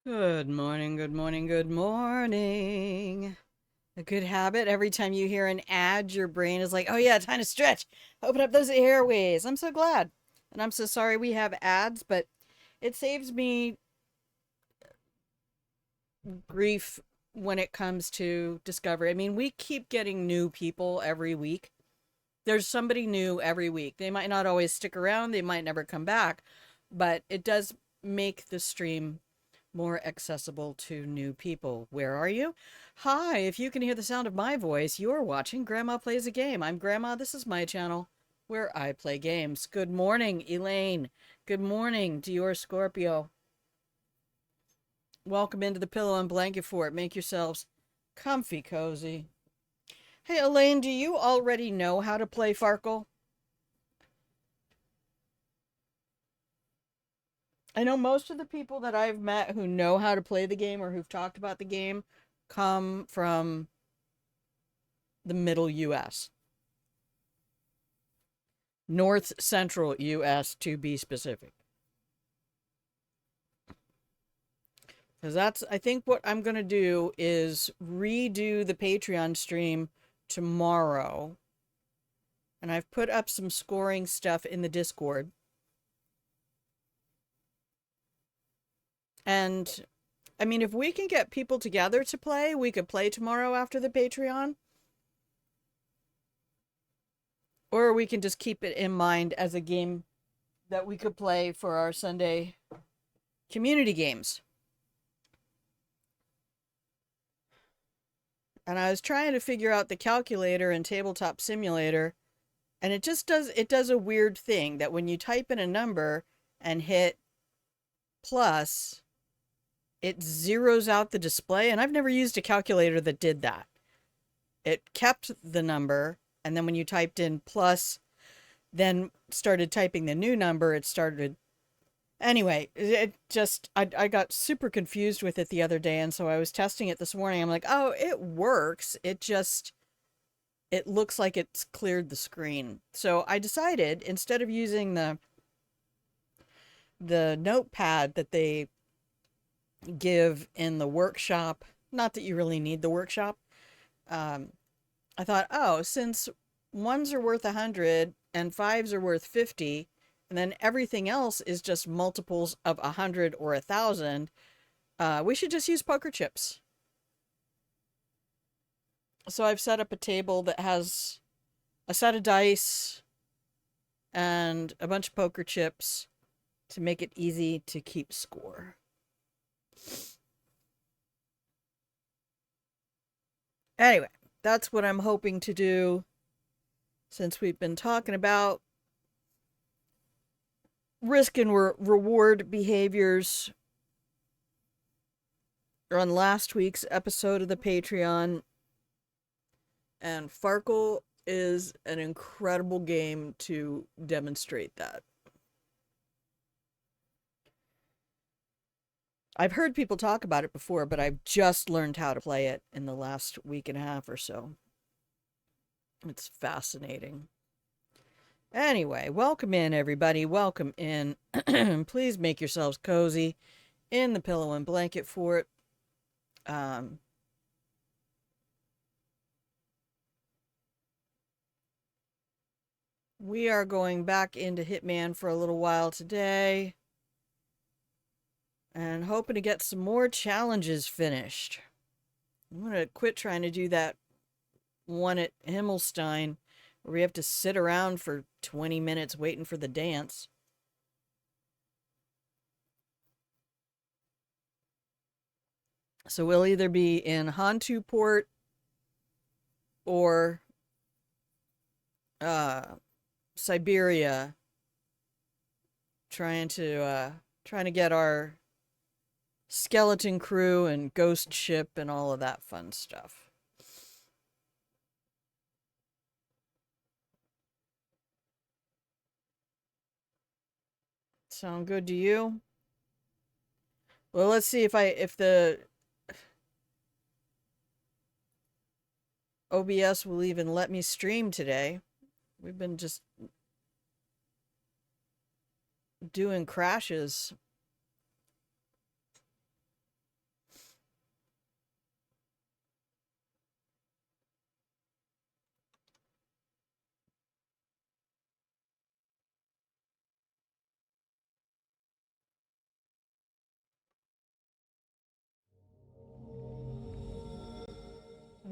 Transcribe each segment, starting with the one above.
Good morning, good morning, good morning. A good habit. Every time you hear an ad, your brain is like, oh yeah, time to stretch. Open up those airways. I'm so glad. And I'm so sorry we have ads, but it saves me grief when it comes to discovery. I mean, we keep getting new people every week. There's somebody new every week. They might not always stick around, they might never come back, but it does make the stream more accessible to new people. Where are you? Hi, if you can hear the sound of my voice, you're watching Grandma Plays a Game. I'm Grandma. This is my channel where I play games. Good morning, Elaine. Good morning to your Scorpio. Welcome into the Pillow and Blanket Fort. Make yourselves comfy cozy. Hey, Elaine, do you already know how to play Farkle? I know most of the people that I've met who know how to play the game or who've talked about the game come from the middle US. North Central US to be specific. Because I think what I'm going to do is redo the Patreon stream tomorrow. And I've put up some scoring stuff in the Discord. And I mean, if we can get people together to play, we could play tomorrow after the Patreon. Or we can just keep it in mind as a game that we could play for our Sunday community games. And I was trying to figure out the calculator in Tabletop Simulator, and it does a weird thing that when you type in a number and hit plus, it zeroes out the display, and I've never used a calculator that did that. It kept the number, and then when you typed in plus, then started typing the new number, it started. Anyway, I got super confused with it the other day, and so I was testing it this morning. I'm like, oh, it works. It looks like it's cleared the screen. So I decided instead of using the notepad that they give in the workshop, not that you really need the workshop, um, I thought, oh, since ones are worth 100 and fives are worth 50, and then everything else is just multiples of 100 or 1,000, we should just use poker chips. So I've set up a table that has a set of dice and a bunch of poker chips to make it easy to keep score. Anyway, that's what I'm hoping to do since we've been talking about risk and reward behaviors on last week's episode of the Patreon. And Farkle is an incredible game to demonstrate that. I've heard people talk about it before, but I've just learned how to play it in the last week and a half or so. It's fascinating. Anyway, welcome in, everybody. Welcome in. Please make yourselves cozy in the Pillow and Blanket Fort. We are going back into Hitman for a little while today and hoping to get some more challenges finished. I'm going to quit trying to do that one at Himmelstein where we have to sit around for 20 minutes waiting for the dance. So we'll either be in Hantu port or Siberia trying to get our skeleton crew and ghost ship and all of that fun stuff. Sound good to you? Well, let's see if the OBS will even let me stream today. We've been just doing crashes.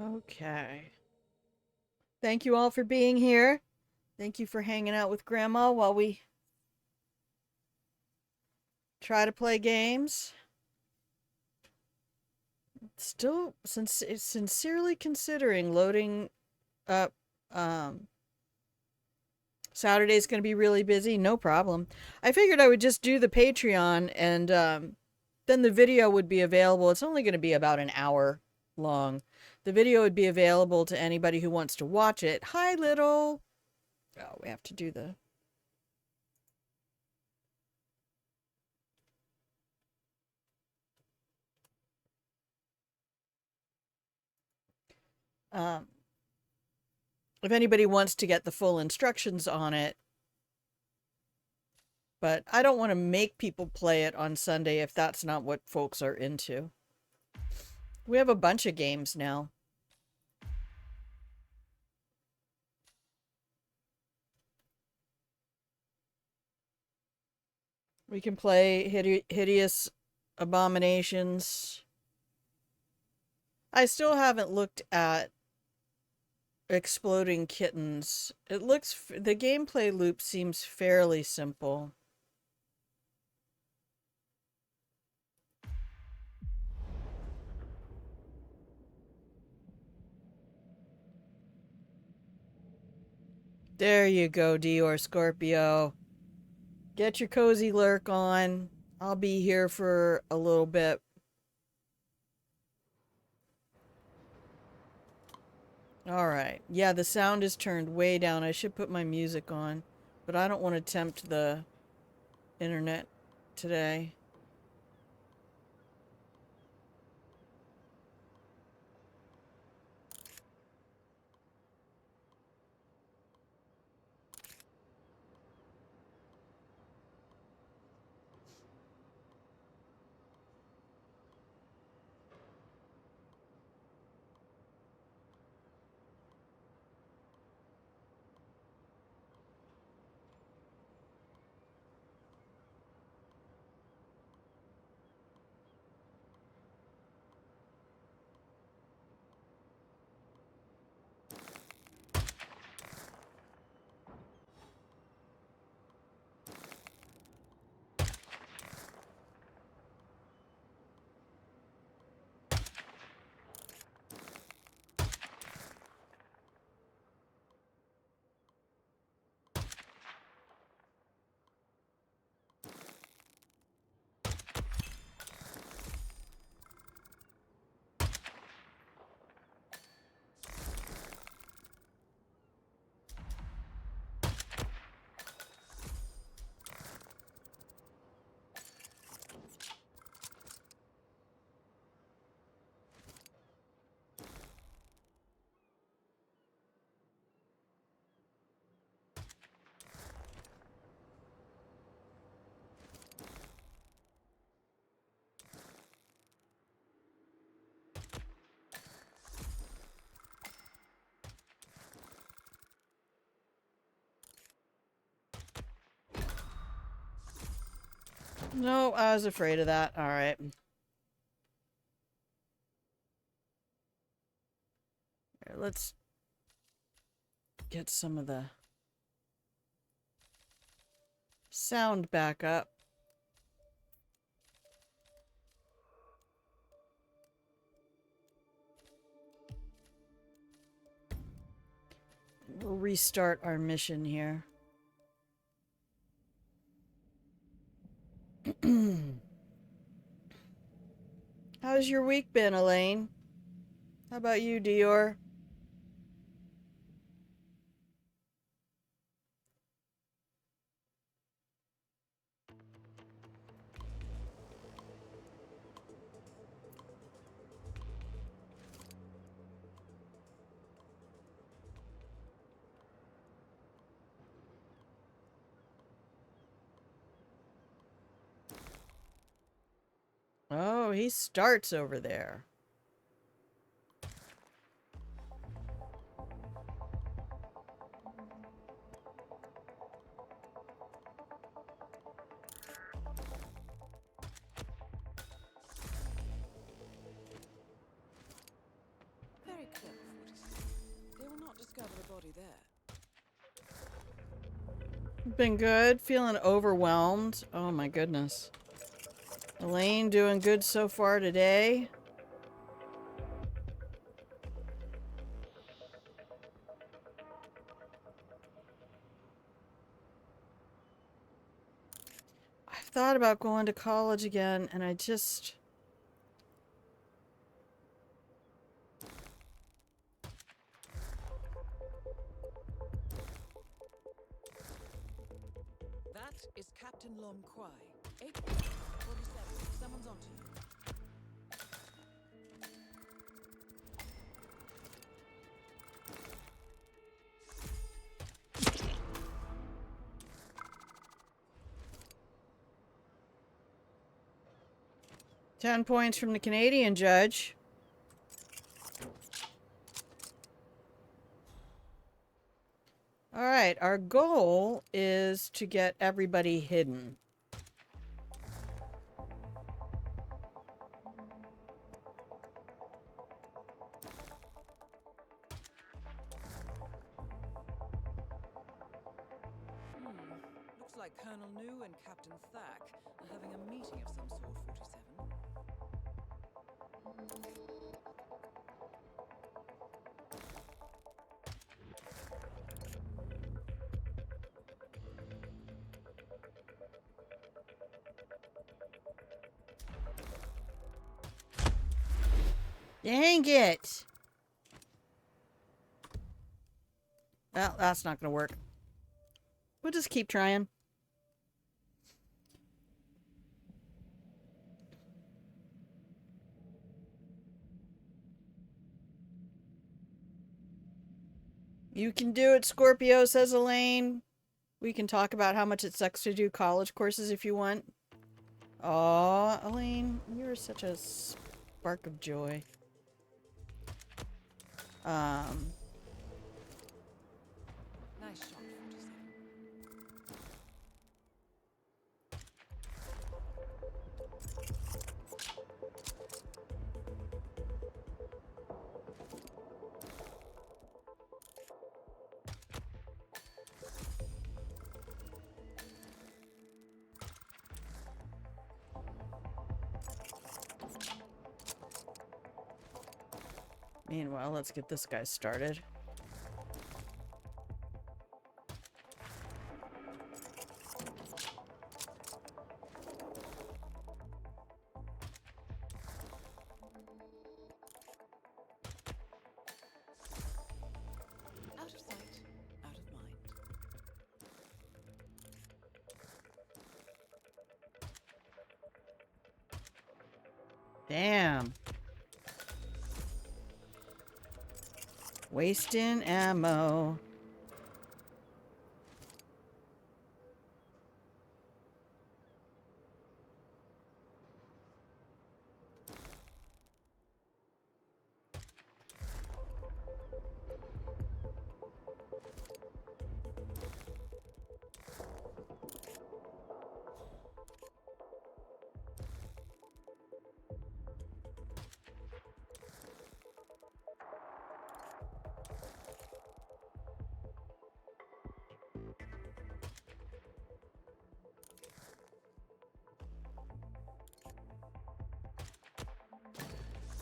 Okay. Thank you all for being here. Thank you for hanging out with Grandma while we try to play games. Still sincerely considering loading up. Saturday's going to be really busy. No problem. I figured I would just do the Patreon and then the video would be available. It's only going to be about an hour long. The video would be available to anybody who wants to watch it. Hi, little. Oh, we have to do the... if anybody wants to get the full instructions on it, but I don't want to make people play it on Sunday if that's not what folks are into. We have a bunch of games now. We can play Hideous Abominations. I still haven't looked at Exploding Kittens. The gameplay loop seems fairly simple. There you go, Dior Scorpio. Get your cozy lurk on. I'll be here for a little bit. Alright. Yeah, the sound is turned way down. I should put my music on. But I don't want to tempt the internet today. No, I was afraid of that. Alright. Let's get some of the sound back up. We'll restart our mission here. How's your week been, Elaine? How about you, Dior? Oh, he starts over there. Very clever. Been good. Feeling overwhelmed. Oh my goodness. Elaine doing good so far today. I've thought about going to college again, and I just... That is Captain Lom Kwai. 847. Someone's onto you. $10 points from the Canadian judge. Alright, our goal is to get everybody hidden. Looks like Colonel New and Captain Thack are having a meeting of some sort, 47. Dang it! Well, that's not gonna work. We'll just keep trying. You can do it, Scorpio, says Elaine. We can talk about how much it sucks to do college courses if you want. Aw, Elaine, you're such a spark of joy. Nice shot, 47. Meanwhile, let's get this guy started. Out of sight, out of mind. Damn. Wasting ammo.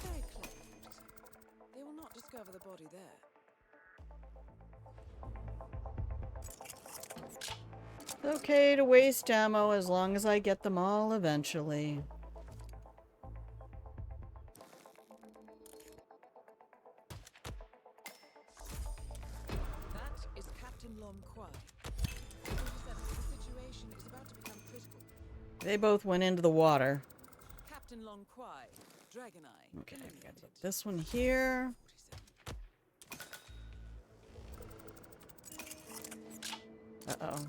Very clever, 47. They will not discover the body there. It's okay to waste ammo as long as I get them all eventually. That is Captain Lom Kwai. 47. The situation is about to become critical. They both went into the water. Captain Lom Kwai, Dragon Eye. Okay, I got this one here. 47. Uh-oh.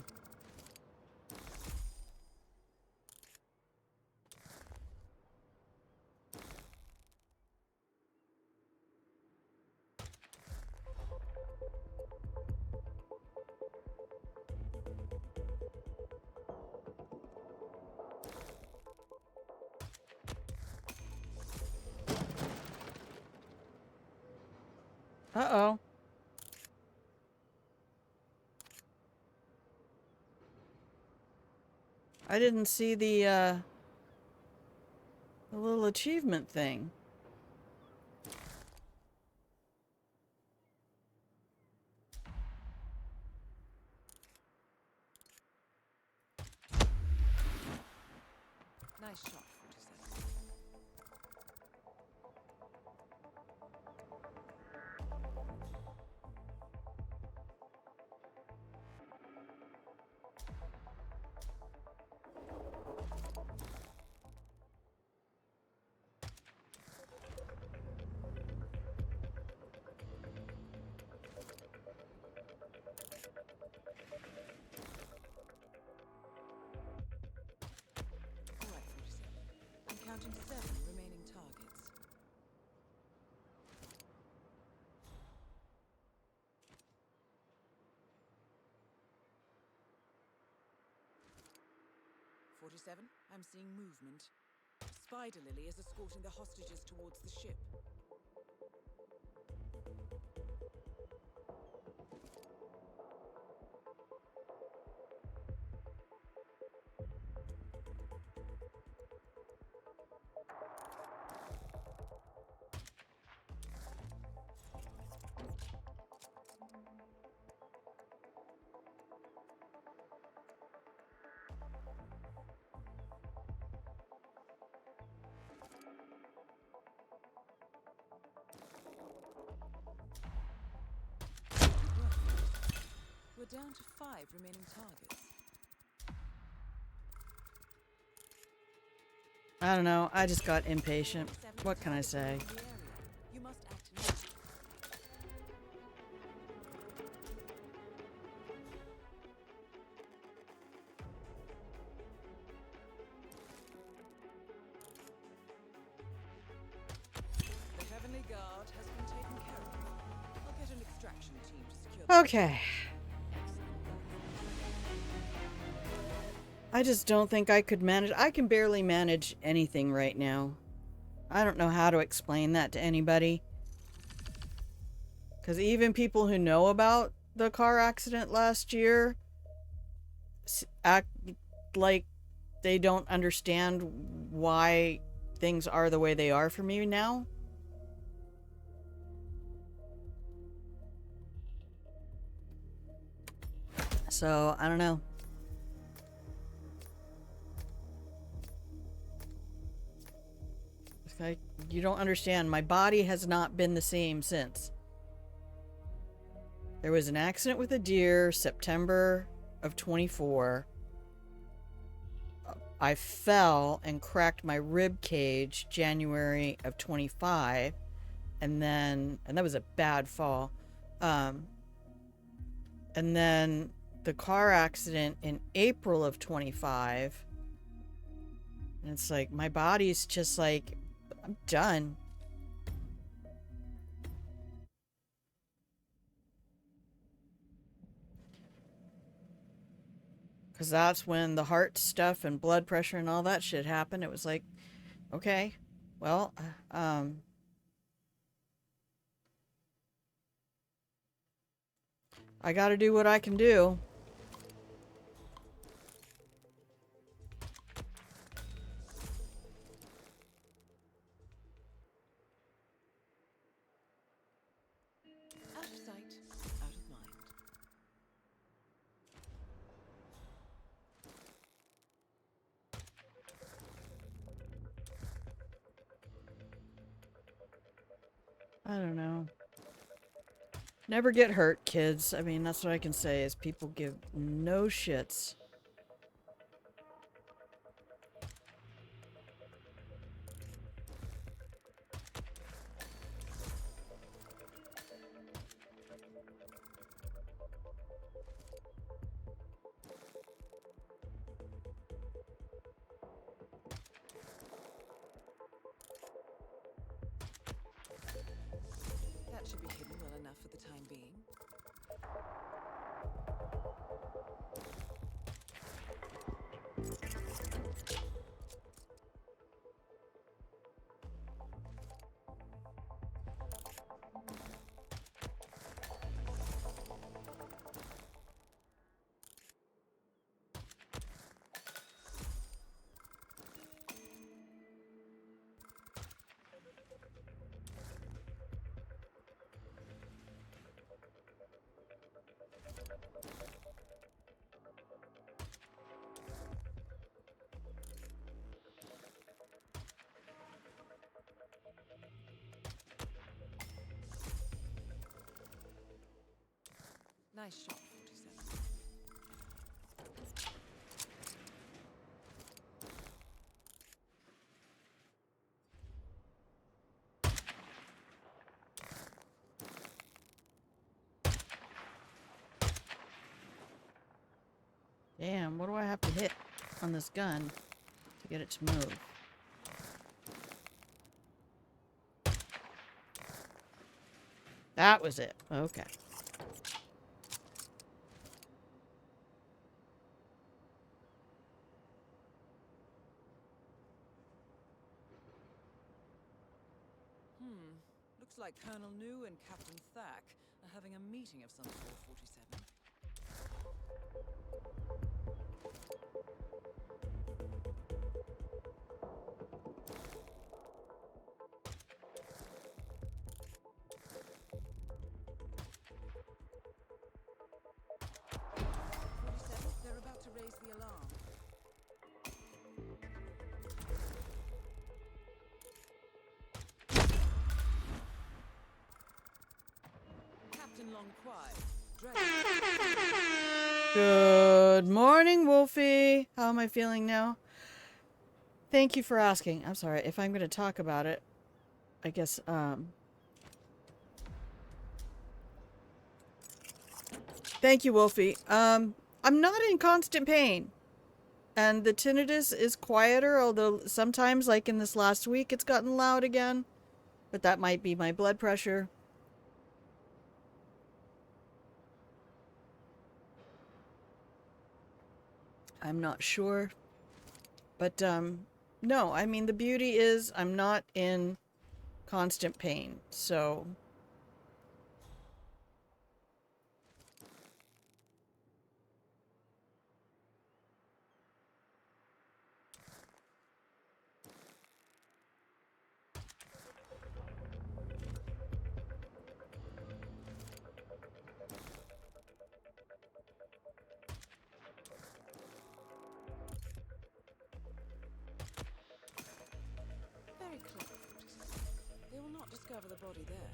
Uh-oh. I didn't see the little achievement thing. Nice shot, 47. All right, 47. I'm counting 7 remaining targets. "47, I'm seeing movement. Spider Lily is escorting the hostages towards the ship. Good work. We're down to 5 remaining targets. I don't know. I just got impatient. 47 What can I say? targets in the area. You must act now. The Heavenly Guard has been taken care of. I'll get an extraction team to secure the Okay. Excellent work. I just don't think I could manage. I can barely manage anything right now. I don't know how to explain that to anybody. Because even people who know about the car accident last year act like they don't understand why things are the way they are for me now. So, I don't know. It's like, you don't understand. My body has not been the same since. There was an accident with a deer, September of 24. I fell and cracked my rib cage, January of 25. And that was a bad fall. And then the car accident in April of 25. And it's like, my body's just like, I'm done. Because that's when the heart stuff and blood pressure and all that shit happened. It was like, okay, well, I gotta do what I can do. Out of sight, out of mind. I don't know. Never get hurt, kids. I mean, that's what I can say is people give no shits. That should be hidden well enough for the time being. Nice shot, 47. Damn, what do I have to hit on this gun to get it to move? That was it. Okay. Looks like Colonel New and Captain Thack are having a meeting of some sort, 47. They're about to raise the alarm. Captain Longquai, Good morning, Wolfie. How am I feeling now? Thank you for asking. I'm sorry. If I'm going to talk about it, I guess, thank you, Wolfie. I'm not in constant pain. And the tinnitus is quieter, although sometimes, like in this last week, it's gotten loud again. But that might be my blood pressure. I'm not sure. But, no, I mean, the beauty is I'm not in constant pain, so... very clever, 47. They will not discover the body there.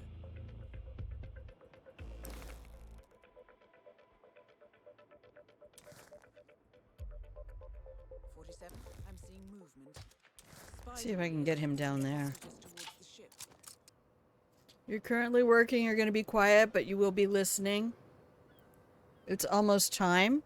47, I'm seeing movement. See if I can get him down there. Towards the ship. You're currently working, you're going to be quiet, but you will be listening. It's almost time.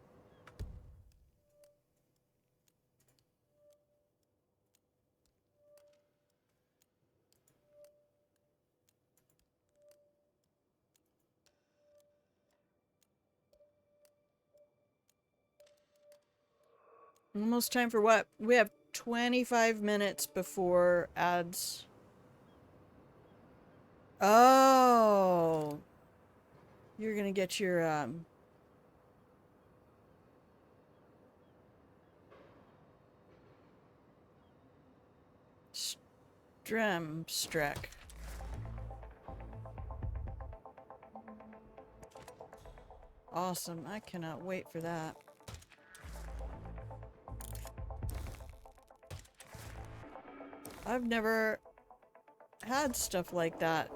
Almost time for what? We have 25 minutes before ads. Oh. You're going to get your, Stremstrek. Awesome. I cannot wait for that. I've never had stuff like that.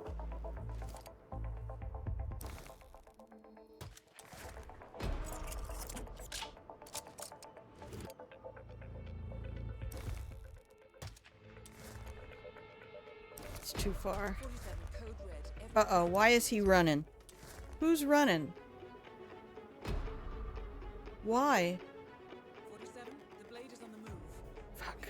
It's too far. 47, code red. Uh-oh, why is he running? Who's running? Why? 47, the blade is on the move. Fuck.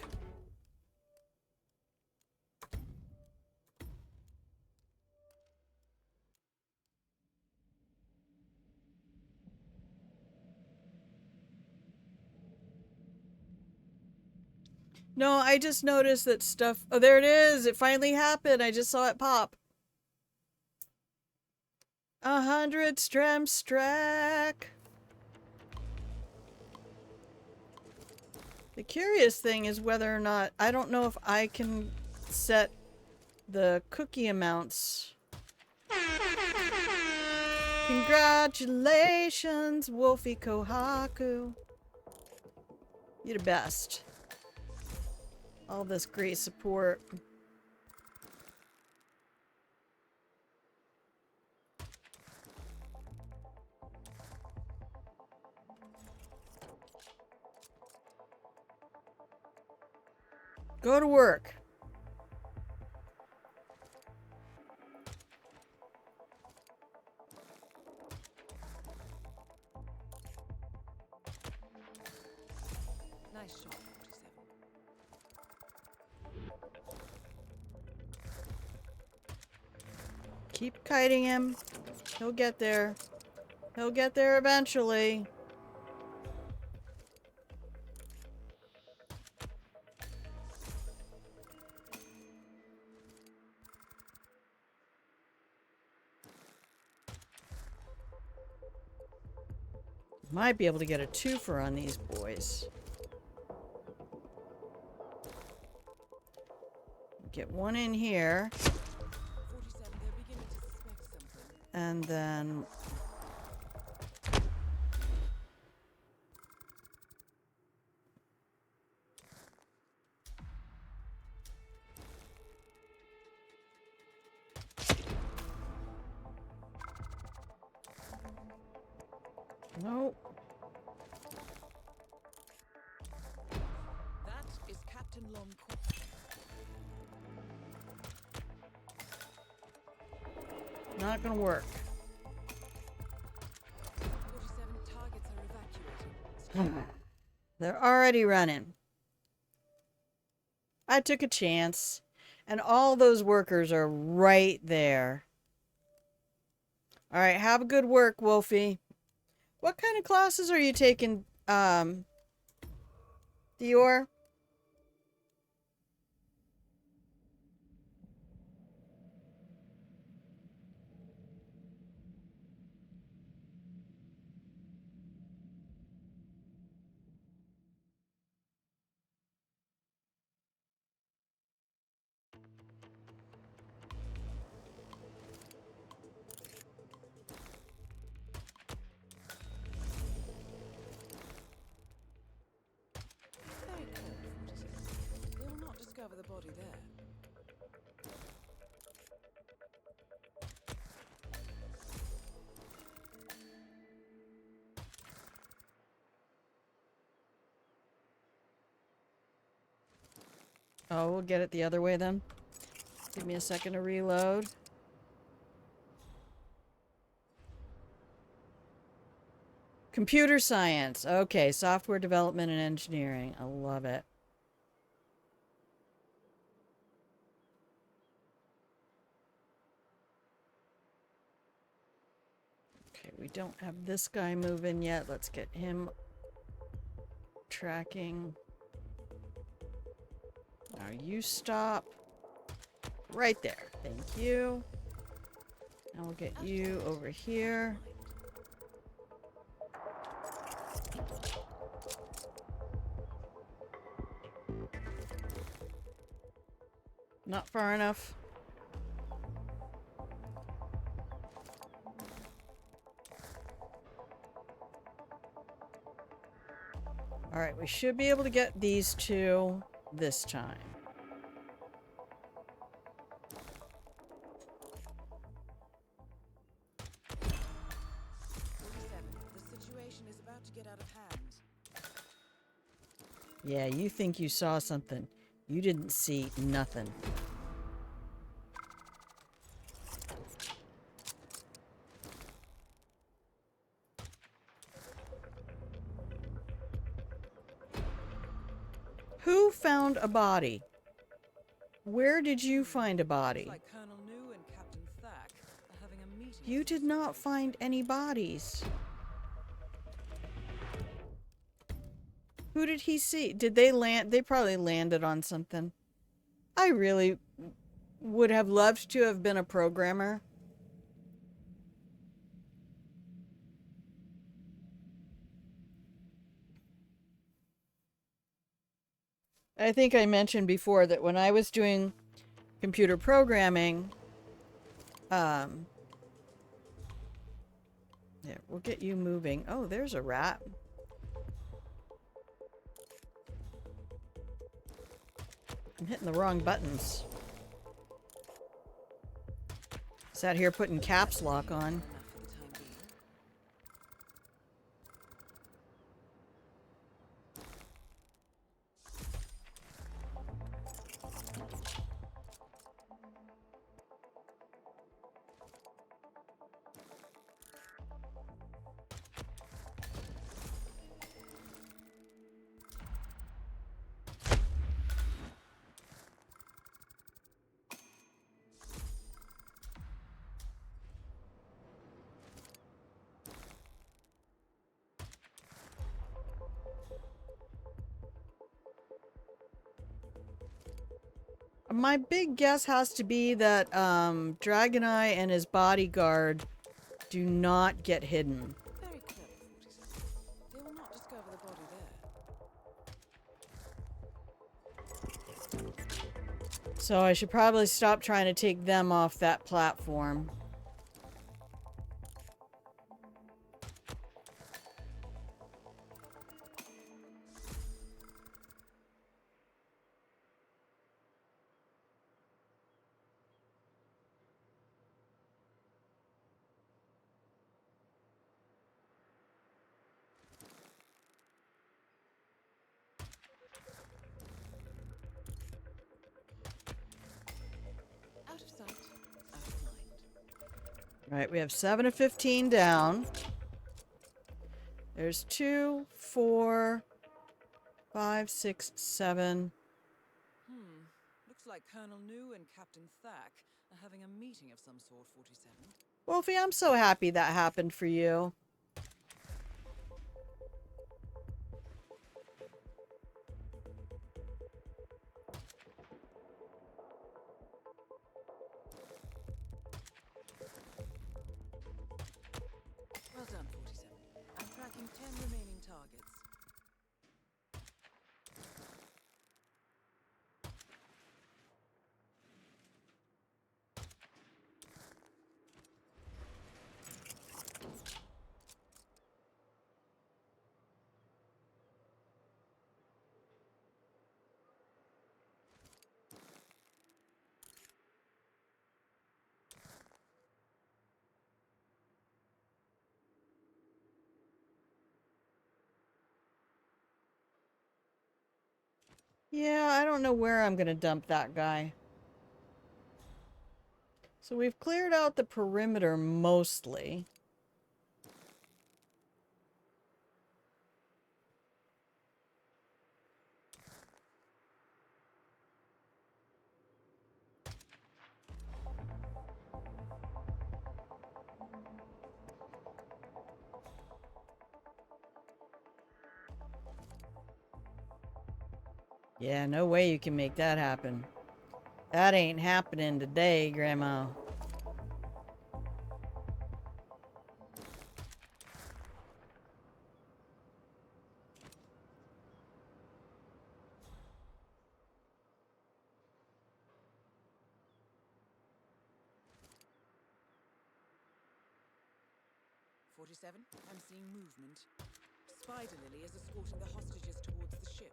No, I just noticed that stuff... Oh, there it is! It finally happened! I just saw it pop. 100 Stremstrek! The curious thing is whether or not... I don't know if I can set the cookie amounts. Congratulations, Wolfie Kohaku. You're the best. All this great support. Go to work. Nice shot, 47. Keep kiting him. He'll get there. He'll get there eventually. Might be able to get a twofer on these boys. Get one in here. 47, they're beginning to suspect something. And then... Nope. That is Captain Longcourt. Not gonna work. 47 targets are evacuating. They're already running. I took a chance. And all those workers are right there. Alright, have a good work, Wolfie. What kind of classes are you taking, Dior? Very cold, 46. They will not discover the body there. Oh, we'll get it the other way then. Give me a second to reload. Computer science. Okay, software development and engineering. I love it. Okay, we don't have this guy moving yet. Let's get him tracking. Now you stop. Right there. Thank you. Now we'll get you over here. Not far enough. Alright, we should be able to get these two this time. The situation is about to get out of hand. Yeah, you think you saw something. You didn't see nothing. Who found a body? Where did you find a body? Like Colonel New and Captain Thack are having a meeting. You did not find any bodies. Who did he see? Did they land? They probably landed on something. I really would have loved to have been a programmer. I think I mentioned before that when I was doing computer programming, yeah, we'll get you moving. Oh, there's a rat. I'm hitting the wrong buttons. Sat here putting caps lock on. Enough for the time being. My big guess has to be that Dragoneye and his bodyguard do not get hidden. Very clever, 47. They will not discover the body there. So I should probably stop trying to take them off that platform. Out of sight, out of mind. Right, we have 7 of 15 down. There's 2, 4, 5, 6, 7. Looks like Colonel New and Captain Thack are having a meeting of some sort, 47. Wolfie, I'm so happy that happened for you. Well done, 47. I'm tracking 10 remaining targets. Yeah, I don't know where I'm going to dump that guy. So we've cleared out the perimeter mostly. Yeah, no way you can make that happen. That ain't happening today, Grandma. I'm seeing movement. Spider Lily is escorting the hostages towards the ship.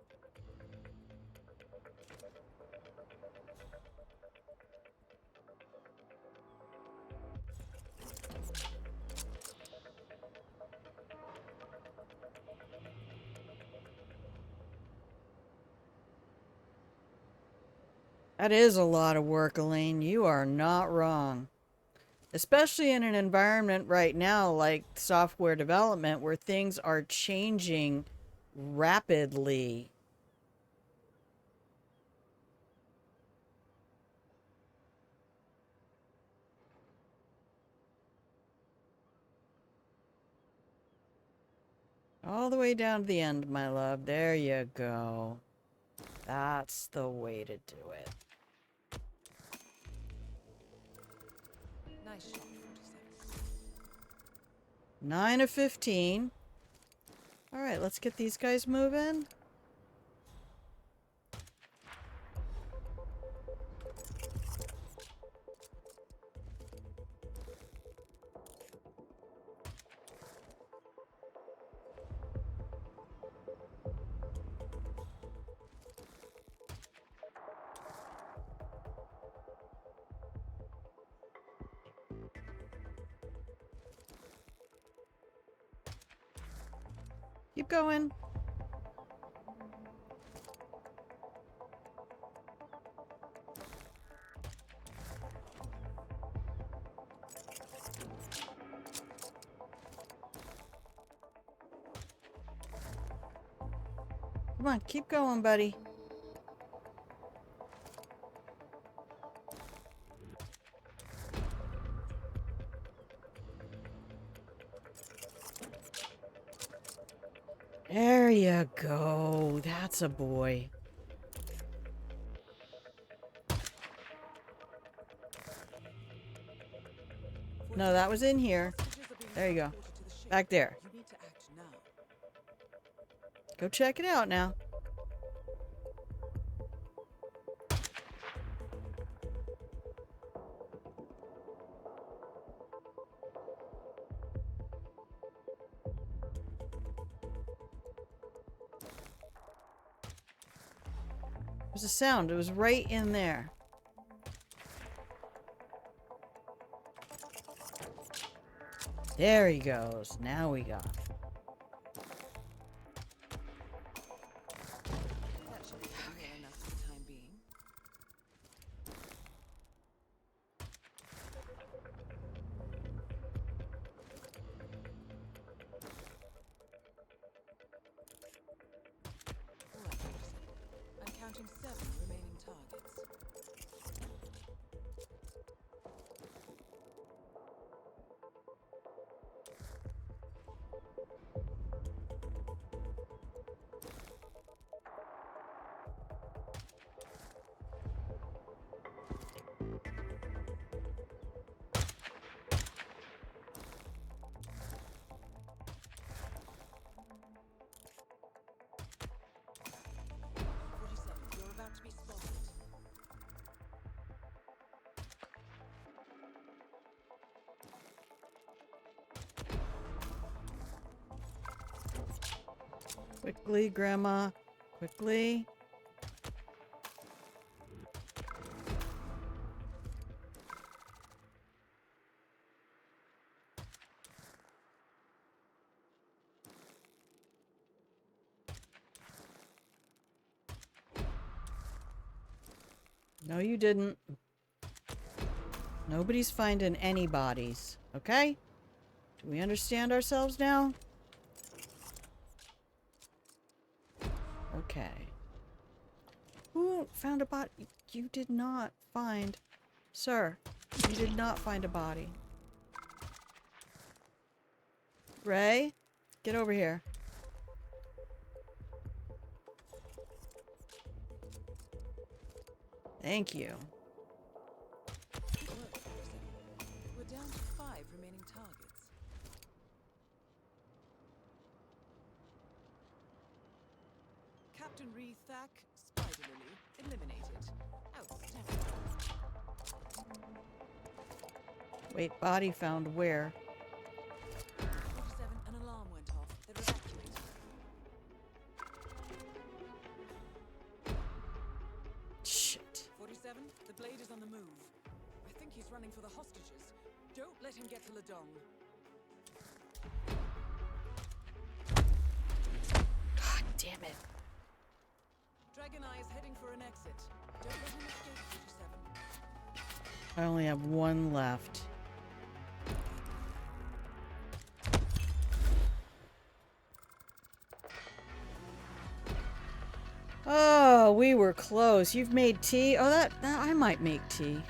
That is a lot of work, Elaine. You are not wrong. Especially in an environment right now like software development where things are changing rapidly. All the way down to the end, my love. There you go. That's the way to do it. Nice shot, 47. 9 of 15. All right, let's get these guys moving. Keep going. Come on, keep going, buddy. There you go. That's a boy. No, that was in here. There you go. Back there. You need to act now. Go check it out now. There's a sound. It was right in there. There he goes. Now we got him. That should be clear enough for the time being. All right, 47. I'm counting 7 remaining targets. You're about to be spotted. Quickly, Grandma. Quickly. No, you didn't. Nobody's finding any bodies. Okay? Do we understand ourselves now? Okay. Who found a body? You did not find... Sir, you did not find a body. Ray, get over here. Thank you. Good work, 47. We're down to 5 remaining targets. Captain Thack, Spider Lily, eliminated. Outstanding. Wait, body found where? 47, an alarm went off. They're evacuating. Shit. 47, the blade is on the move. I think he's running for the hostages. Don't let him get to Ladong. God damn it. Dragon Eye is heading for an exit. Don't let him escape, 47. I only have one left. Oh, we were close. You've made tea? Oh, that I might make tea.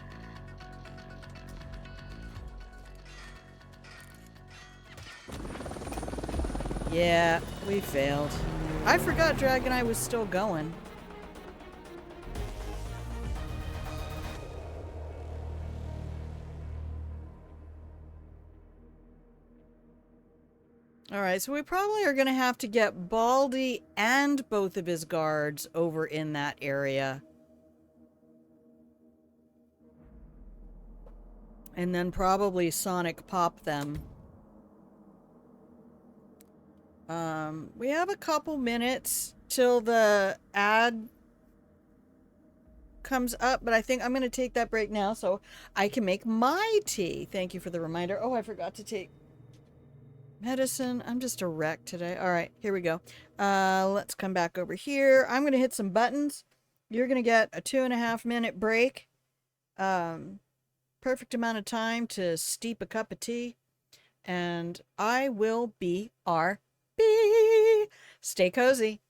Yeah, we failed. I forgot Dragon Eye was still going. Alright, so we probably are going to have to get Baldy and both of his guards over in that area. And then probably Sonic pop them. We have a couple minutes till the ad comes up, but I think I'm going to take that break now so I can make my tea. Thank you for the reminder. Oh, I forgot to take medicine. I'm just a wreck today. All right, here we go. Let's come back over here. I'm going to hit some buttons. You're going to get a 2.5-minute break. Perfect amount of time to steep a cup of tea. And I will be RB. Stay cozy.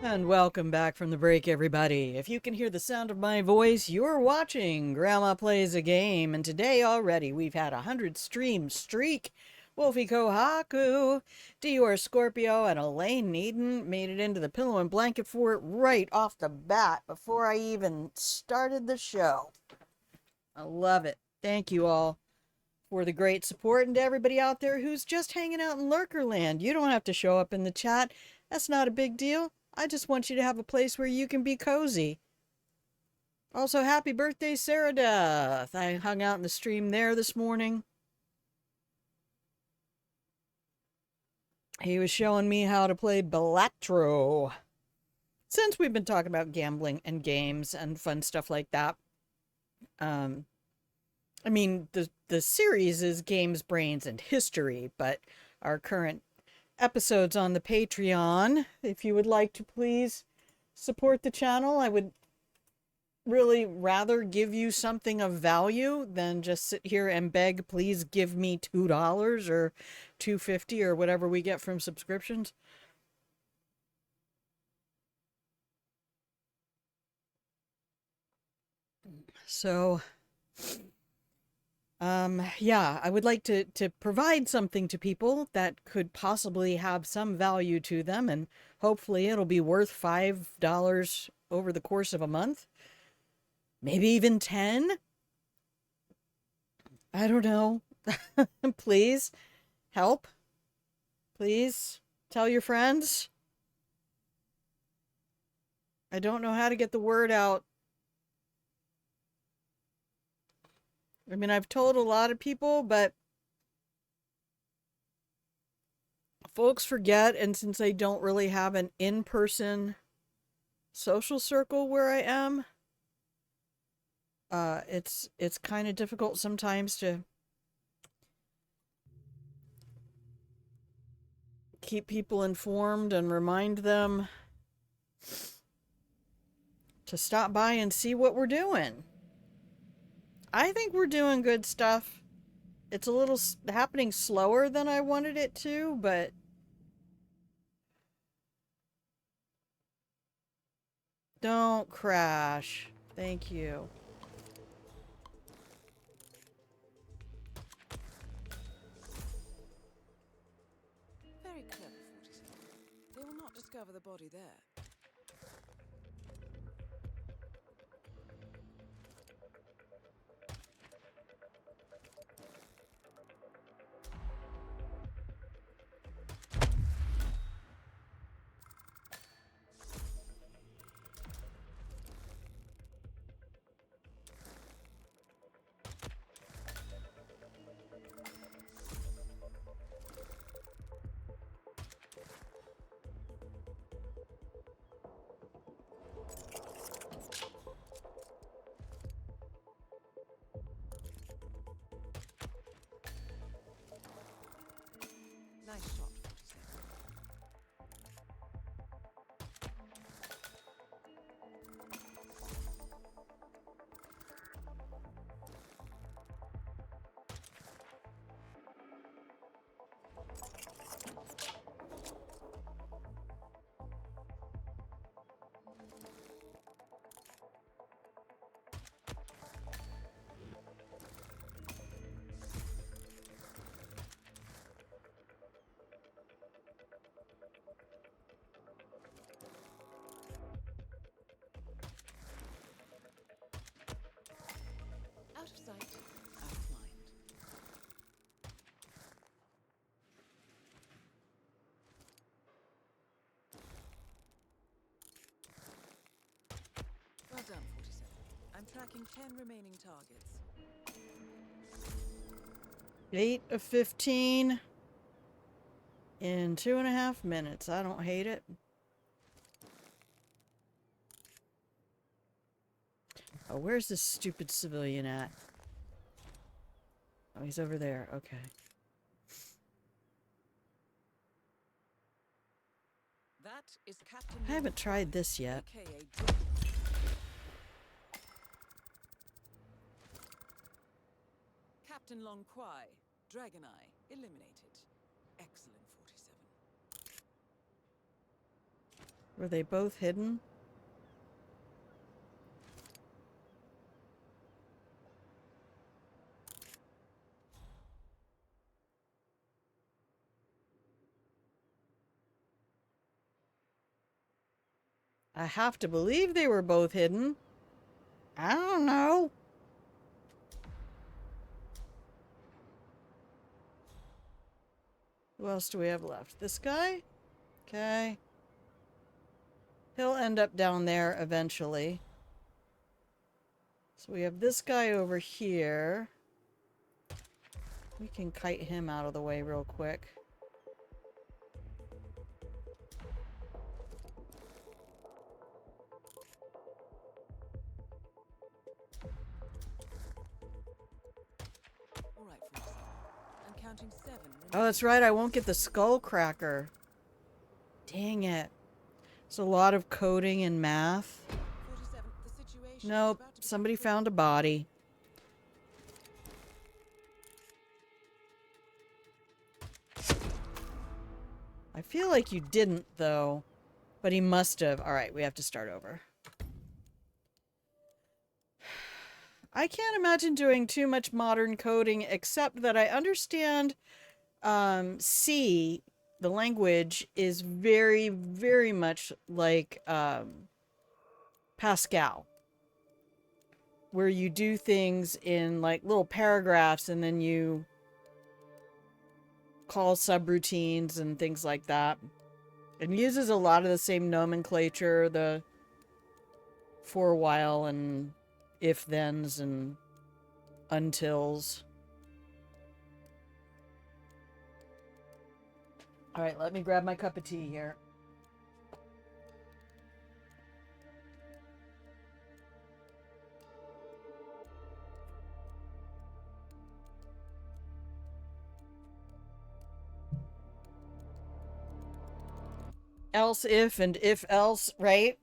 And welcome back from the break, everybody. If you can hear the sound of my voice, you're watching Grandma Plays a Game. And today already we've had a 100 stream streak. Wolfie Kohaku, Dior Scorpio, and Elaine Needon made it into the pillow and blanket fort right off the bat before I even started the show. I love it. Thank you all for the great support, and to everybody out there who's just hanging out in Lurkerland. You don't have to show up in the chat. That's not a big deal. I just want you to have a place where you can be cozy. Also, happy birthday, Sarah Death. I hung out in the stream there this morning. He was showing me how to play Balatro. Since we've been talking about gambling and games and fun stuff like that, I mean, the series is Games, Brains, and History, but our current episodes on the Patreon, if you would like to please support the channel, I would really rather give you something of value than just sit here and beg, please give me $2 or $2.50 or whatever we get from subscriptions. So yeah, I would like to provide something to people that could possibly have some value to them, and hopefully it'll be worth $5 over the course of a month. Maybe even 10. I don't know. Please help. Please tell your friends. I don't know how to get the word out. I mean, I've told a lot of people, but folks forget, and since I don't really have an in-person social circle where I am, it's kind of difficult sometimes to keep people informed and remind them to stop by and see what we're doing. I think we're doing good stuff. It's a little happening slower than I wanted it to, but don't crash. Thank you. Very clever, 47. They will not discover the body there. Nice shot, 47. Out of sight, out of mind. Well done, 47. I'm tracking 10 remaining targets. 8 of 15 in 2.5 minutes. I don't hate it. Oh, where's this stupid civilian at? Oh, he's over there. Okay. That is Captain I haven't tried this yet. AKA Captain Long Kwai, Dragon Eye, eliminated. Excellent, 47. Were they both hidden? I have to believe they were both hidden. I don't know. Who else do we have left? This guy? Okay. He'll end up down there eventually. So we have this guy over here. We can kite him out of the way real quick. All right, 47. I'm counting 7. Oh, that's right. I won't get the skull cracker. Dang it. It's a lot of coding and math. 47. The situation Nope. is about to Somebody become found a body. I feel like you didn't, though. But he must have. Alright, we have to start over. I can't imagine doing too much modern coding, except that I understand C, the language, is very, very much like Pascal, where you do things in like little paragraphs and then you call subroutines and things like that. It uses a lot of the same nomenclature, the for while and if-thens and untils. All right, let me grab my cup of tea here. Else if and if else, right?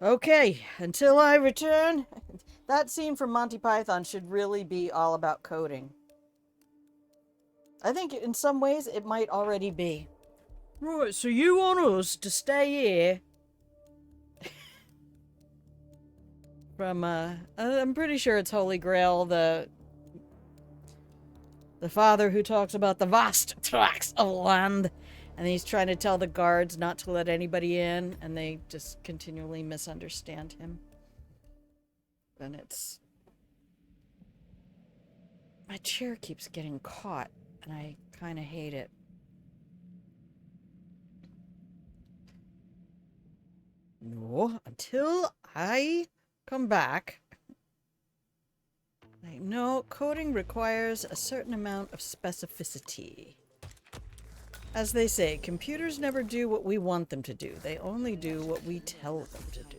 Okay, until I return. That scene from Monty Python should really be all about coding. I think in some ways it might already be. Right, so you want us to stay here? From, I'm pretty sure it's Holy Grail, the father who talks about the vast tracts of land. And he's trying to tell the guards not to let anybody in, and they just continually misunderstand him. And it's... My chair keeps getting caught, and I kind of hate it. No, until I come back. No, coding requires a certain amount of specificity. As they say, computers never do what we want them to do. They only do what we tell them to do.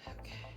Okay.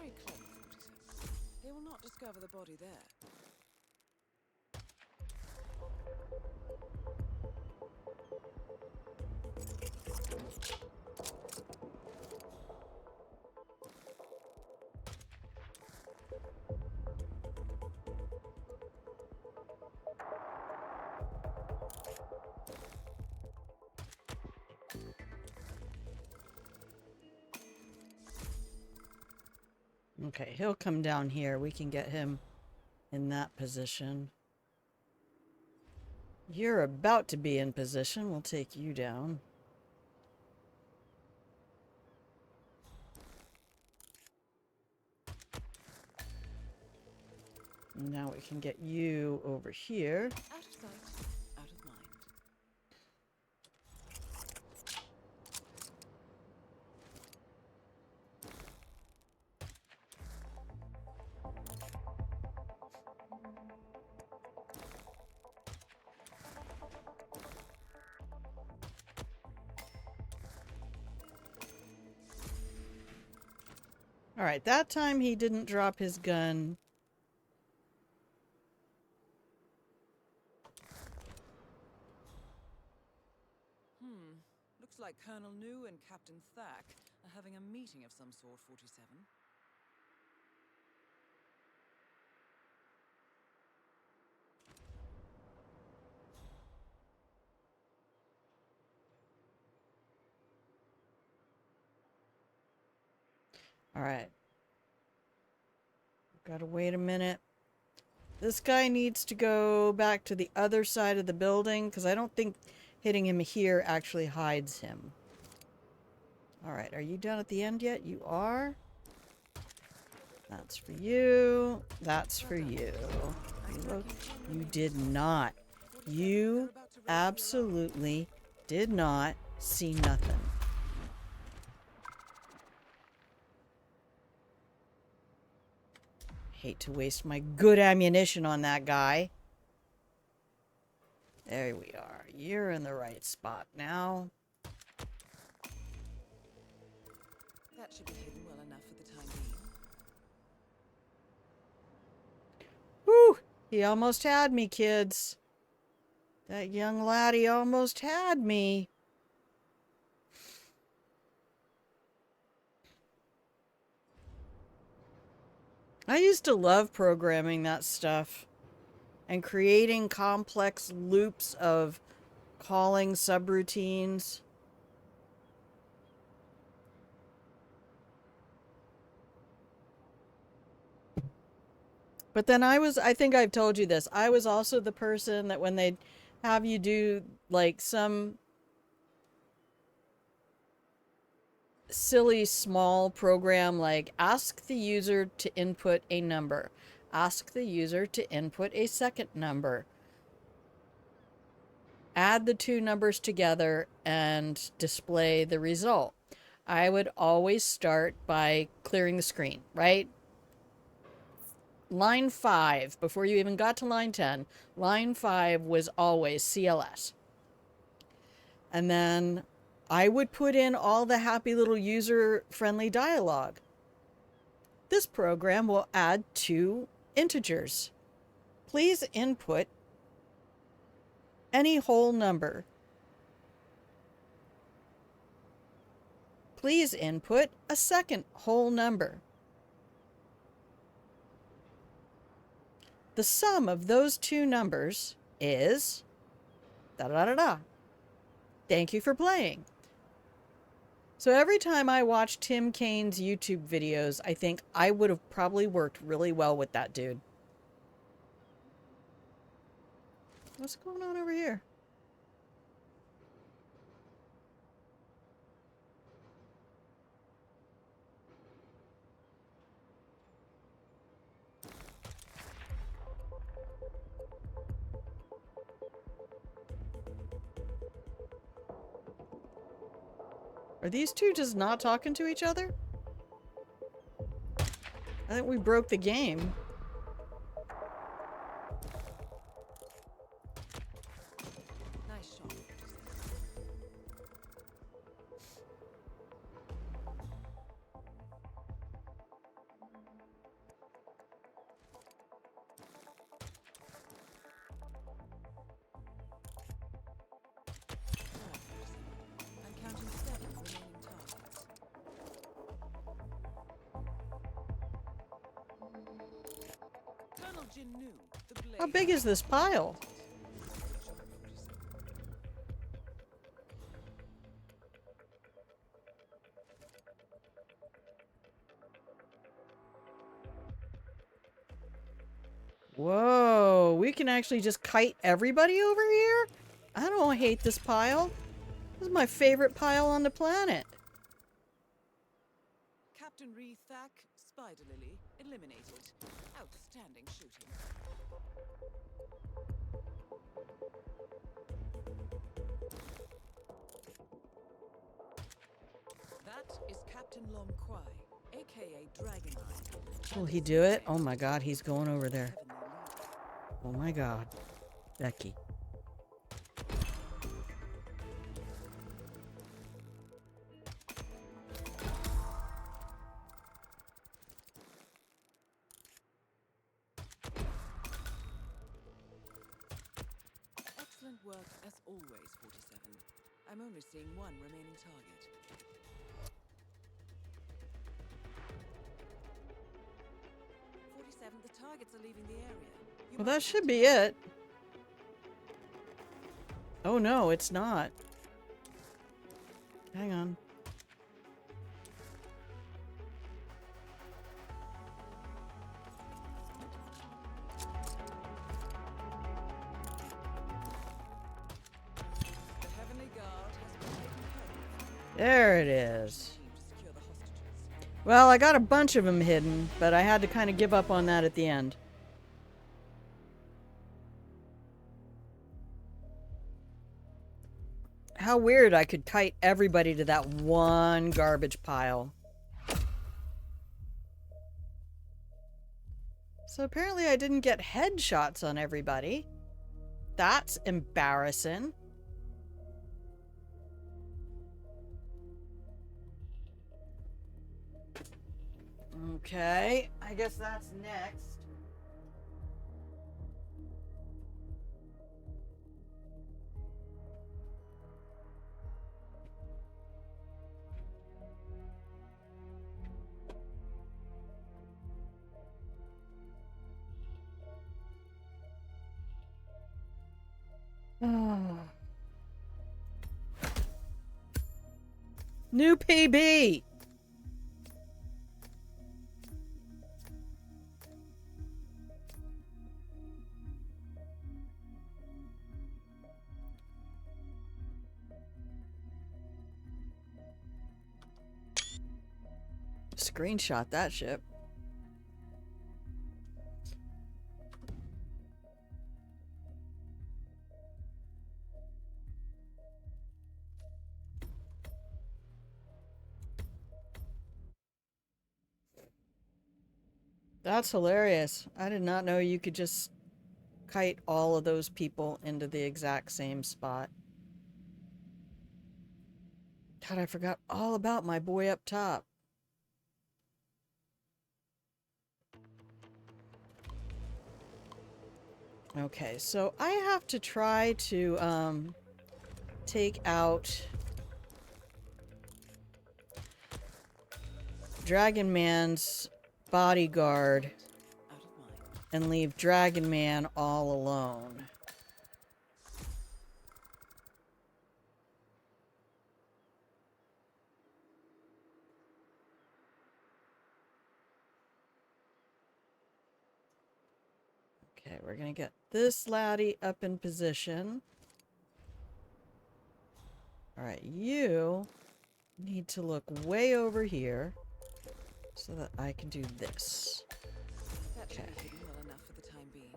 Very clever, 47. They will not discover the body there. Okay, he'll come down here. We can get him in that position. You're about to be in position. We'll take you down. Now we can get you over here. Out of sight, out of mind. Alright, that time he didn't drop his gun. Looks like Colonel New and Captain Thack are having a meeting of some sort, 47. Alright. Gotta wait a minute. This guy needs to go back to the other side of the building, because I don't think hitting him here actually hides him. Alright, are you done at the end yet? You are. That's for you. That's for you. You did not. You absolutely did not see nothing. Hate to waste my good ammunition on that guy. There we are. You're in the right spot now. That should be hidden well enough for the time being. Whew! He almost had me, kids. That young laddie almost had me. I used to love programming that stuff and creating complex loops of calling subroutines. But then I think I've told you this, I was also the person that when they'd have you do like some silly small program like ask the user to input a number, ask the user to input a second number, add the two numbers together and display the result. I would always start by clearing the screen, right? Line 5, before you even got to line 10, line 5 was always CLS. And then I would put in all the happy little user-friendly dialogue. This program will add 2 integers. Please input any whole number. Please input a second whole number. The sum of those 2 numbers is da-da-da-da. Thank you for playing. So every time I watch Tim Kane's YouTube videos, I think I would have probably worked really well with that dude. What's going on over here? Are these two just not talking to each other? I think we broke the game. Nice shot. I'm counting 7 remaining targets. Colonel Jinnu, the blade. How big is this pile? Whoa, we can actually just kite everybody over here? I don't hate this pile. This is my favorite pile on the planet. Captain Ree Thack, Spider Lily, eliminated. Outstanding shooting. That is Captain Long Kwai, aka Dragon Eye. Will he do it? Oh my god, he's going over there. Oh my god. Becky. work as always, 47. I'm only seeing one remaining target. 47, the targets are leaving the area. Well, that should be it. Oh no, it's not. Hang on. The Heavenly Guard has been taken home. There it is. Team to secure the hostages. Well, I got a bunch of them hidden, but I had to kind of give up on that at the end. How weird I could kite everybody to that one garbage pile. So apparently I didn't get headshots on everybody. That's embarrassing. Okay, I guess that's next. New PB! Screenshot that ship. That's hilarious. I did not know you could just kite all of those people into the exact same spot. God, I forgot all about my boy up top. Okay, so I have to try to take out Dragon Man's bodyguard Out of mind. and leave Dragon Man all alone. Okay, we're gonna get this laddie up in position. Alright, you need to look way over here so that I can do this. That should Okay. be hidden well enough for the time being.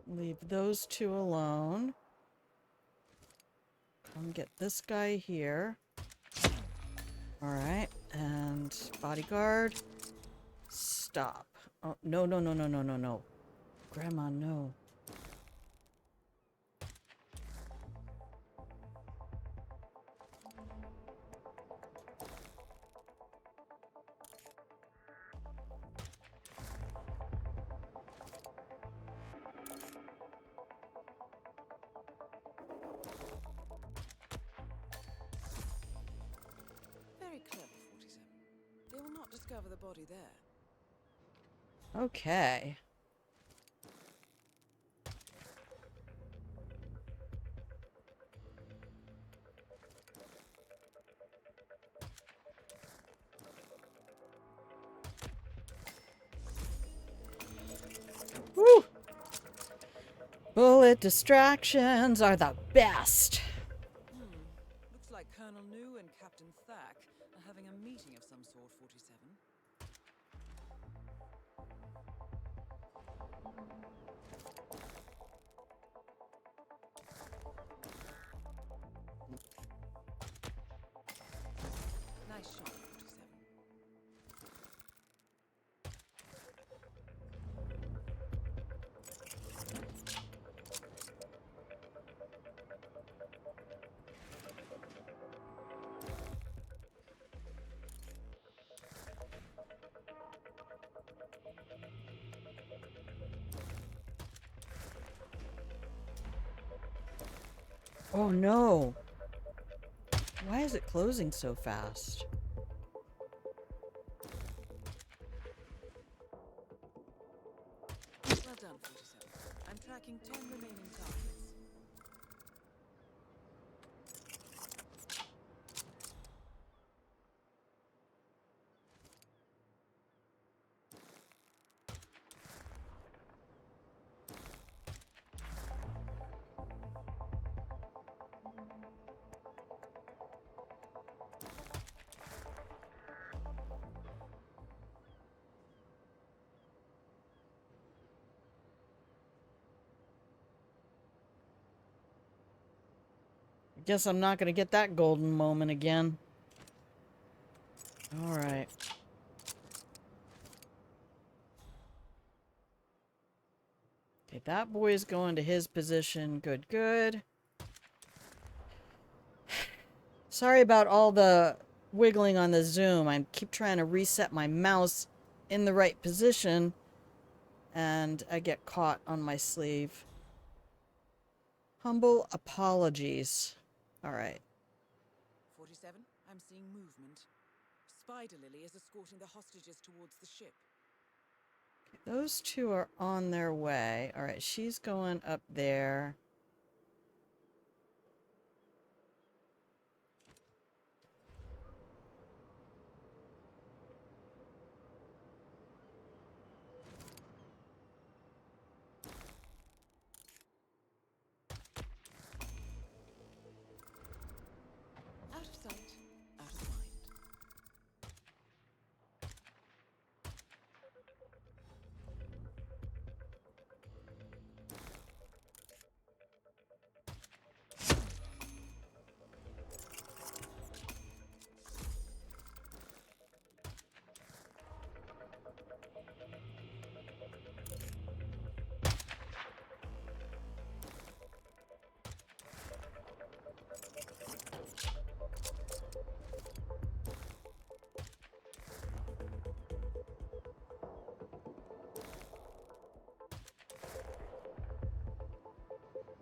Leave those two alone. Come get this guy here. Alright, and bodyguard. Stop. Oh, no, no, no, no, no, no, no. Grandma, no. Very clever, 47. They will not discover the body there. Okay. Woo! Bullet distractions are the best. Looks like Colonel New and Captain Thack are having a meeting of some sort, 47. Nice shot, 47. Oh no! Why is it closing so fast? Well done, 47. I'm tracking 10 remaining targets. Guess I'm not gonna get that golden moment again. Alright. Okay, that boy is going to his position. Good, good. Sorry about all the wiggling on the zoom. I keep trying to reset my mouse in the right position, and I get caught on my sleeve. Humble apologies. Alright. 47, I'm seeing movement. Spider Lily is escorting the hostages towards the ship. Those two are on their way. Alright, she's going up there. Out of sight, out of mind.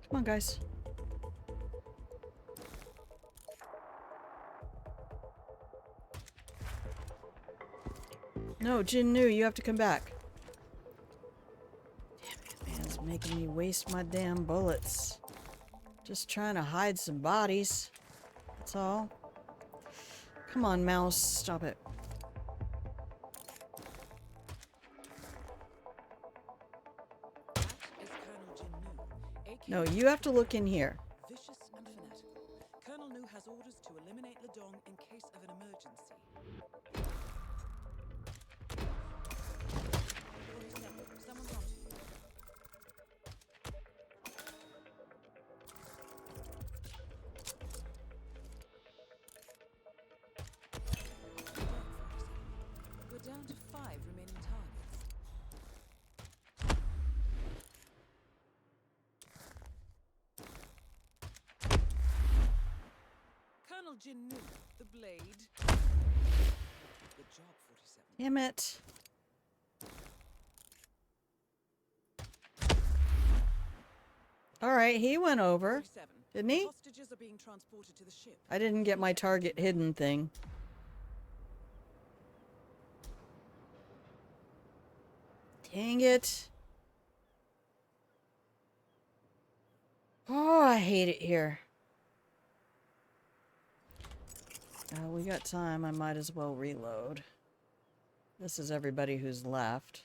Come on, guys. No, Jinnu, you have to come back. Damn it, man's making me waste my damn bullets. Just trying to hide some bodies. That's all. Come on, mouse. Stop it. That is Colonel Jinnu, aka No, you have to look in here. vicious and fanatical. Colonel Nu has orders to eliminate Ledong in case of an emergency. 47, someone's onto you. We're down to 5 remaining targets. Colonel Jinnu, the blade. Good job, 47. Damn it. Alright, he went over. 47. Didn't he? Hostages are being transported to the ship. I didn't get my target hidden thing. Dang it. Oh, I hate it here. We got time. I might as well reload. This is everybody who's left.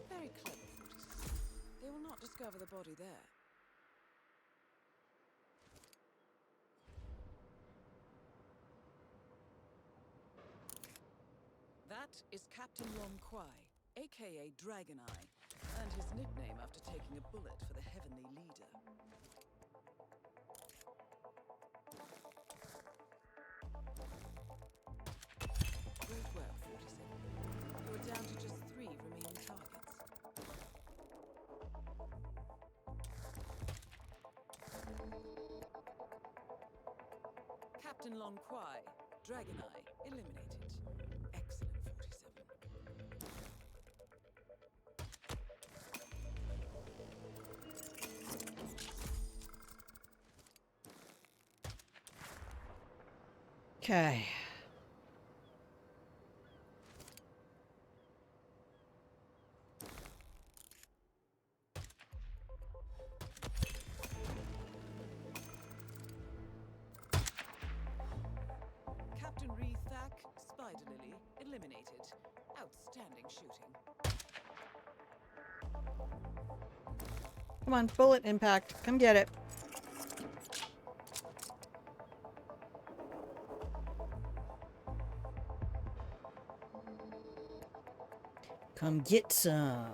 Very clever, 47. They will not discover the body there. That is Captain Long Kwai, aka Dragon Eye, and his nickname after taking a bullet for the Heavenly Leader. Great work, 47. You are down to just 3 remaining targets. Captain Long Kwai, Dragon Eye eliminated. Excellent 47. Okay. Captain Reethak, Spider Lily, eliminated. Outstanding shooting. Come on, bullet impact. Come get it. Come get some.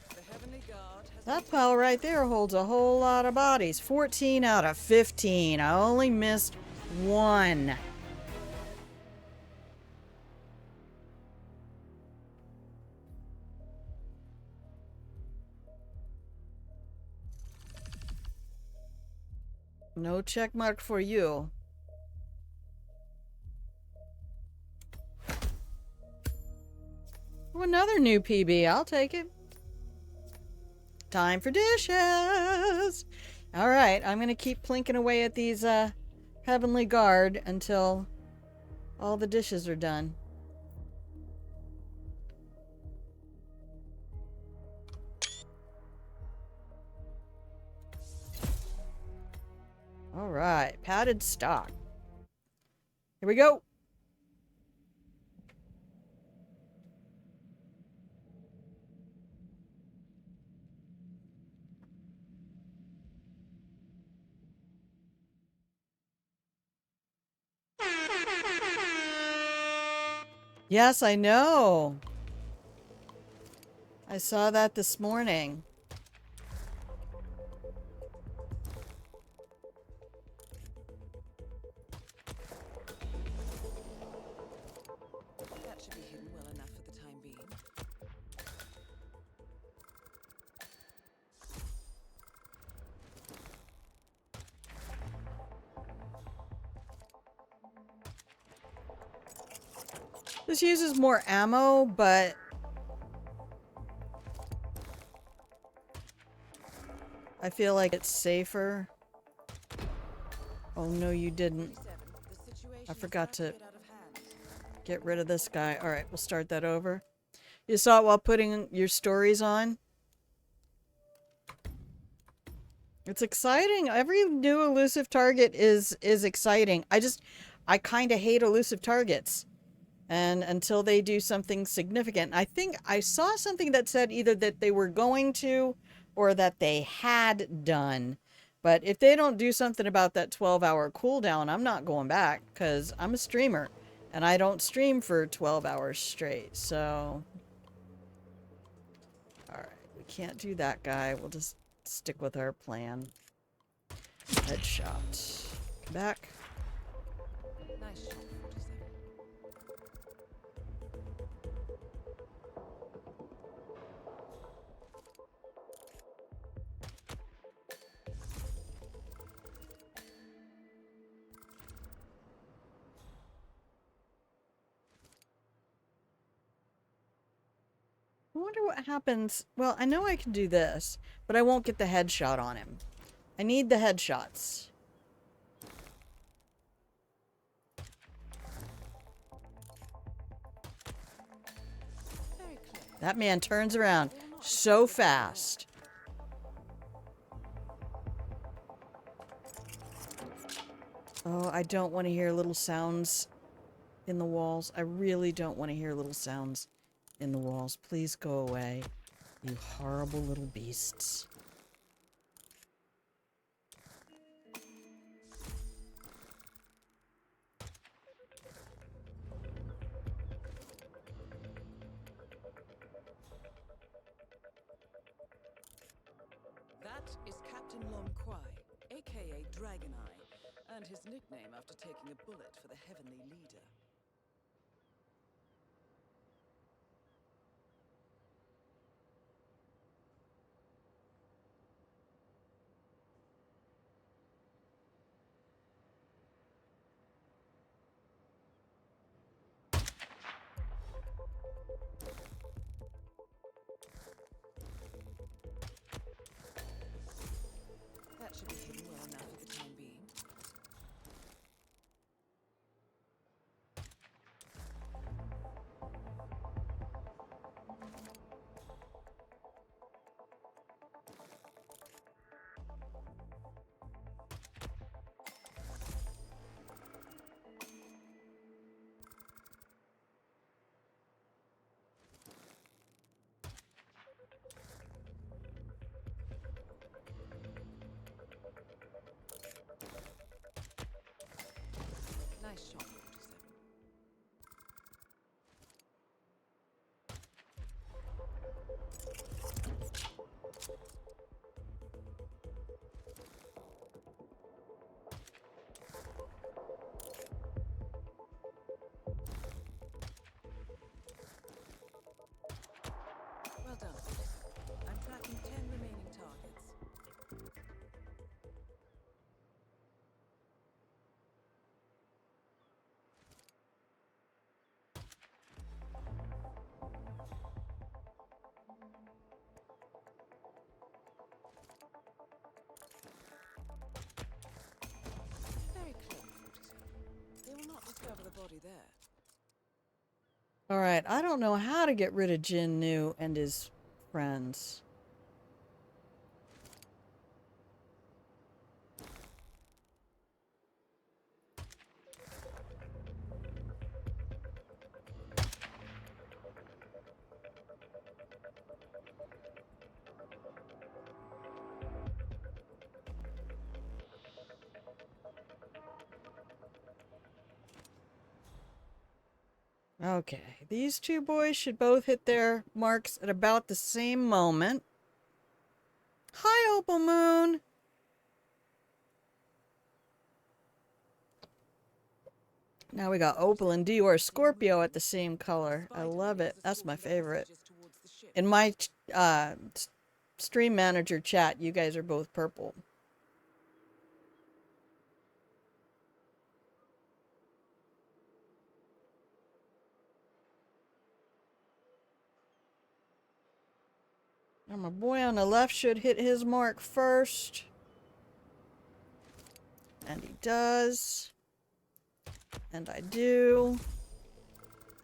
The Heavenly Guard has That pile right there holds a whole lot of bodies. 14 out of 15. I only missed one. No check mark for you. Oh, another new PB. I'll take it. Time for dishes. All right, I'm going to keep plinking away at these Heavenly Guard until all the dishes are done. All right, padded stock. Here we go. Yes, I know. I saw that this morning. That should be hidden well enough for the time being. This uses more ammo, but I feel like it's safer. Oh no, you didn't. 47. The situation I forgot is to about to get out of hand. get rid of this guy. All right, we'll start that over. You saw it while putting your stories on? It's exciting. Every new elusive target is exciting. I kind of hate elusive targets. And until they do something significant. I think I saw something that said either that they were going to or that they had done. But if they don't do something about that 12-hour cooldown, I'm not going back because I'm a streamer and I don't stream for 12 hours straight. So, all right, we can't do that guy. We'll just stick with our plan. Headshot. Come back. Nice shot, 47. I wonder what happens. Well, I know I can do this, but I won't get the headshot on him. I need the headshots. Very clever. That man turns around so fast. Oh, I don't want to hear little sounds in the walls. I really don't want to hear little sounds in the walls. Please go away, you horrible little beasts. That is Captain Lon Kwai, aka Dragon Eye, and his nickname after taking a bullet for the Heavenly Leader. Cover the body there. Alright, I don't know how to get rid of Jin Nu and his friends. Okay, these two boys should both hit their marks at about the same moment. Hi, Opal Moon! Now we got Opal and Dior Scorpio at the same color. I love it. That's my favorite. In my stream manager chat, you guys are both purple. Now my boy on the left should hit his mark first. And he does. And I do.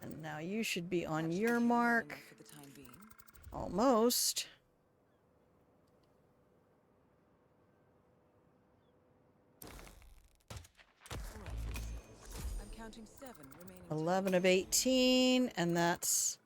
And now you should be on your mark. Almost. I'm counting 7 remaining. 11 of 18, and that's...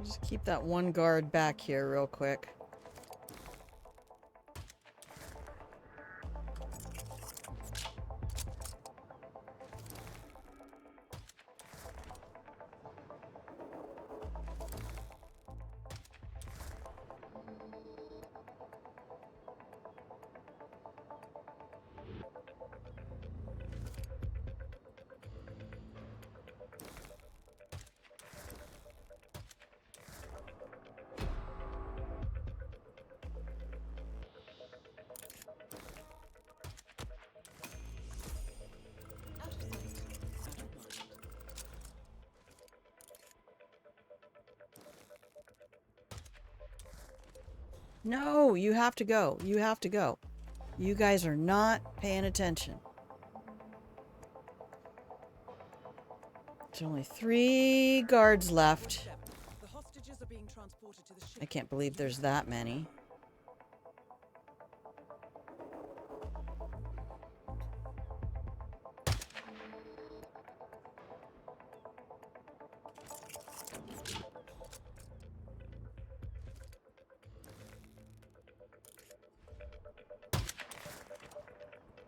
Just keep that one guard back here real quick. No, you have to go. You have to go. You guys are not paying attention. There's only 3 guards left. The hostages are being transported to the ship. I can't believe there's that many.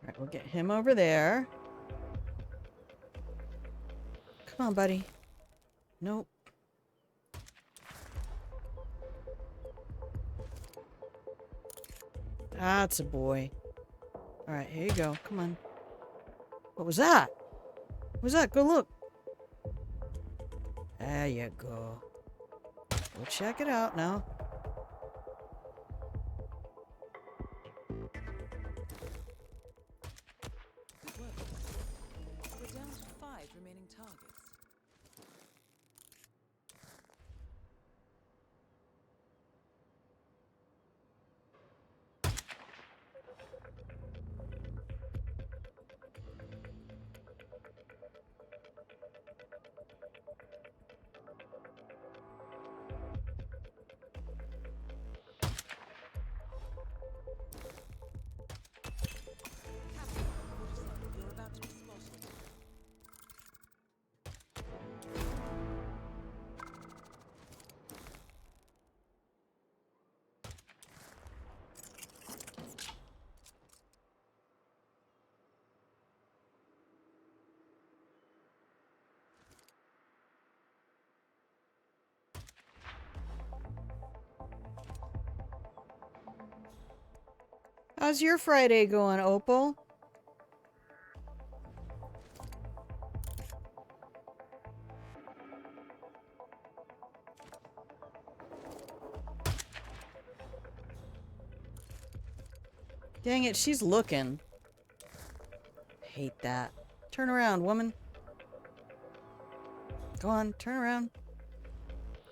Alright, we'll get him over there. Come on, buddy. Nope. That's a boy. Alright, here you go. Come on. What was that? What was that? Go look. There you go. Go check it out now. Good work. We're down to 5 remaining targets. You're about to be spotted. How's your Friday going, Opal? Dang it, she's looking. Hate that. Turn around, woman. Go on, turn around.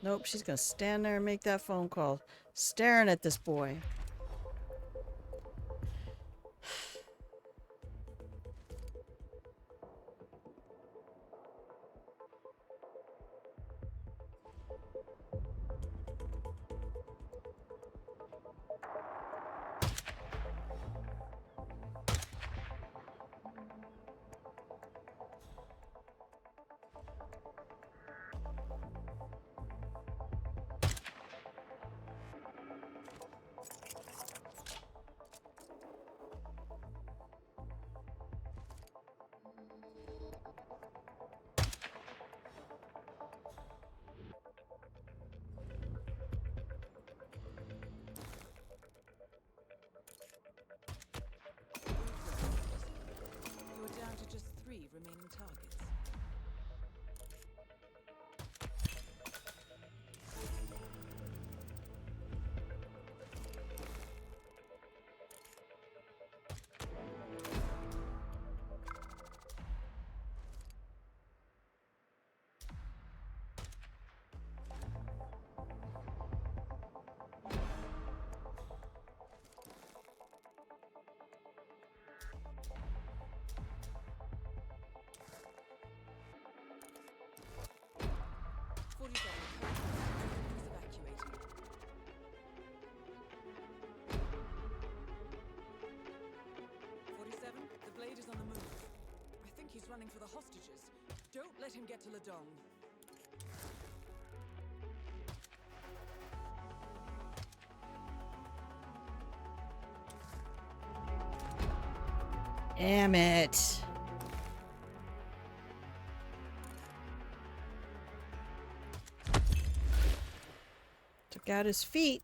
Nope, she's gonna stand there and make that phone call. Staring at this boy. You're down to just 3 remaining targets. Running for the hostages. Don't let him get to Ladong. Damn it. Took out his feet.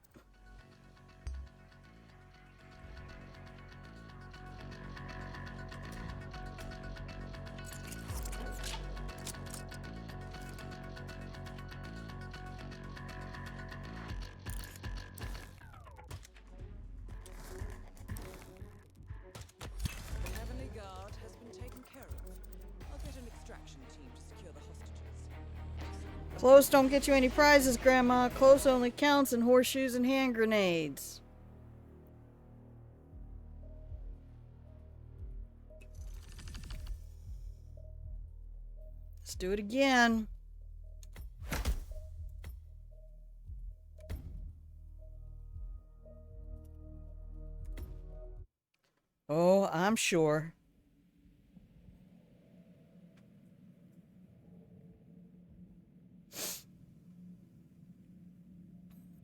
Close don't get you any prizes, Grandma. Close only counts in horseshoes and hand grenades. Let's do it again. Oh, I'm sure.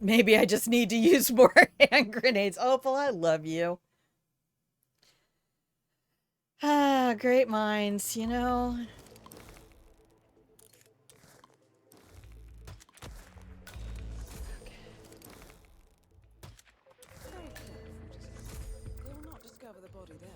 Maybe I just need to use more hand grenades. Opal, I love you. Ah, great minds, you know. They will not discover the body there.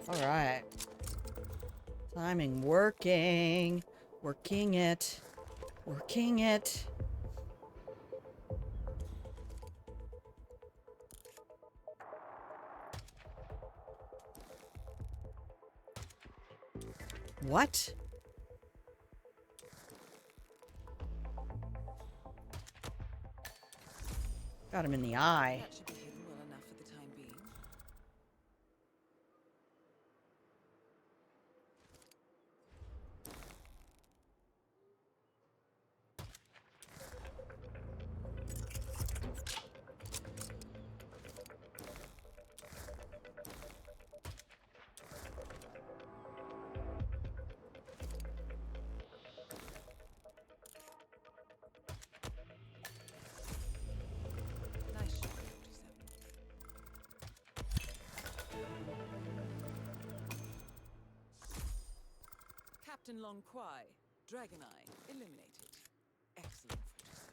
All right. Timing working. Working it. Working it. What? Got him in the eye. That should be hidden well enough for the time being. Nice shot, 47. Captain Long Kwai, Dragon Eye, Eliminated. Excellent, 47.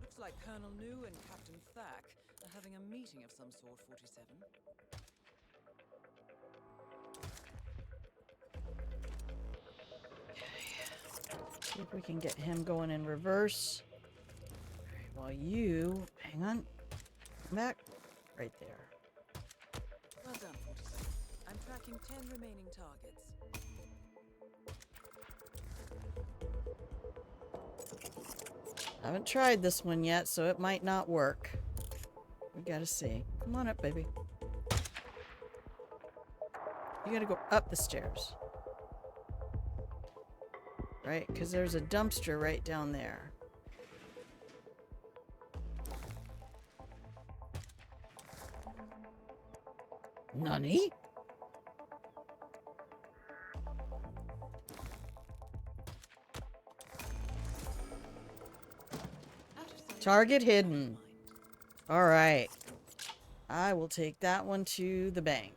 Looks like Colonel New and Captain Thack are having a meeting of some sort, 47. See if we can get him going in reverse. Alright, while you... Hang on. Come back. Right there. Well done, 47. I'm tracking 10 remaining targets. Haven't tried this one yet, so it might not work. We gotta see. Come on up, baby. You gotta go up the stairs. Right? Because there's a dumpster right down there. Nani? Target hidden. Alright. I will take that one to the bank.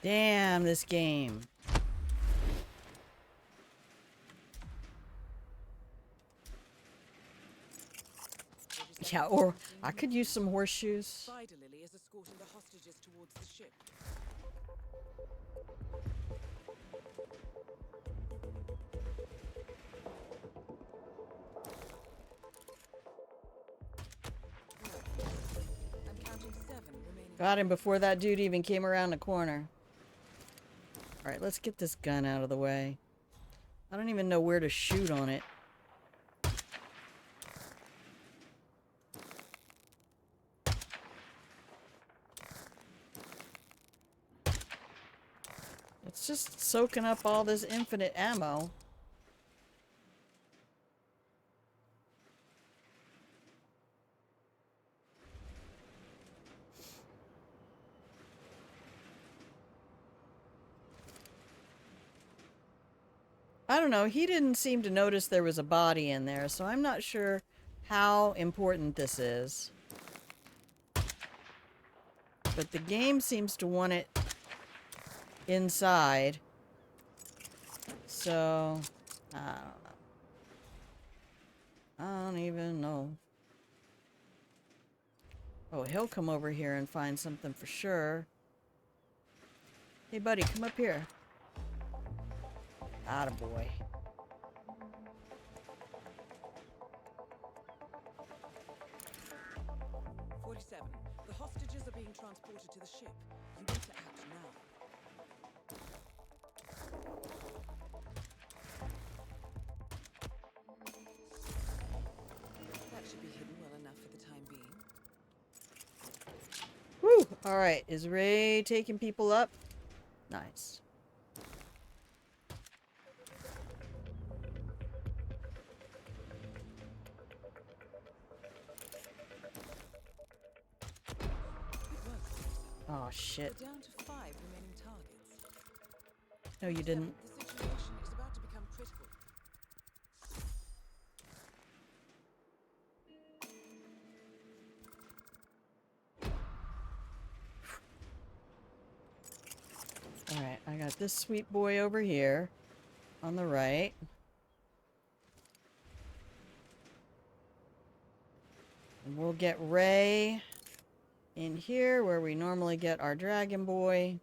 Damn, this game. Yeah, or I could use some horseshoes. Spider Lily is escorting the hostages towards the ship. I'm counting 7 remaining. Got him before that dude even came around the corner. Alright, let's get this gun out of the way. I don't even know where to shoot on it. It's just soaking up all this infinite ammo. I don't know, he didn't seem to notice there was a body in there, so I'm not sure how important this is. But the game seems to want it inside. So, I don't know. I don't even know. Oh, he'll come over here and find something for sure. Hey, buddy, come up here. Attaboy. 47. The hostages are being transported to the ship. You need to act now. That should be hidden well enough for the time being. Woo! Alright, is Ray taking people up? Nice. Oh, shit. We're down to 5 remaining targets. No, you didn't. The situation is about to become critical. Alright, I got this sweet boy over here. On the right. We'll get Ray in here where we normally get our Dragon Boy.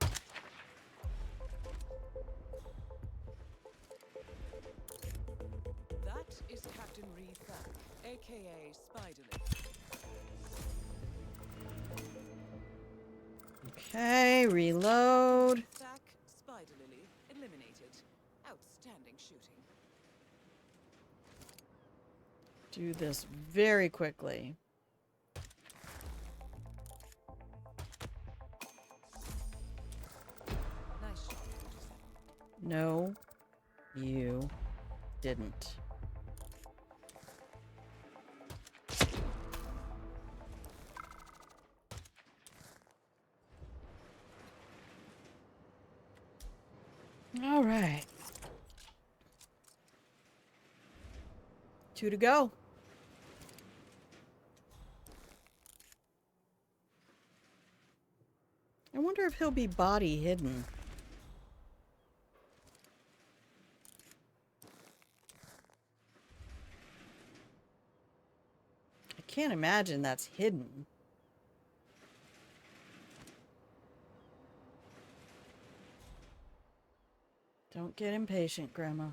That is Captain Reethack, aka Spiderly. Okay, reload. Thack, Spiderlily, eliminated. Outstanding shooting. Do this very quickly. Nice shot, 47. No, you didn't. All right. 2 to go. I wonder if he'll be body hidden. I can't imagine that's hidden. Don't get impatient, Grandma.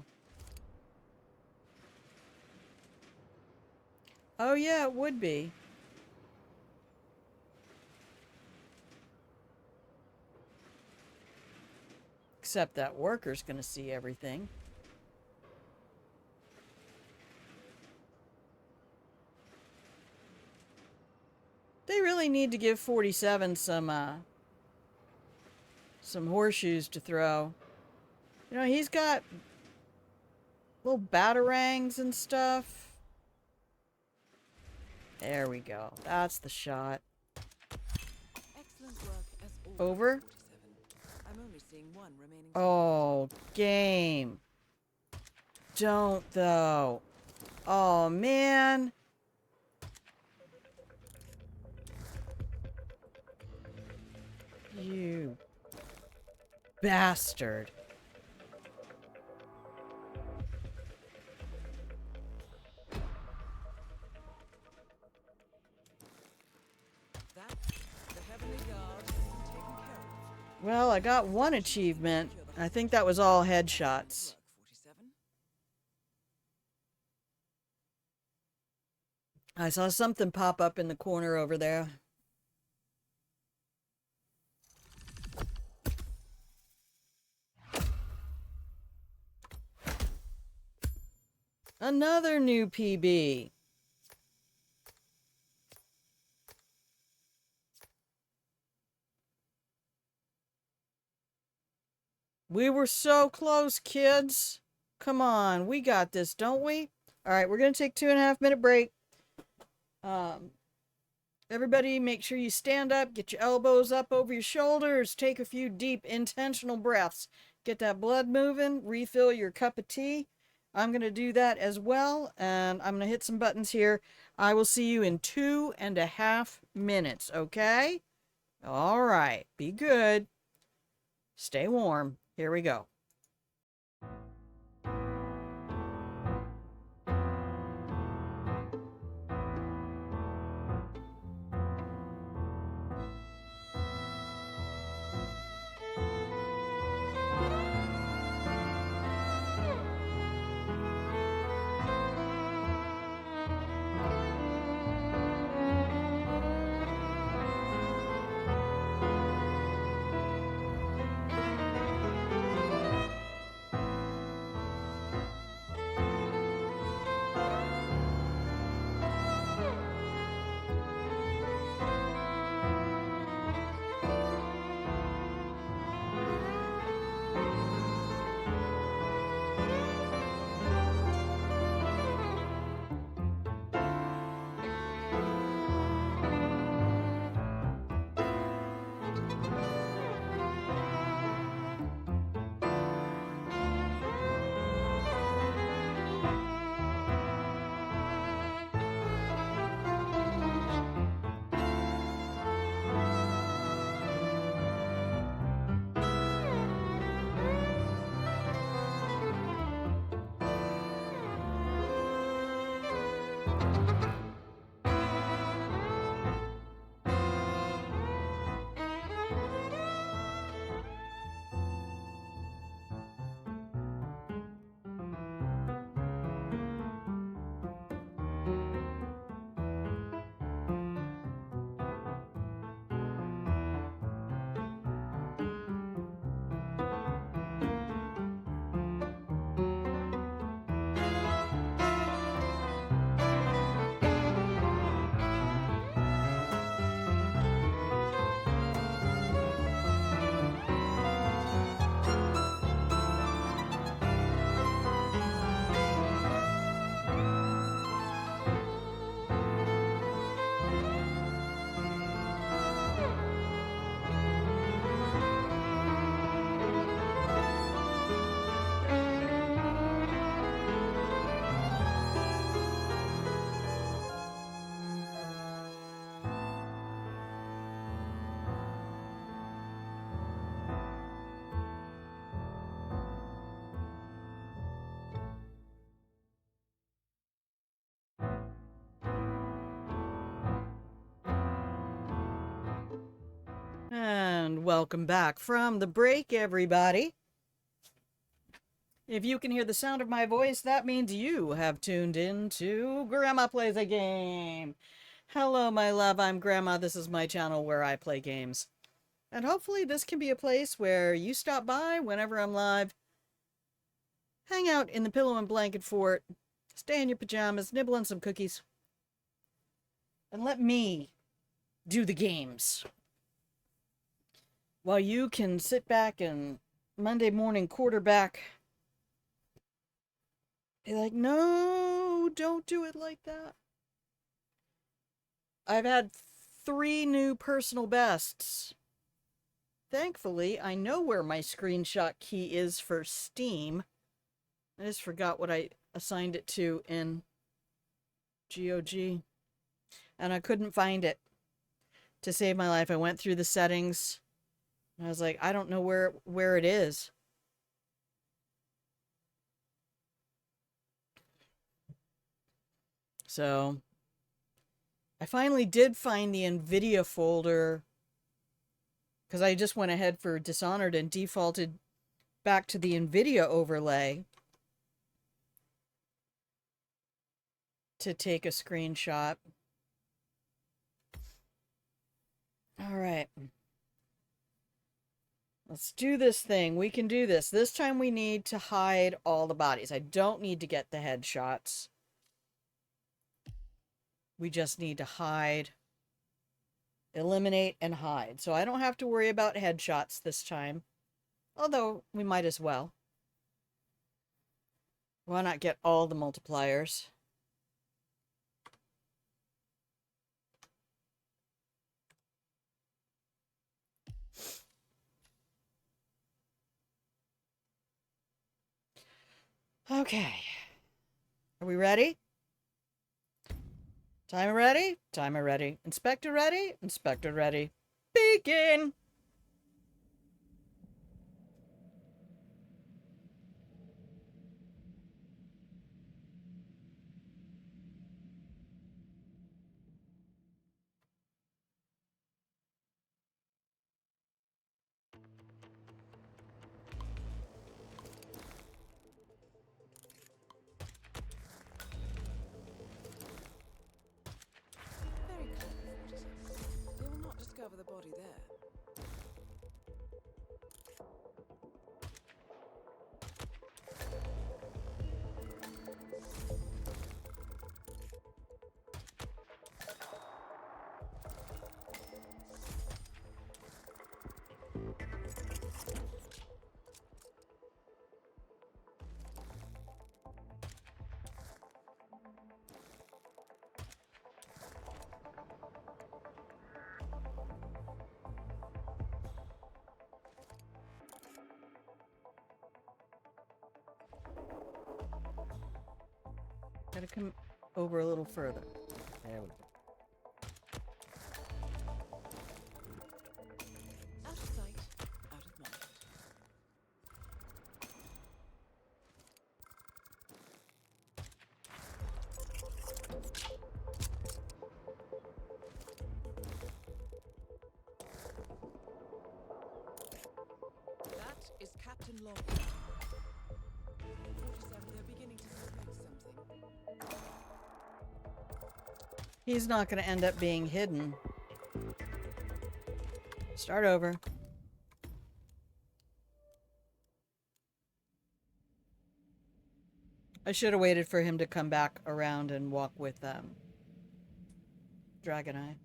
Oh yeah, it would be. Except that worker's gonna see everything. They really need to give 47 some horseshoes to throw. You know, he's got little batarangs and stuff. There we go. That's the shot. Excellent work as always, Over? 47. I'm only seeing one remaining. Oh, game. Don't, though. Oh, man. You bastard. That, the Heavenly Guard has been taken care of. Well, I got one achievement. I think that was all headshots. Work, 47. I saw something pop up in the corner over there. Another new PB. We were so close, kids. Come on, we got this, don't we? All right, we're going to take 2.5 minute break. Everybody make sure you stand up, get your elbows up over your shoulders, take a few deep, intentional breaths. Get that blood moving, refill your cup of tea. I'm going to do that as well, and I'm going to hit some buttons here. I will see you in 2.5 minutes, okay? All right, be good. Stay warm. Here we go. And welcome back from the break, everybody. If you can hear the sound of my voice, that means you have tuned in to Grandma Plays a Game. Hello, my love. I'm Grandma. This is my channel where I play games. And hopefully this can be a place where you stop by whenever I'm live. Hang out in the pillow and blanket fort. Stay in your pajamas, nibble on some cookies. And let me do the games. While you can sit back and Monday morning quarterback. Be like, no, don't do it like that. I've had 3 new personal bests. Thankfully, I know where my screenshot key is for Steam. I just forgot what I assigned it to in GOG. And I couldn't find it. To save my life, I went through the settings. And I was like, I don't know where it is. So, I finally did find the NVIDIA folder because I just went ahead for Dishonored and defaulted back to the NVIDIA overlay to take a screenshot. All right. Let's do this thing. We can do this. This time we need to hide all the bodies. I don't need to get the headshots. We just need to hide, eliminate, and hide. So I don't have to worry about headshots this time. Although, we might as well. Why not get all the multipliers? Okay. Are we ready? Timer ready? Timer ready. Inspector ready? Inspector ready. Begin! Very clever, 47. They will not discover the body there. Gotta come over a little further. There we go. Out of sight, out of mind. That is Captain Long. 47, they're beginning to suspect something. He's not going to end up being hidden. Start over. I should have waited for him to come back around and walk with Dragon Eye.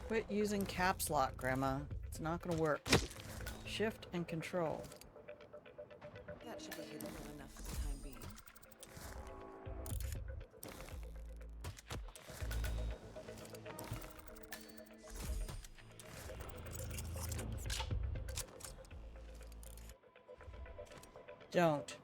Quit using caps lock, Grandma. It's not gonna work. Shift and control. That should be hidden well enough for the time being. Don't.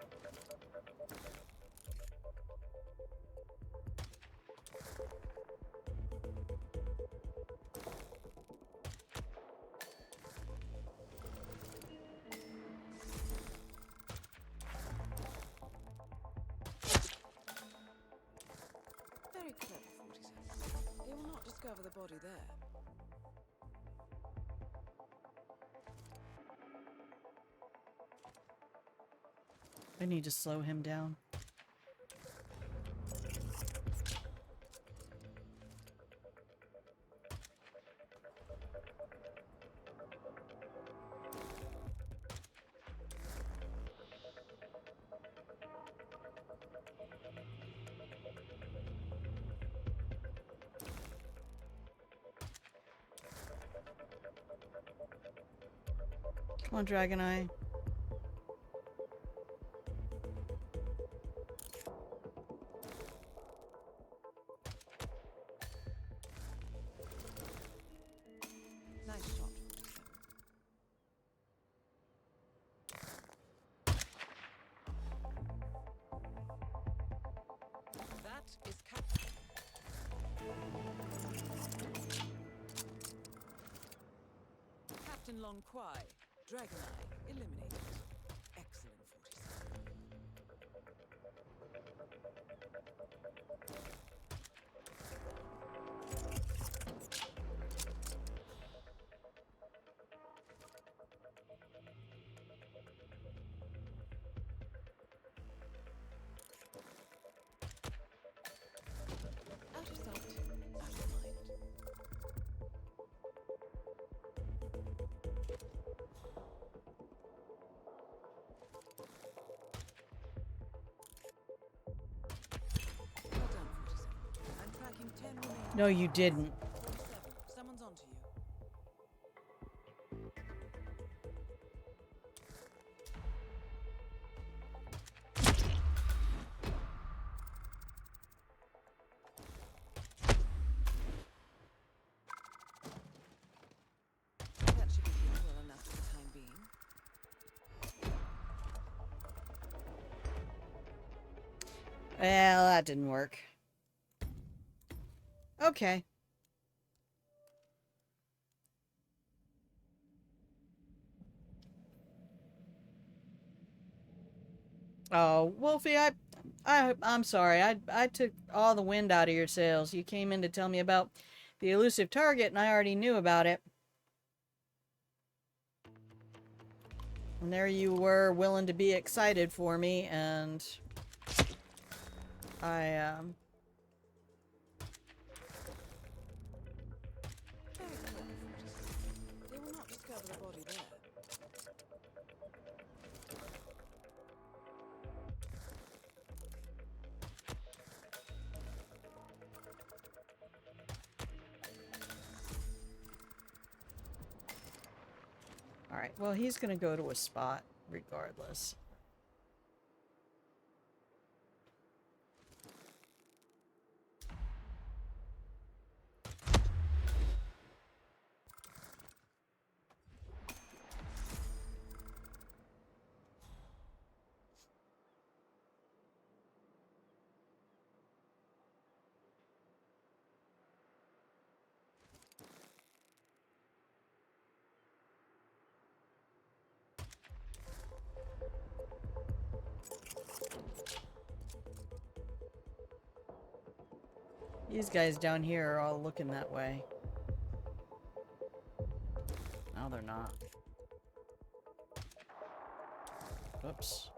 discover the body there. I need to slow him down. Come on, Dragon Eye. Nice shot. That is Captain Long Kwai. Dragon Eye eliminated. Excellent 47. Out of sight, out of mind. Well done, 47. I'm tracking 10 remaining. No, you didn't. 47. Someone's onto you. That should be doing well enough for the time being. Well, that didn't work. Okay. Oh, Wolfie, I'm sorry. I took all the wind out of your sails. You came in to tell me about the elusive target, and I already knew about it. And there you were, willing to be excited for me, and I, Very clever, 47. They will not discover the body there. Alright, well, he's gonna go to a spot, regardless. These guys down here are all looking that way. No, they're not. Oops.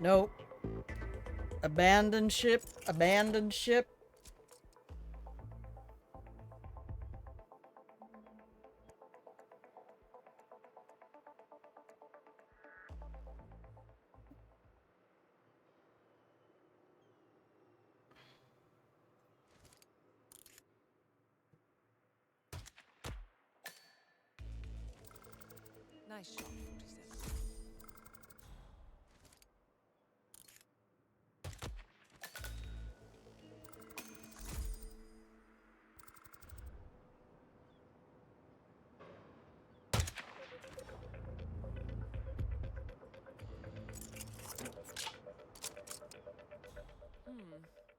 Nope. Abandoned ship. Abandoned ship. Nice shot, 47.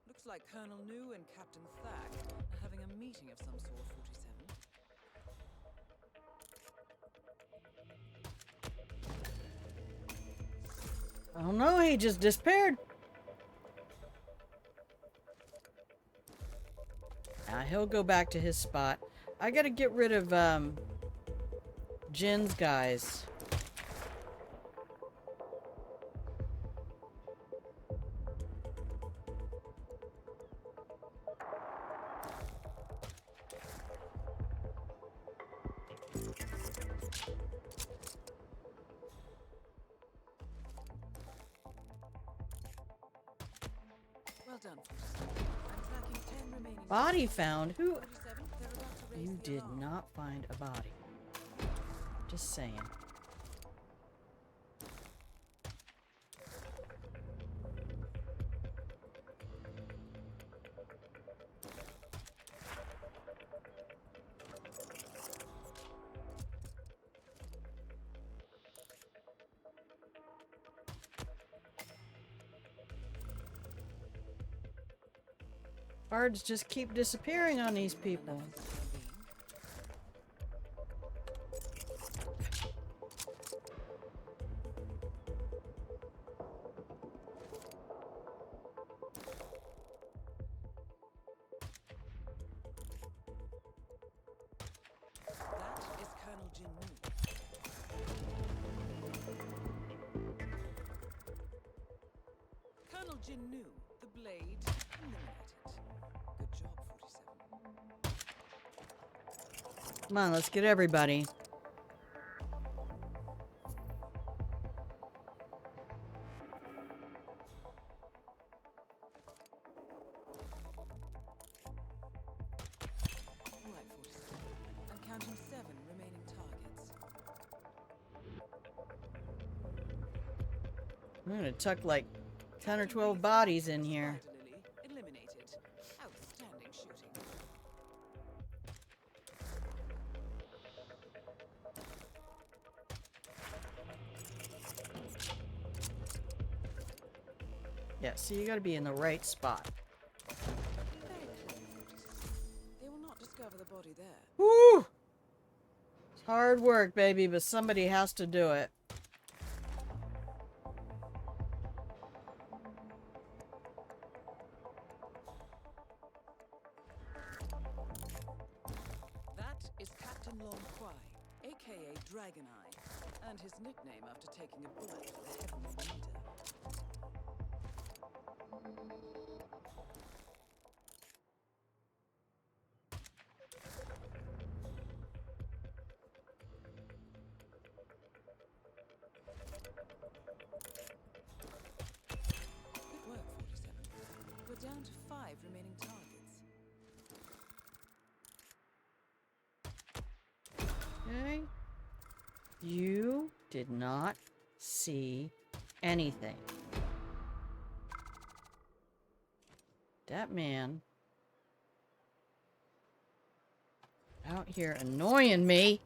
Looks like Colonel New and Captain Thack are having a meeting of some sort, 47. Oh no, he just disappeared. He'll go back to his spot. I gotta get rid of, Jin's guys. Well done, 47. I'm tracking 10 remaining. Body found? Who? 47, they're about to raise You the did alarm. not find a body. Just saying. Guards just keep disappearing on these people. That is Colonel Jinnu. Colonel Jinnu, the blade, eliminated. Good job, 47. Come on, let's get everybody. All right, 47. I'm counting 7 remaining targets. I'm gonna tuck like 10 or 12 bodies in here. Spider Lily, eliminated. Outstanding shooting. Yeah, so you gotta be in the right spot. Very clever, 47. They will not discover the body there. Woo! It's hard work, baby, but somebody has to do it. That is Captain Long Kwai, aka Dragon Eye, and his nickname after taking a bullet for the heavenly leader. Good work, 47. We're down to 5 remaining targets. Okay? You did not see anything. That man out here annoying me.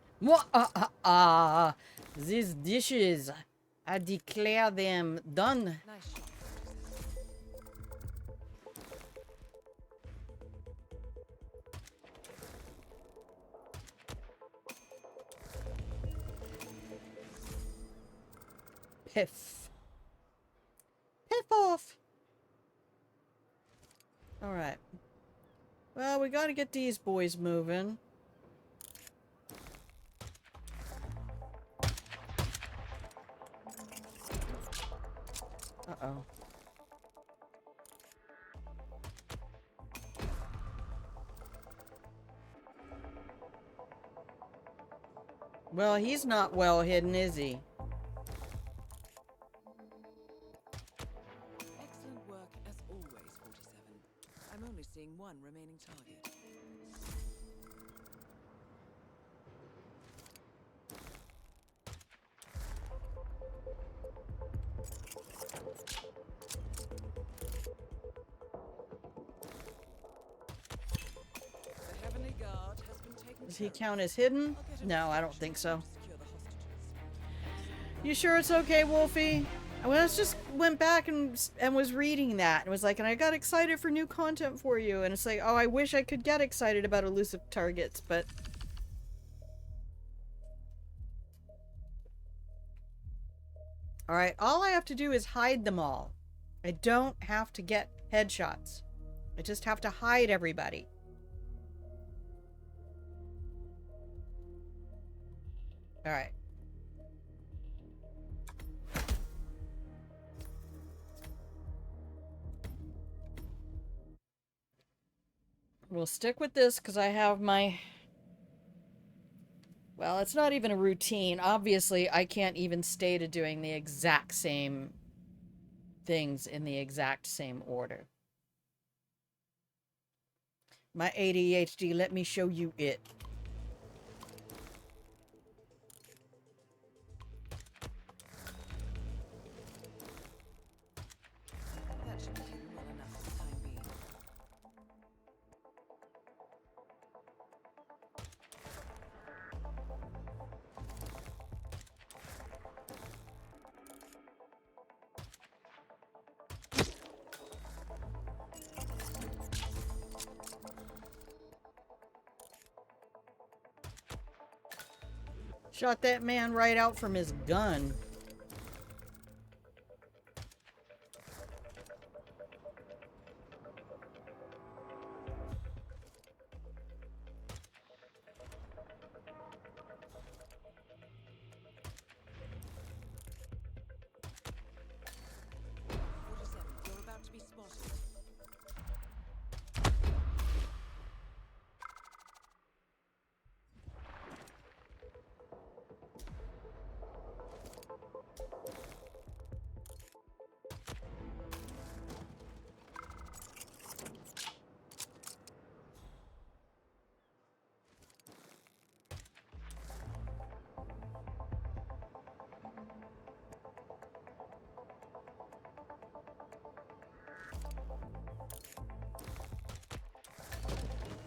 These dishes, I declare them done. Nice shot, 47. Piff. Piff off. All right. Well, we got to get these boys moving. Uh-oh. Well, he's not well hidden, is he? Excellent work as always, 47. I'm only seeing 1 remaining target. The Heavenly Guard has been taken Does he care of. count as hidden? I'll get a No, I don't distraction think so. to secure the hostages. You sure it's okay, Wolfie? I just went back and was reading that and was like, and I got excited for new content for you, and it's like, oh, I wish I could get excited about elusive targets, but all right, all I have to do is hide them all. I don't have to get headshots. I just have to hide everybody. All right. We'll stick with this because I have my... Well, it's not even a routine. Obviously, I can't even stay to doing the exact same things in the exact same order. My ADHD, let me show you it. That should be hidden well enough for the time being. Shot that man right out from his gun. You're about to be spotted.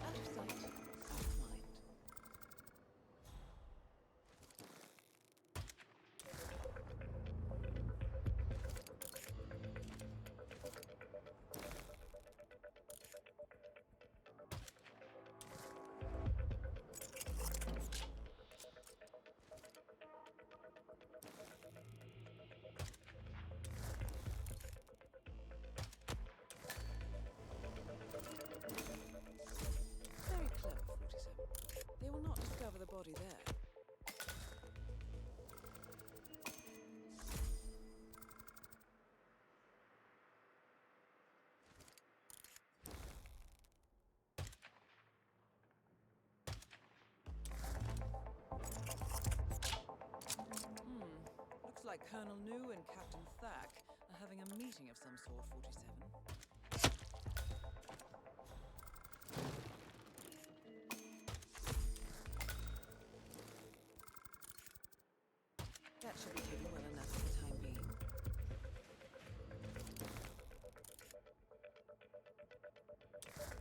Out of sight, out of mind. Very clever, 47. They will not discover the body there. Looks like Colonel New and Captain Thack are having a meeting of some sort, 47. That should be hidden well enough for the time being. All right, 47.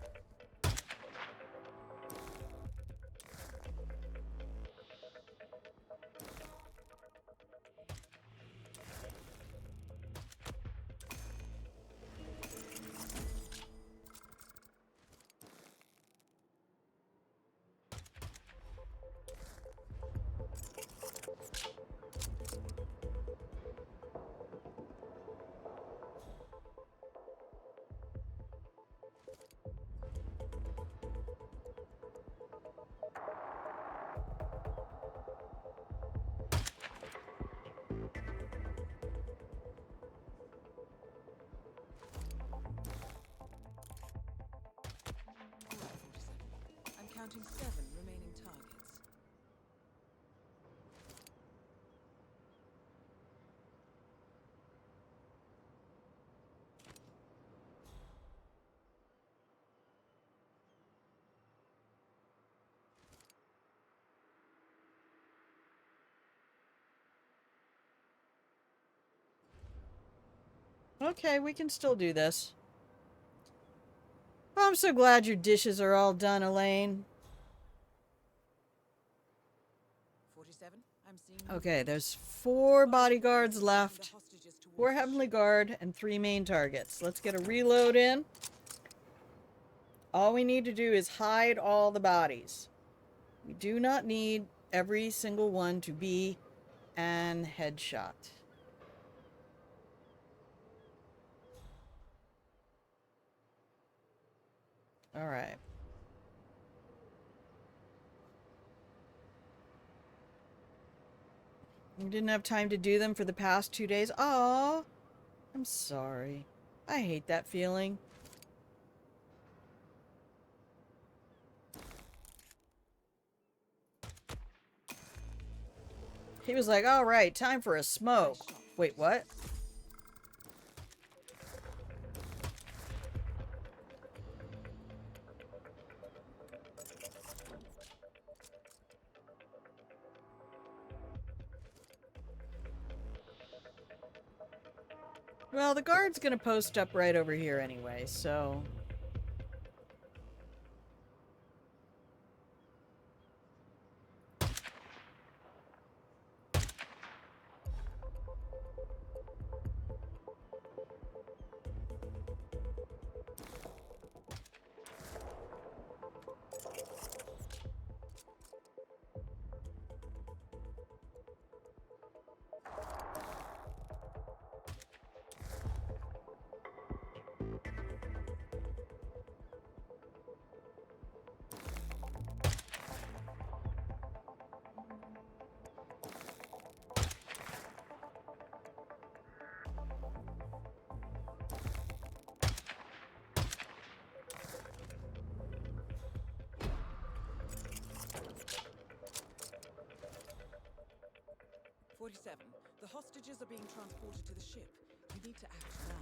I'm counting 7 remaining targets. Okay, we can still do this. I'm so glad your dishes are all done, Elaine. 47. I'm seeing. Okay, there's 4 bodyguards left. 4 Heavenly Guard and 3 main targets. Let's get a reload in. All we need to do is hide all the bodies. We do not need every single one to be an headshot. All right. You didn't have time to do them for the past 2 days? Aw, I'm sorry. I hate that feeling. He was like, all right, time for a smoke. Wait, what? Well, the guard's gonna post up right over here anyway, so... The hostages are being transported to the ship. You need to act now.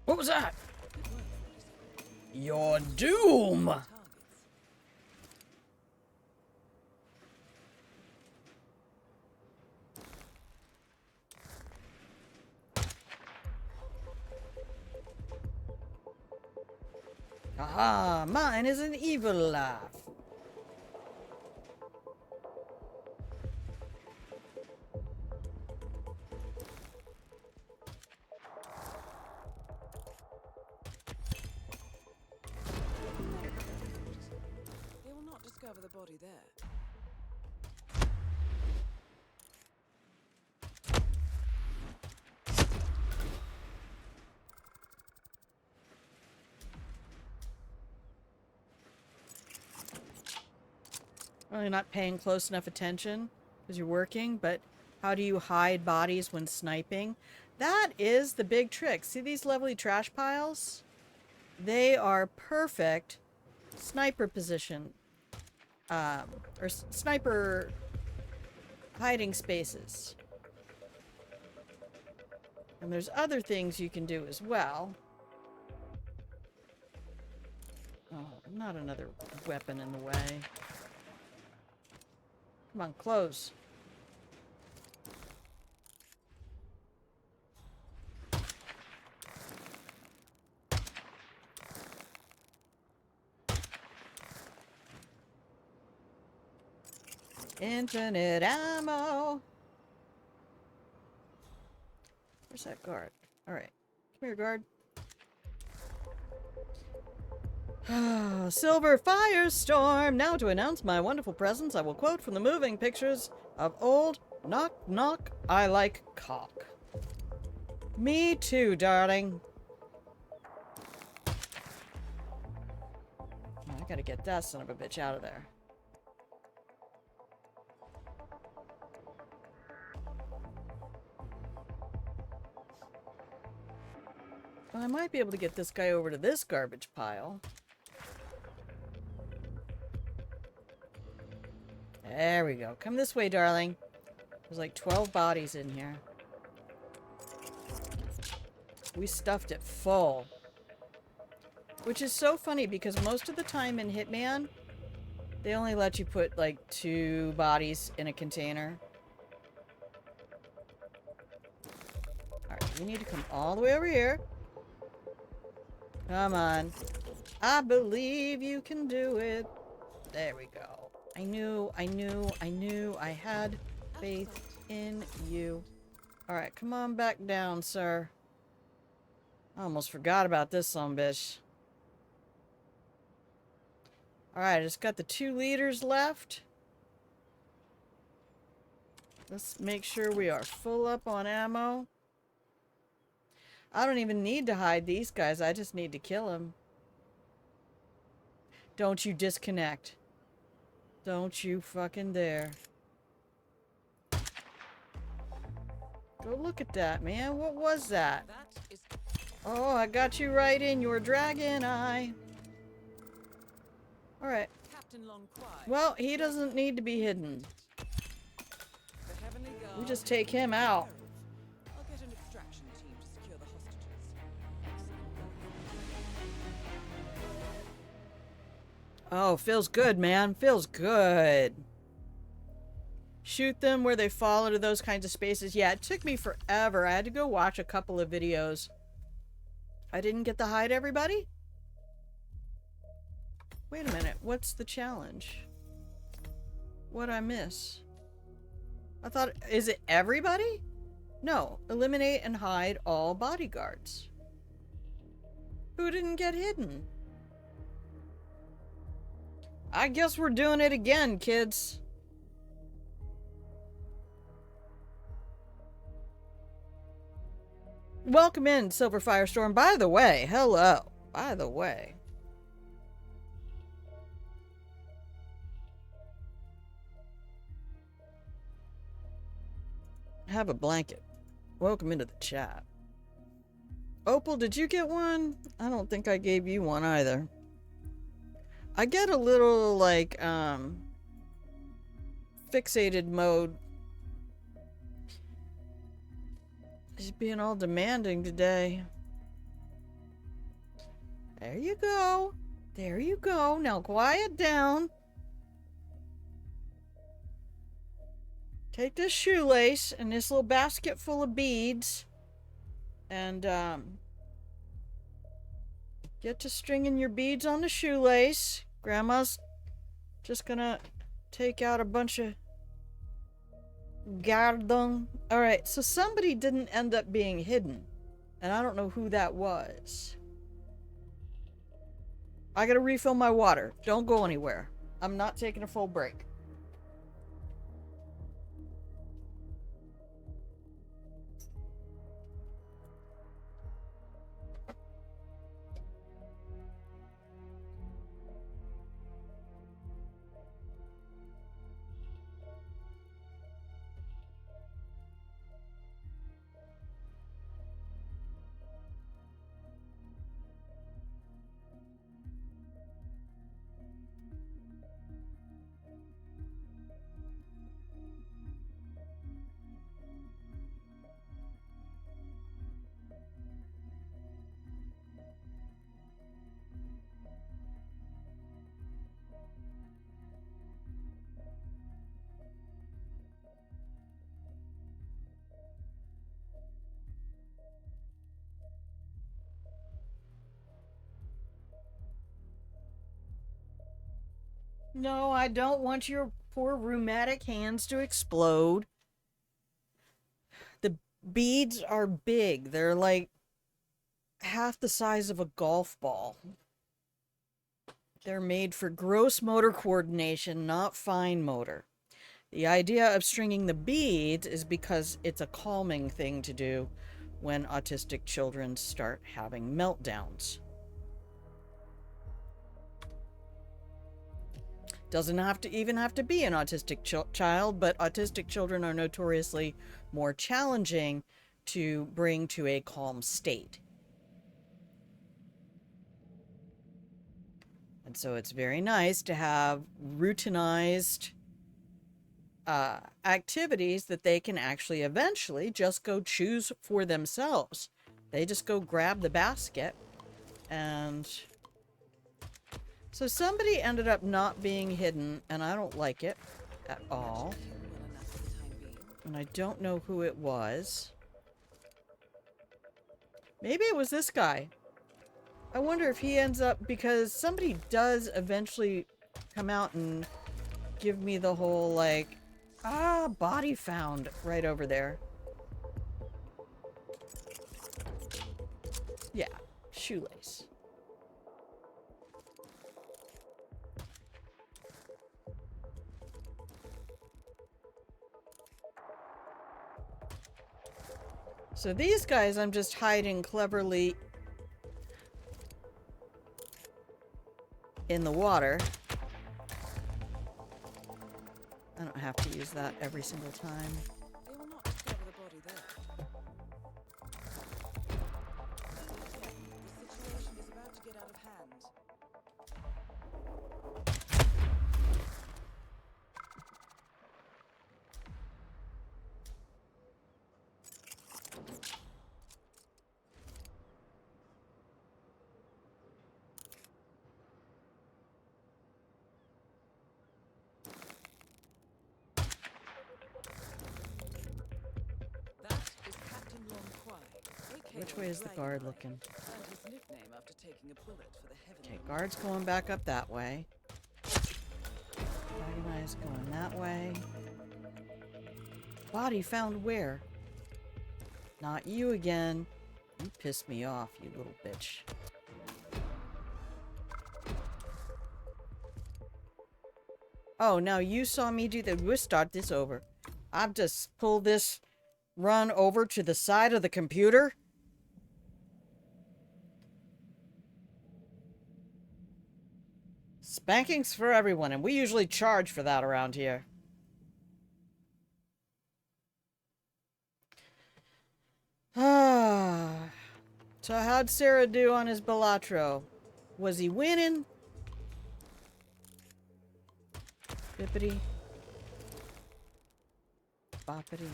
What was that? Good work, 47. Your doom! Targets. Aha, mine is an evil laugh. They will not discover the body there. Well, you're not paying close enough attention because you're working, but how do you hide bodies when sniping? That is the big trick. See these lovely trash piles? They are perfect sniper position, or sniper hiding spaces. And there's other things you can do as well. Oh, not another weapon in the way. Come on, close. Infinite ammo. Where's that guard? All right. Come here, guard. Silver Firestorm! Now to announce my wonderful presence, I will quote from the moving pictures of old Knock Knock, I like cock. Me too, darling. Oh, I gotta get that son of a bitch out of there. Well, I might be able to get this guy over to this garbage pile. There we go. Come this way, darling. There's like 12 bodies in here. We stuffed it full. Which is so funny because most of the time in Hitman, they only let you put like 2 bodies in a container. Alright, we need to come all the way over here. Come on. I believe you can do it. There we go. I knew I had faith in you. Alright, come on back down, sir. I almost forgot about this son of a bitch. Alright, I just got the 2 liters left. Let's make sure we are full up on ammo. I don't even need to hide these guys. I just need to kill them. Don't you disconnect. Don't you fucking dare. Go look at that, man. What was that? That is Oh, I got you right in your dragon eye. Alright. Captain Lonquai. Well, he doesn't need to be hidden. The Heavenly Guard. We just take him out. I'll get an extraction team to secure the hostages. Oh, feels good, man. Feels good. Shoot them where they fall into those kinds of spaces. Yeah, it took me forever. I had to go watch a couple of videos. I didn't get to hide everybody? Wait a minute. What's the challenge? What'd I miss? I thought... Is it everybody? No. Eliminate and hide all bodyguards. Who didn't get hidden? I guess we're doing it again, kids. Welcome in, Silver Firestorm. By the way, hello. By the way. Have a blanket. Welcome into the chat. Opal, did you get one? I don't think I gave you one either. I get a little, like, fixated mode. He's being all demanding today. There you go. There you go. Now quiet down. Take this shoelace and this little basket full of beads. And, get to stringing your beads on the shoelace. Grandma's just gonna take out a bunch of gardon. Alright, so somebody didn't end up being hidden. And I don't know who that was. I gotta refill my water. Don't go anywhere. I'm not taking a full break. No, I don't want your poor rheumatic hands to explode. The beads are big. They're like half the size of a golf ball. They're made for gross motor coordination, not fine motor. The idea of stringing the beads is because it's a calming thing to do when autistic children start having meltdowns. Doesn't have to even have to be an autistic child, but autistic children are notoriously more challenging to bring to a calm state. And so it's very nice to have routinized activities that they can actually eventually just go choose for themselves. They just go grab the basket and... So somebody ended up not being hidden, and I don't like it at all. And I don't know who it was. Maybe it was this guy. I wonder if he ends up, because somebody does eventually come out and give me the whole, like, body found right over there. Yeah, shoelace. So these guys I'm just hiding cleverly in the water. I don't have to use that every single time. They will not discover the body there. The situation is about to get out of hand. That is Captain Longquai, aka Which way is the guard Dragoneye, looking? and his nickname after taking a bullet for the heavenly. Okay, guard's going back up that way. Dragoneye's going that way. Body found where? Not you again. You pissed me off, you little bitch. Oh, now you saw me do that. We'll start this over. I've just pulled this run over to the side of the computer. Spankings for everyone, and we usually charge for that around here. So how'd Sarah do on his Balatro? Was he winning? Bippity. Boppity.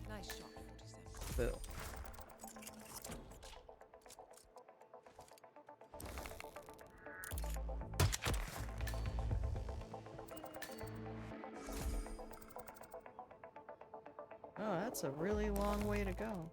Nice shot, 47. Boo. Oh, that's a really long way to go.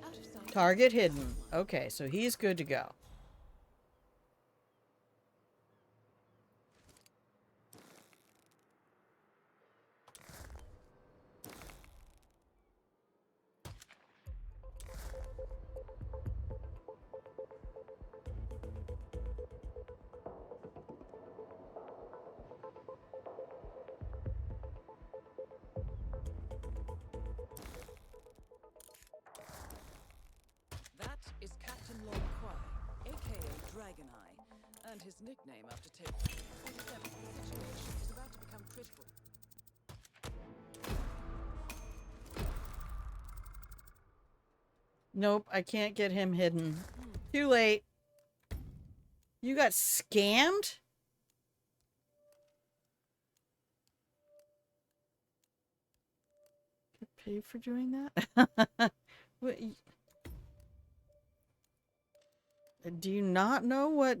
Out of sight. Target hidden. Okay, so he's good to go. That is Captain Longquai, aka Dragoneye, and his nickname after taking. 47. The situation is about to become critical. Nope, I can't get him hidden. Too late. You got scammed? Get paid for doing that? What, do you not know what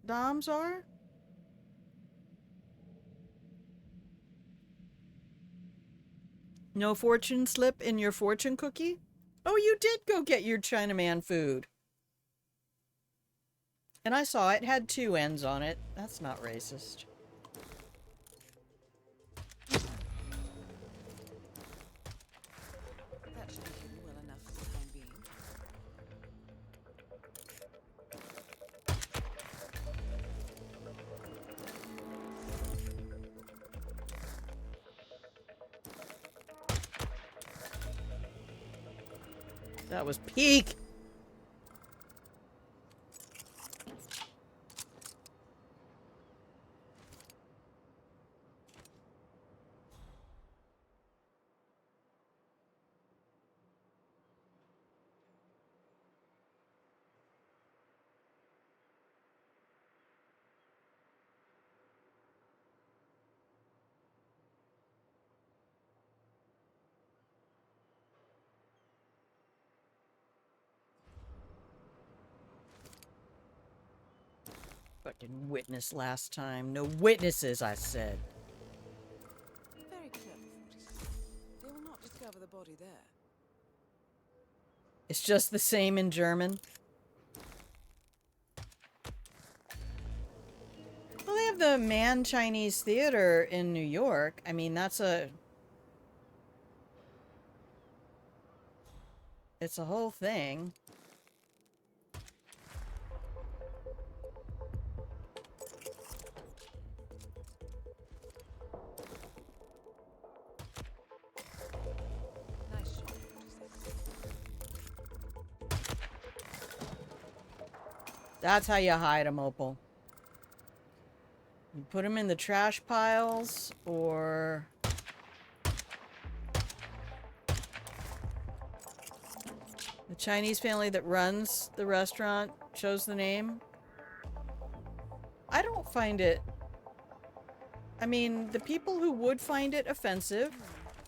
DOMs are? No fortune slip in your fortune cookie? Oh, you did go get your Chinaman food. And I saw it had 2 ends on it. That's not racist. That should be hidden well enough for the time being. That was peak. Fucking witness last time. No witnesses, I said. Very clever, 47. They will not discover the body there. It's just the same in German. Well, they have the Man Chinese Theater in New York. I mean, that's a... It's a whole thing. Nice shot, 47. That's how you hide them, Opal. You put them in the trash piles, or... The Chinese family that runs the restaurant chose the name. I don't find it... I mean, the people who would find it offensive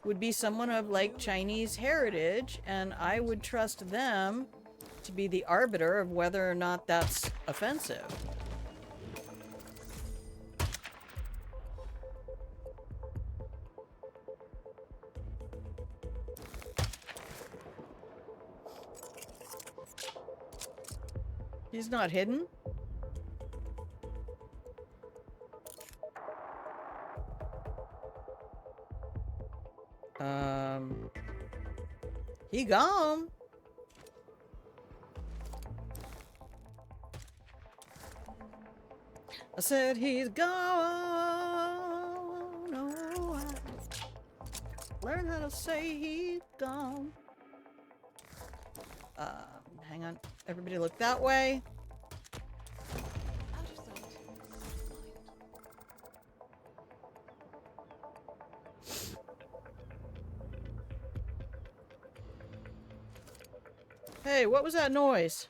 would be someone of, like, Chinese heritage, and I would trust them to be the arbiter of whether or not that's offensive. He's not hidden? He gone. I said he's gone. Oh, I learned how to say he's gone. Hang on. Everybody look that way. Out of sight, out of mind. Hey, what was that noise?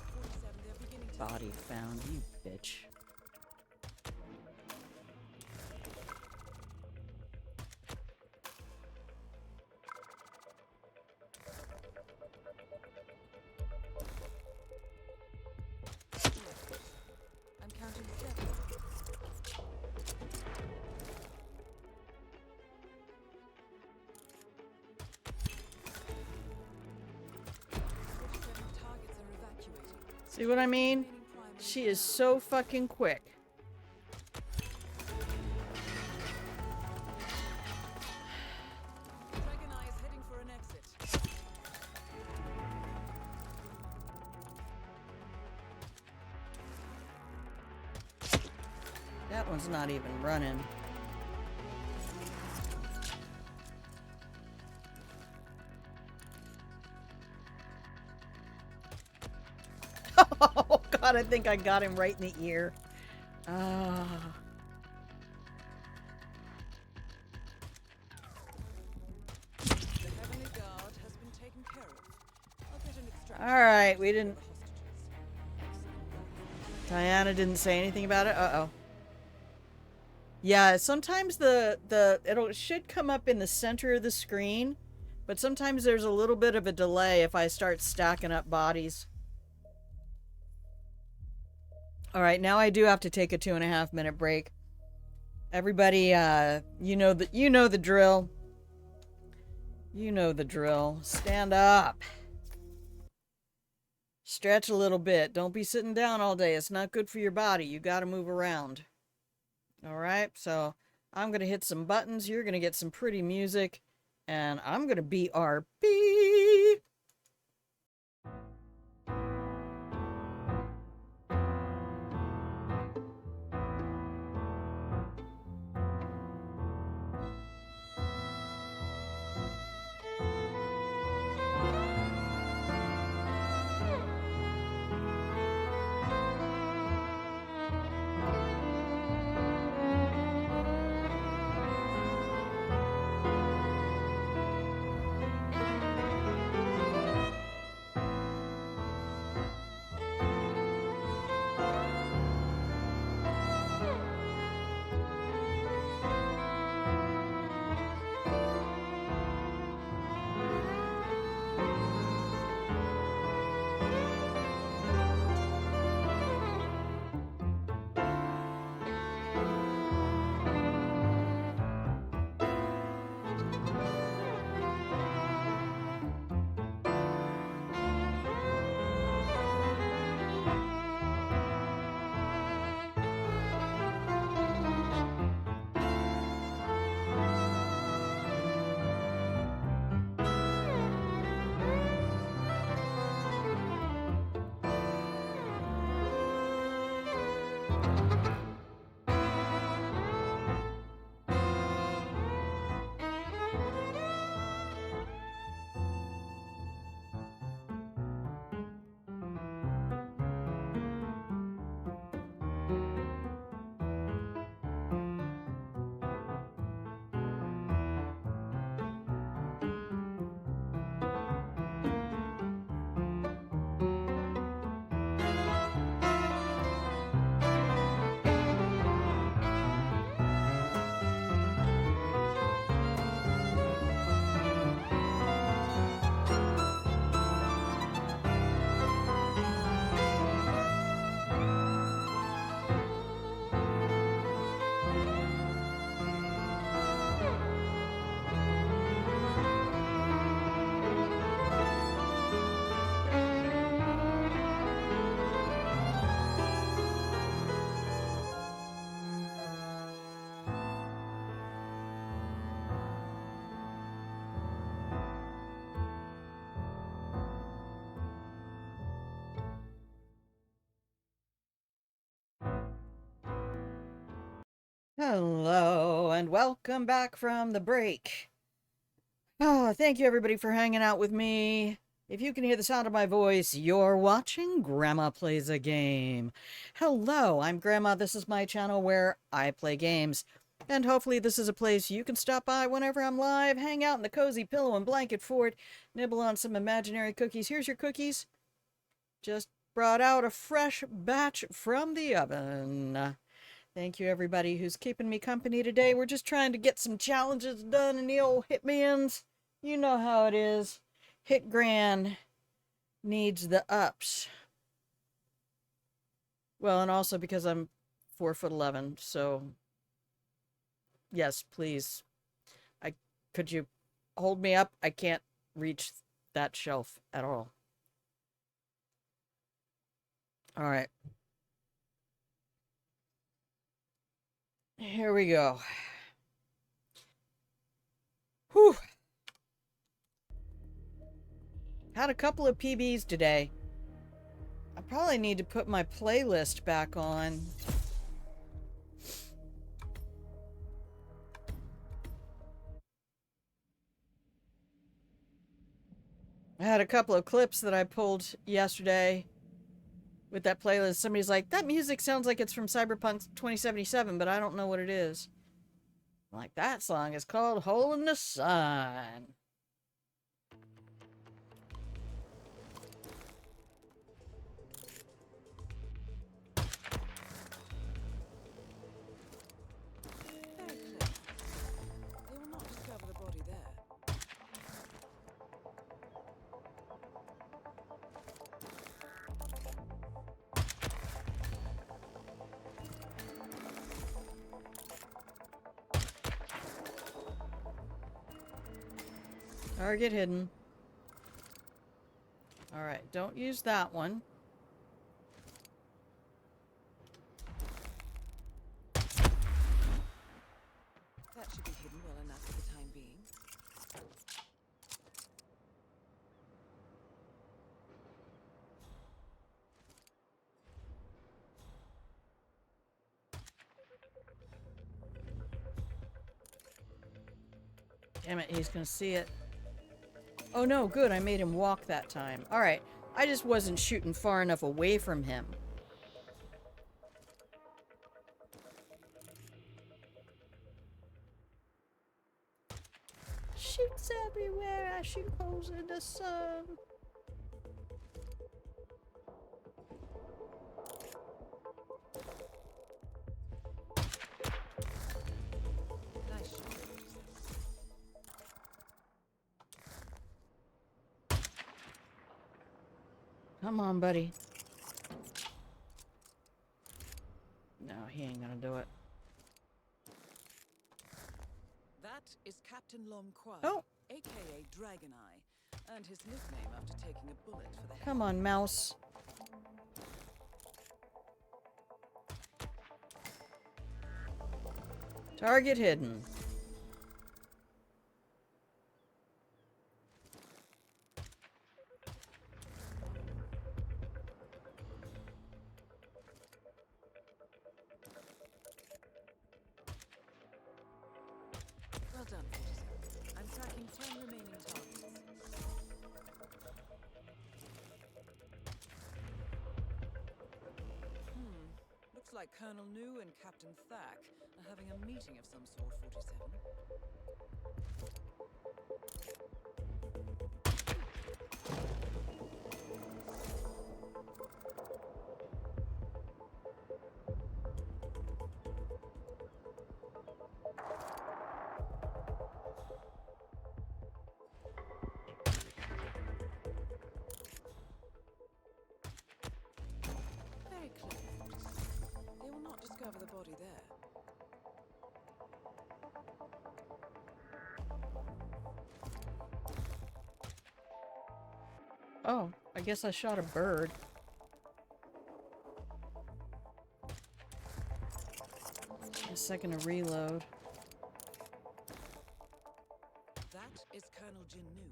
47, they're beginning to... Body found, you bitch. I'm counting 7. Targets are evacuating. See what I mean? She is so fucking quick. Dragon Eye is heading for an exit. That one's not even running. Oh god, I think I got him right in the ear. Ah. The Heavenly Guard has been taken care of. I'll get an extraction. Alright, we didn't... for the hostages. Diana didn't say anything about it? Uh-oh. Yeah, sometimes it should come up in the center of the screen, but sometimes there's a little bit of a delay if I start stacking up bodies. Alright, now I do have to take a 2.5 minute break. Everybody, you know the drill. You know the drill. Stand up. Stretch a little bit. Don't be sitting down all day. It's not good for your body. You gotta move around. Alright, so I'm gonna hit some buttons. You're gonna get some pretty music. And I'm gonna BRB. Hello, and welcome back from the break. Oh, thank you everybody for hanging out with me. If you can hear the sound of my voice, you're watching Grandma Plays a Game. Hello, I'm Grandma. This is my channel where I play games. And hopefully this is a place you can stop by whenever I'm live, hang out in the cozy pillow and blanket fort, nibble on some imaginary cookies. Here's your cookies. Just brought out a fresh batch from the oven. Thank you, everybody who's keeping me company today. We're just trying to get some challenges done in the old Hitmans. You know how it is. HitGran needs the ups. Well, and also because I'm 4'11", so yes, please. Could you hold me up? I can't reach that shelf at all. All right. Here we go. Whew. Had a couple of PBs today. I probably need to put my playlist back on. I had a couple of clips that I pulled yesterday with that playlist. Somebody's like, that music sounds like it's from Cyberpunk 2077, but I don't know what it is. I'm like, that song is called Hole in the Sun. Very clear. They will not discover the body there. Target hidden. Alright, don't use that one. That should be hidden well enough for the time being. Damn it, he's gonna see it. Oh no, good, I made him walk that time. Alright, I just wasn't shooting far enough away from him. Shoots everywhere, I shoot holes in the sun. Nice shot. Come on, buddy. No, he ain't gonna do it. That is Captain Lom Kwai, Oh. aka Dragon Eye, and his nickname after taking a bullet for the Come on, mouse. Target hidden. Well done, 47. I'm tracking 10 remaining targets. Looks like Colonel New and Captain Thack are having a meeting of some sort, 47. Very clever, 47. They will not discover the body there. Oh, I guess I shot a bird. A second to reload. That is Colonel Jinnu,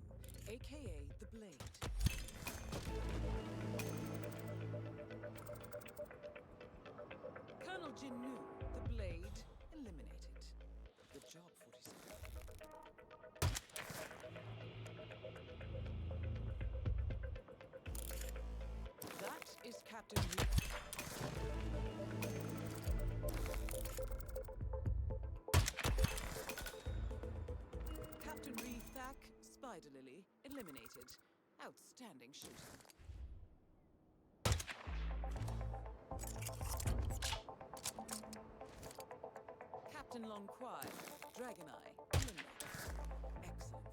aka the Blade. Colonel Jinnu, the Blade, eliminated. outstanding shooter. Captain Long Kwai, Dragon Eye, eliminated. Excellent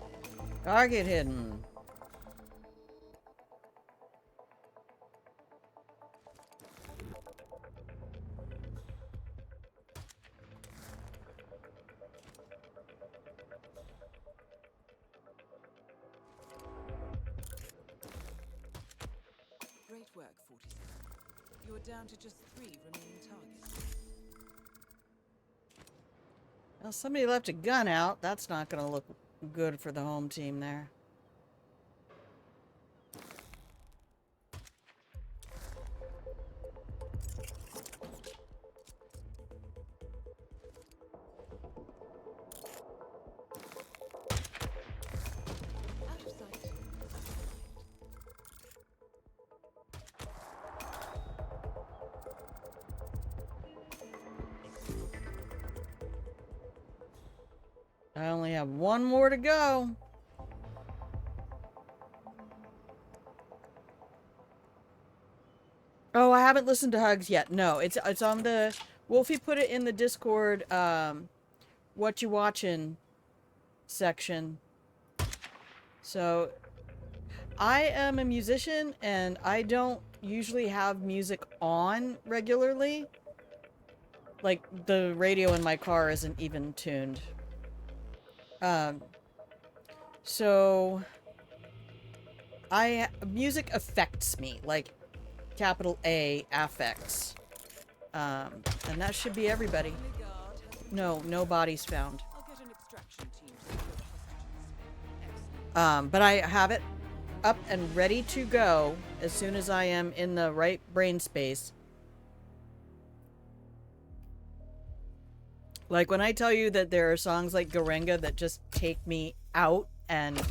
47. Target hidden. Great work, 47. You are down to just 3 remaining targets. Well, somebody left a gun out. That's not going to look good for the home team there. Out of sight. I only have one more to go. Oh, I haven't listened to Hugs yet. No, it's on the... Wolfie put it in the Discord, what you watching section. So, I am a musician, and I don't usually have music on regularly. Like, the radio in my car isn't even tuned. So... music affects me, like, capital A, affects. And that should be everybody. No, no bodies found. I'll get an extraction team to secure the hostages. Excellent. But I have it up and ready to go as soon as I am in the right brain space. Like when I tell you that there are songs like Garenga that just take me out and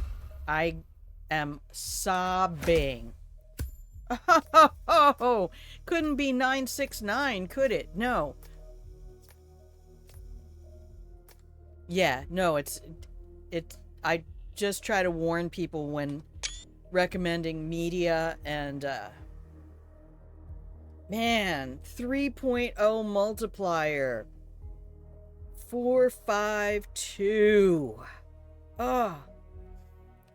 I am sobbing. Oh, couldn't be 969, could it? No. Yeah, no, I just try to warn people when recommending media and, man, 3.0 multiplier. 452. Oh.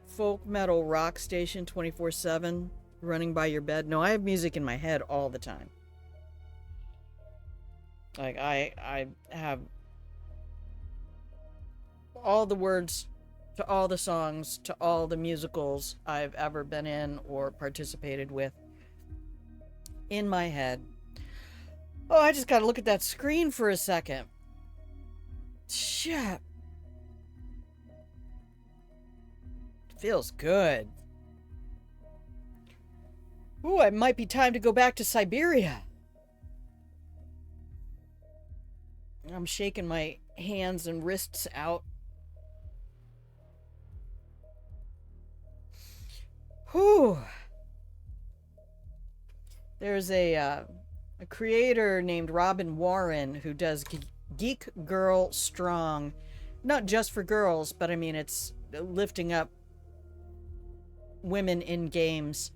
Folk metal rock station 24/7. Running by your bed. No, I have music in my head all the time. Like, I have all the words to all the songs, to all the musicals I've ever been in or participated with in my head. Oh, I just gotta look at that screen for a second. Shit. Feels good. Ooh, it might be time to go back to Siberia. I'm shaking my hands and wrists out. Whew. There's a creator named Robin Warren who does Geek Girl Strong. Not just for girls, but I mean, it's lifting up women in games.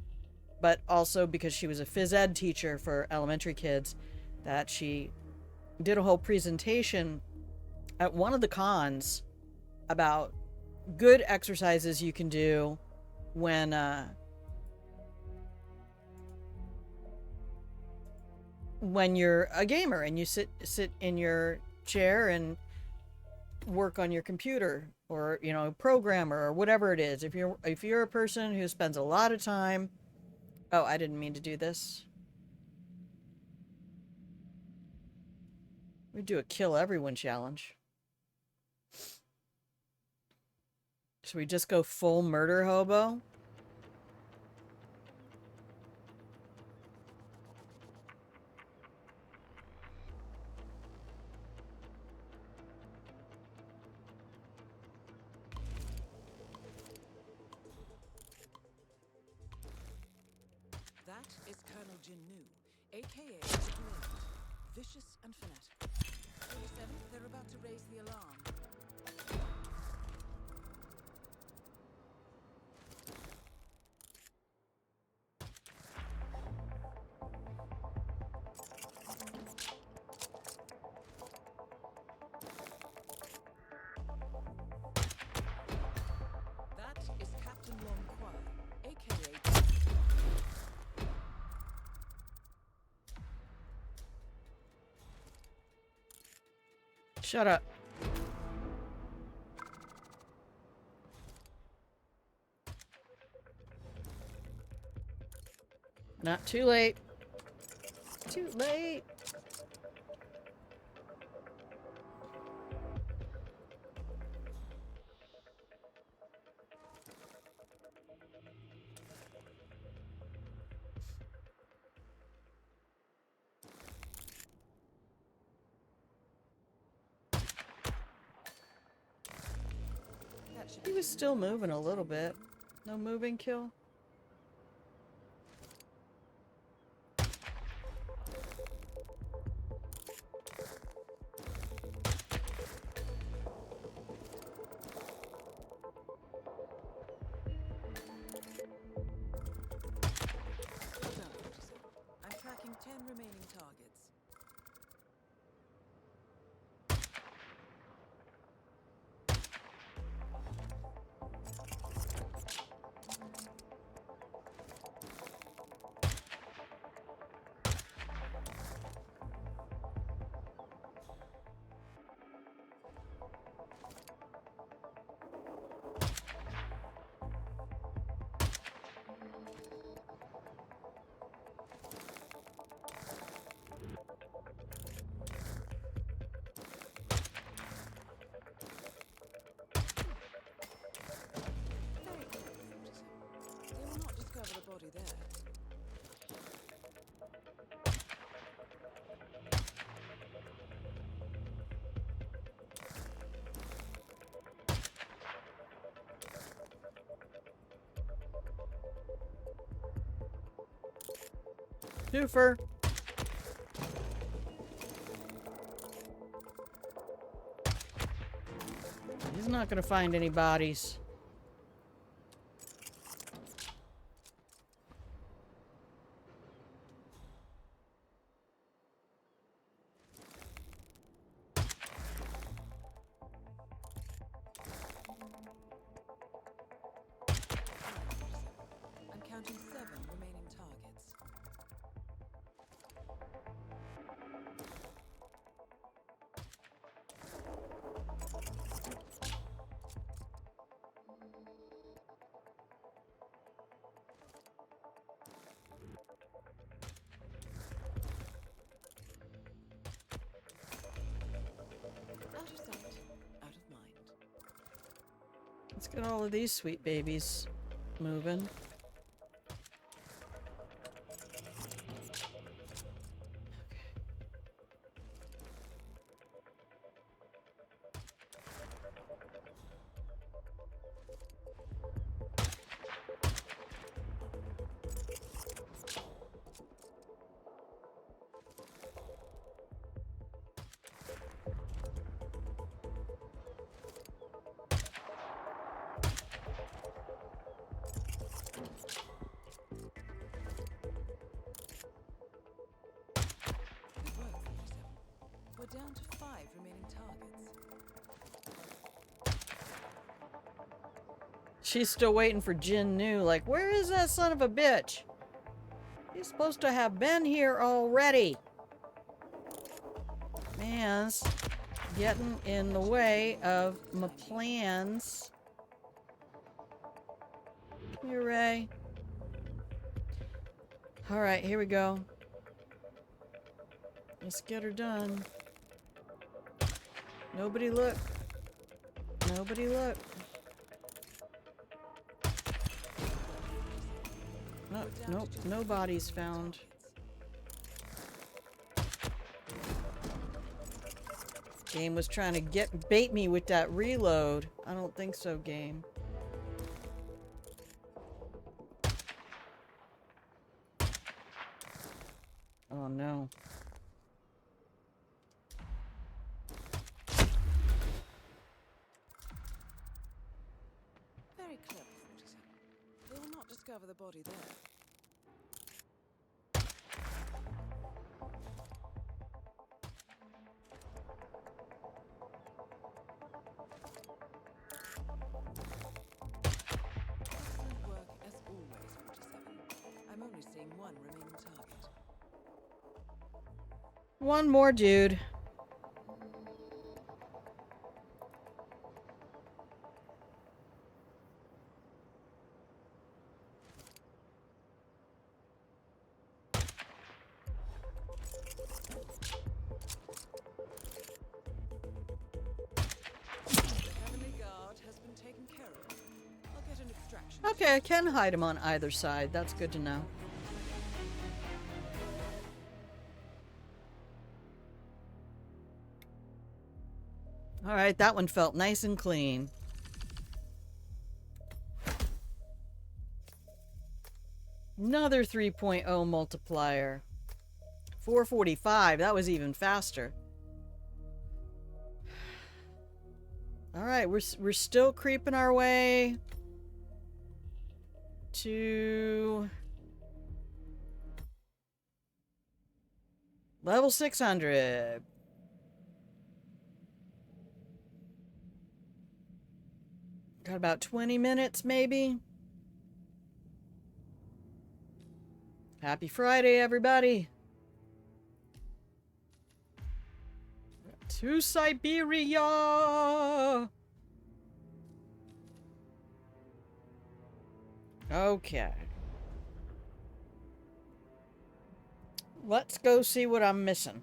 But also because she was a phys ed teacher for elementary kids, that she did a whole presentation at one of the cons about good exercises you can do when you're a gamer and you sit in your chair and work on your computer, or programmer or whatever it is. If you're a person who spends a lot of time... Oh, I didn't mean to do this. We do a kill everyone challenge. Should we just go full murder hobo? That is Colonel Jinnu, a.k.a. the Great, vicious and fanatical. 47, they're about to raise the alarm. That is Captain Long Kwai, aka... Shut up. Not too late. Too late. He was still moving a little bit. No moving kill? Well done, 47. I'm tracking 10 remaining targets. Very clever, 47. They will not discover the body there. Twofer. He's not gonna find any bodies. I'm counting 7 remaining targets. Out of sight, out of mind. Let's get all of these sweet babies moving. Good work, 47. We're down to 5 remaining targets. She's still waiting for Jin Nu. Like, where is that son of a bitch? He's supposed to have been here already. Man's getting in the way of my plans. Come here, Ray. Alright, here we go. Let's get her done. Nobody look. Nobody look. No, nope, no bodies found. Game was trying to bait me with that reload. I don't think so, game. Oh no. discover the body there. Excellent work as always, 47. I'm only seeing one remaining target. One more dude. Okay, I can hide him on either side. That's good to know. Alright, that one felt nice and clean. Another 3.0 multiplier. 445, that was even faster. Alright, we're still creeping our way to level 600. Got about 20 minutes, maybe. Happy Friday, everybody. To Siberia. Okay. Let's go see what I'm missing.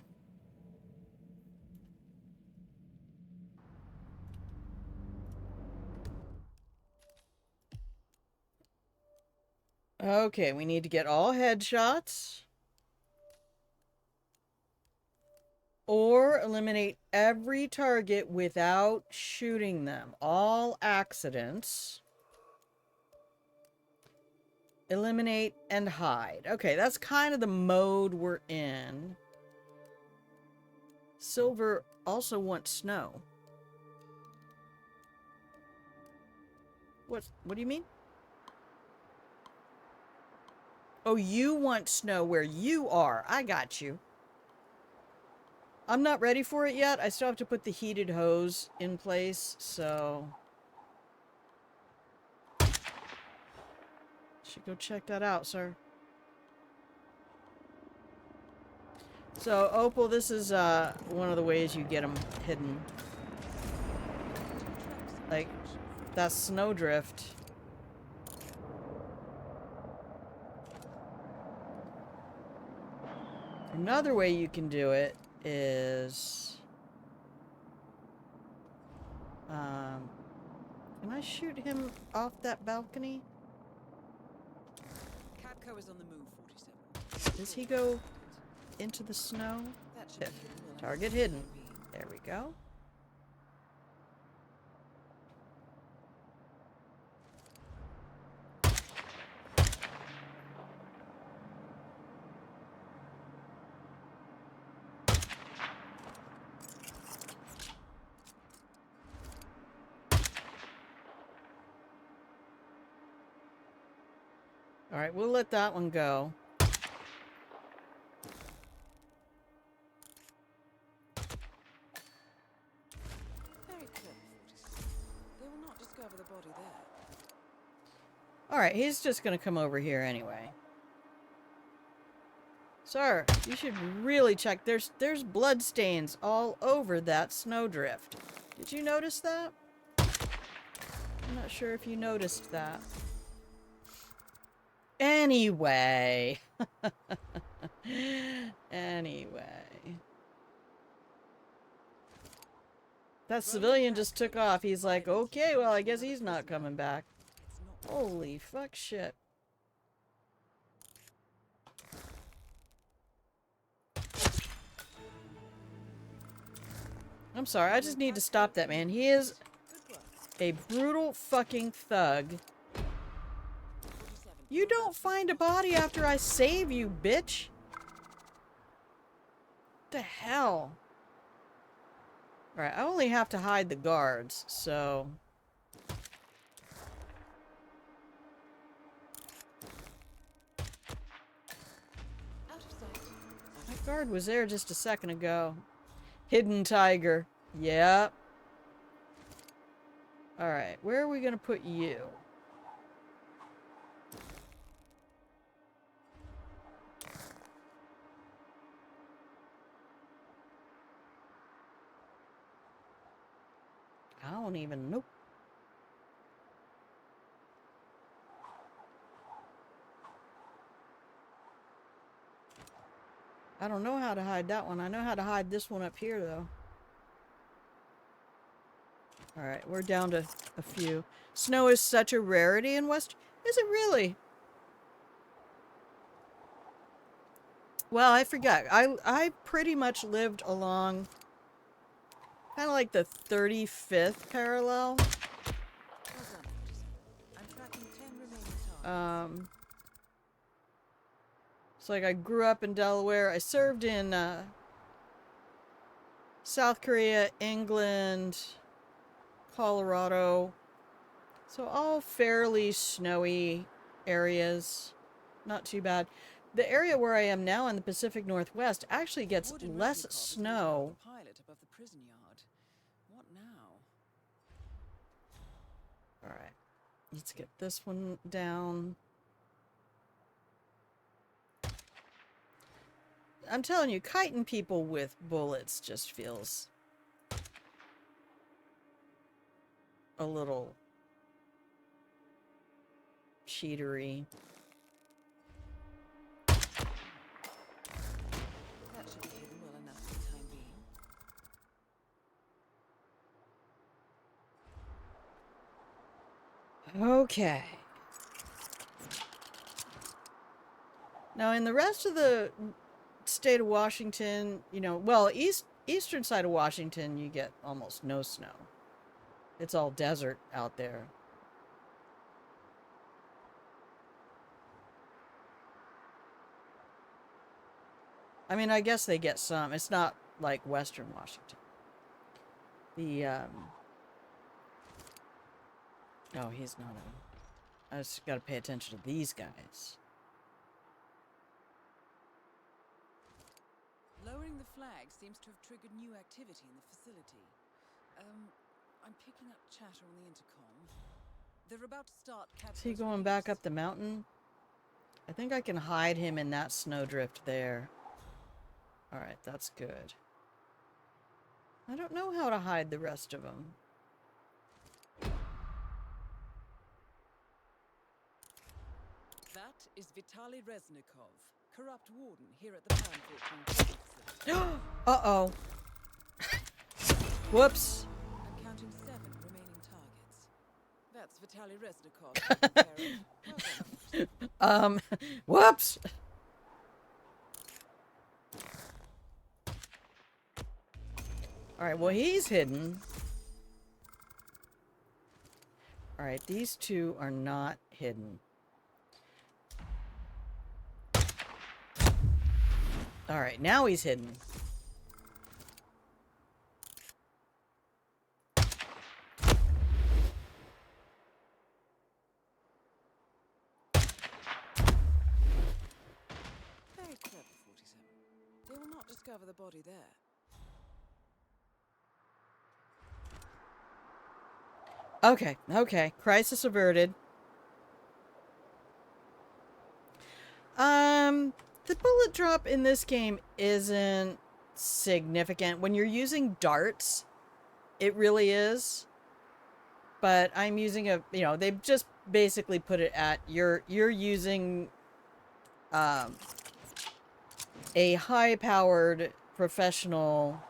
Okay, we need to get all headshots. Or eliminate every target without shooting them. All accidents. Eliminate and hide. Okay, that's kind of the mode we're in. Silver also wants snow. What do you mean? Oh, you want snow where you are. I got you. I'm not ready for it yet. I still have to put the heated hose in place, so... Should go check that out, sir. So, Opal, this is one of the ways you get them hidden. Like, that snowdrift. Another way you can do it is... can I shoot him off that balcony? Capco is on the move, 47. Does he go into the snow? That should be hidden well enough. Target hidden. There we go. Alright, we'll let that one go. Very clever, 47. They will not discover the body there. Alright, he's just gonna come over here anyway. Sir, you should really check. There's blood stains all over that snowdrift. Did you notice that? I'm not sure if you noticed that. Anyway. Anyway. That civilian just took off. He's like, okay, well, I guess he's not coming back. Holy fuck shit. I'm sorry, I just need to stop that man. He is a brutal fucking thug. You don't find a body after I save you, bitch. What the hell? Alright, I only have to hide the guards, so... Guard was there just a second ago. Hidden tiger. Yep. Alright, where are we gonna put you? I don't even know. I don't know how to hide that one. I know how to hide this one up here, though. Alright, we're down to a few. Snow is such a rarity in West... Is it really? Well, I forgot. I pretty much lived along kind of like the 35th parallel. I'm tracking 10 remaining targets. So like I grew up in Delaware. I served in South Korea, England, Colorado. So all fairly snowy areas. Not too bad. The area where I am now in the Pacific Northwest actually gets Wood and less Resnikov is snow. the pilot above the prison yard. What now? Alright. Let's get this one down. I'm telling you, kiting people with bullets just feels a little cheatery. That should be hidden well enough for the time being. Okay. Now, in the rest of the state of Washington, you know, well, eastern side of Washington, you get almost no snow. It's all desert out there. I mean, I guess they get some. It's not like western Washington. Oh, he's not a... I just gotta pay attention to these guys. Lowering the flag seems to have triggered new activity in the facility. I'm picking up chatter on the intercom. They're about to start capturing. Is he going back up the mountain? I think I can hide him in that snowdrift there. Alright, that's good. I don't know how to hide the rest of them. That is Vitaly Resnikov, corrupt warden here at the Pan. Uh-oh. Whoops. I'm counting 7 remaining targets. That's Vitaly Resnikov. Whoops. Alright, well, he's hidden. Alright, these two are not hidden. Alright, now he's hidden. Very clever, 47. They will not discover the body there. Okay, okay. Crisis averted. The bullet drop in this game isn't significant. When you're using darts, it really is. But I'm using a, you know, they've just basically put it at, you're using a high-powered professional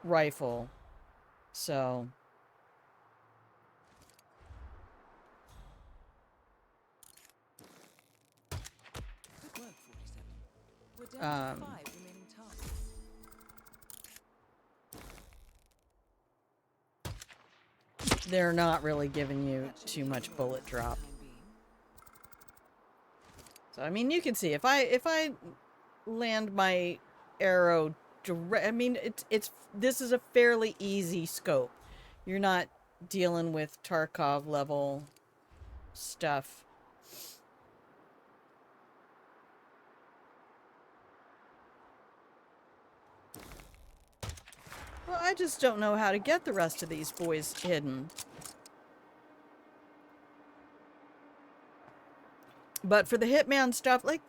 rifle. So... Good work, 47. We're down to 5 remaining targets. They're not really giving you too much bullet drop. So I mean, you can see if I land my arrow direct, I mean this is a fairly easy scope. You're not dealing with Tarkov level stuff. Well, I just don't know how to get the rest of these boys hidden. But for the Hitman stuff, like,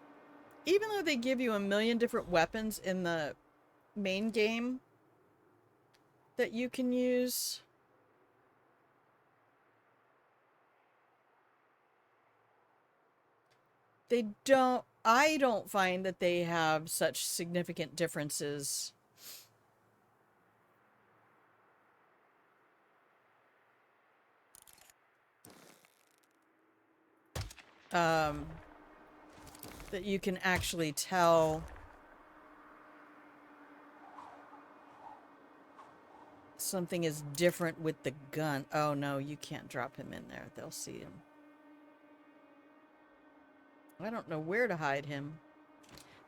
even though they give you a million different weapons in the main game that you can use, I don't find that they have such significant differences. Um, that you can actually tell something is different with the gun. Oh no, you can't drop him in there. They'll see him. I don't know where to hide him.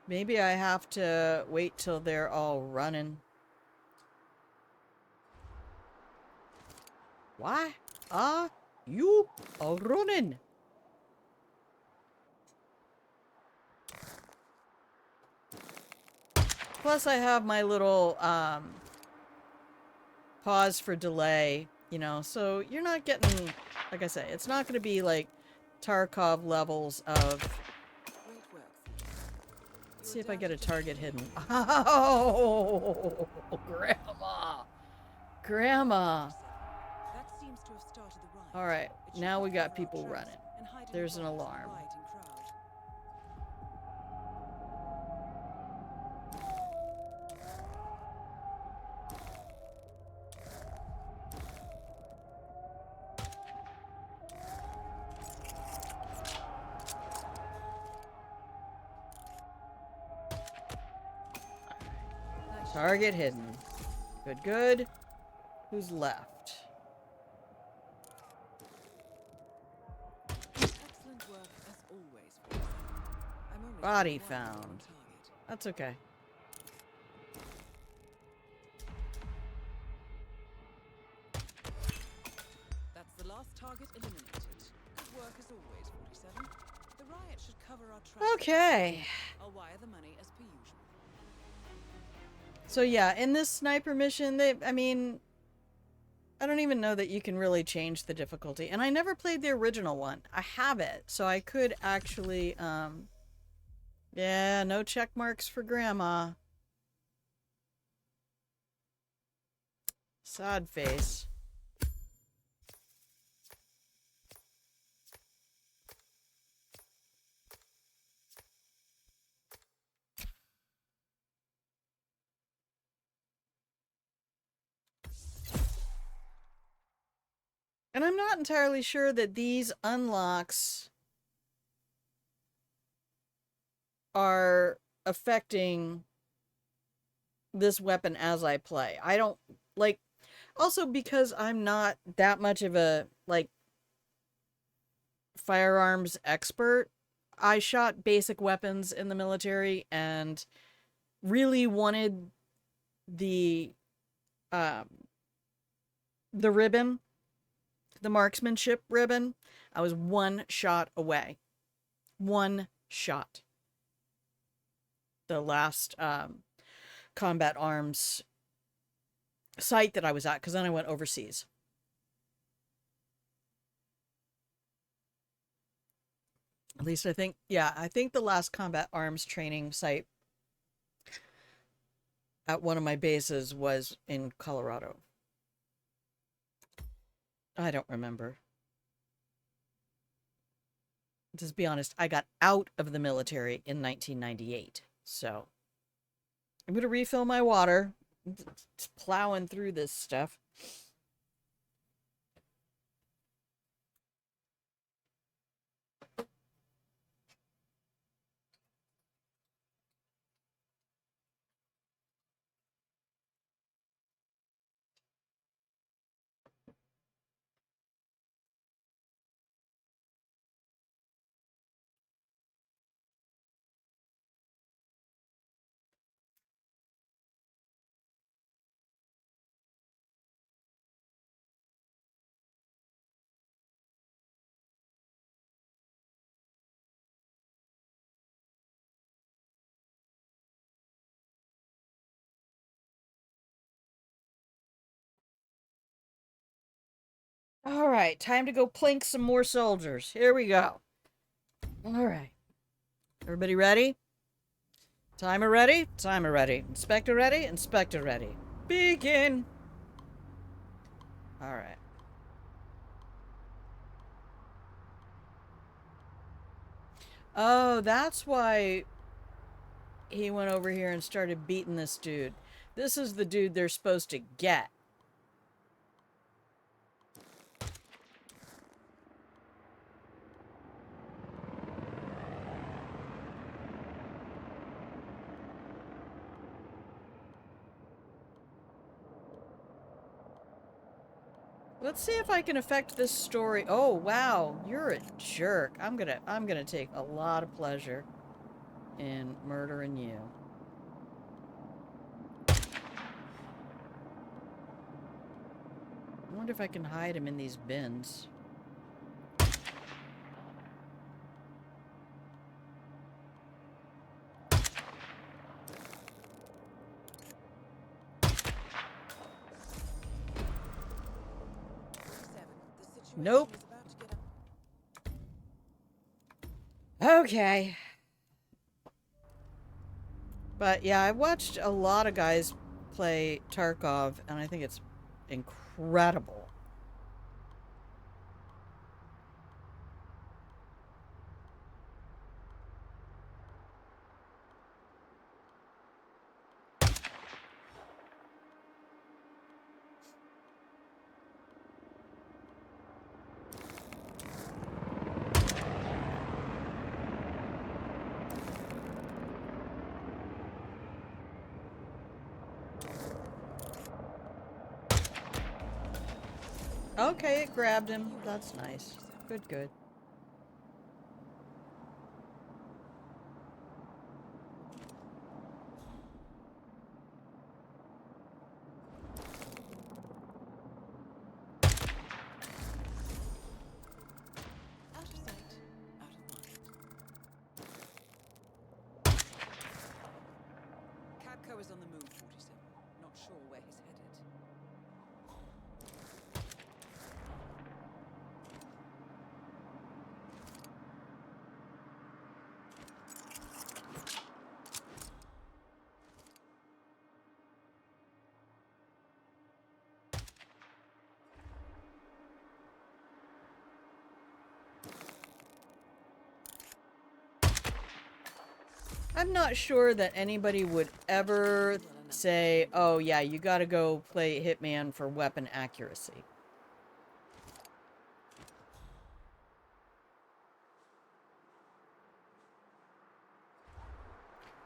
Maybe I have to wait till they're all running. Why are you running? Plus I have my little pause for delay, you know, so you're not getting, like I say, it's not going to be like Tarkov levels of... Great work. Let's see if I get a target hidden. Oh, Grandma! Grandma! That seems to have started the riot. All right, It should now we cover got our people tracks running. and hide any There's an bodies of the alarm. rioting crowd. Target hidden. Good, good. Who's left? Excellent work as always. I'm only Body one found. target. That's okay. That's the last target eliminated. Good work as always, 47. The riot should cover our tracks. Okay. I'll wire the money as per usual. So yeah, in this sniper mission, I mean, I don't even know that you can really change the difficulty. And I never played the original one. I have it, so I could actually, yeah, no check marks for Grandma. Sad face. And I'm not entirely sure that these unlocks are affecting this weapon as I play. I don't, like, also because I'm not that much of a, like, firearms expert. I shot basic weapons in the military and really wanted the, um, the ribbon, the marksmanship ribbon. I was one shot away. One shot. The last, combat arms site that I was at, because then I went overseas. At least I think, yeah, I think the last combat arms training site at one of my bases was in Colorado. I don't remember. Just be honest, I got out of the military in 1998. So I'm going to refill my water. It's plowing through this stuff. All right, time to go plink some more soldiers. Here we go. All right. Everybody ready? Timer ready? Timer ready. Inspector ready? Inspector ready. Begin. All right. Oh, that's why he went over here and started beating this dude. This is the dude they're supposed to get. Let's see if I can affect this story. Oh, wow. You're a jerk. I'm gonna take a lot of pleasure in murdering you. I wonder if I can hide him in these bins. Nope. Okay. But yeah, I've watched a lot of guys play Tarkov, and I think it's incredible. Okay, it grabbed him. That's nice. Good, good. Out of sight, out of mind. Capco is on the move, 47. Not sure where he's headed. I'm not sure that anybody would ever say, oh yeah, you gotta go play Hitman for weapon accuracy.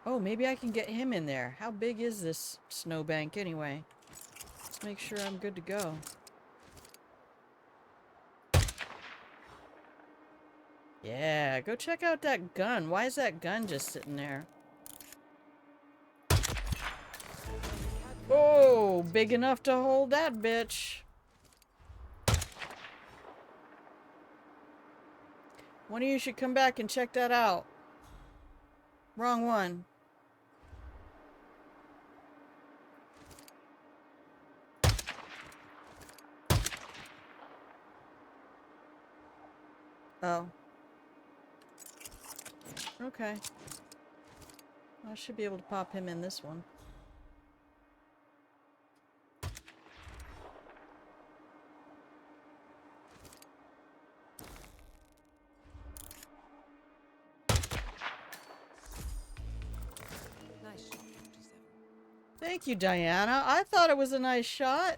Oh, maybe I can get him in there. How big is this snowbank anyway? Let's make sure I'm good to go. Yeah, go check out that gun. Why is that gun just sitting there? Oh, big enough to hold that bitch. One of you should come back and check that out. Wrong one. Oh. Okay. I should be able to pop him in this one. Nice shot, 47. Thank you, Diana. I thought it was a nice shot.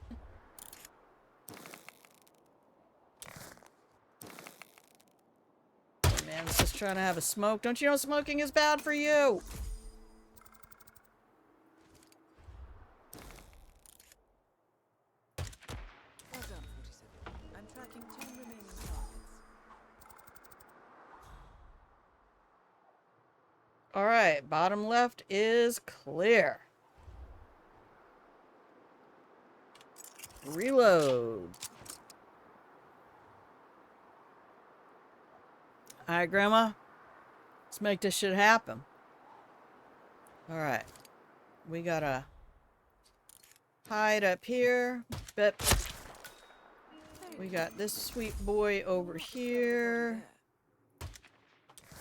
Oh, man's just trying to have a smoke. Don't you know smoking is bad for you? Well done, 47. I'm tracking 2 remaining targets. Alright, bottom left is clear. Reload. Alright, Grandma. Let's make this shit happen. Alright. We gotta hide up here. Bet. Very We got this sweet boy over here.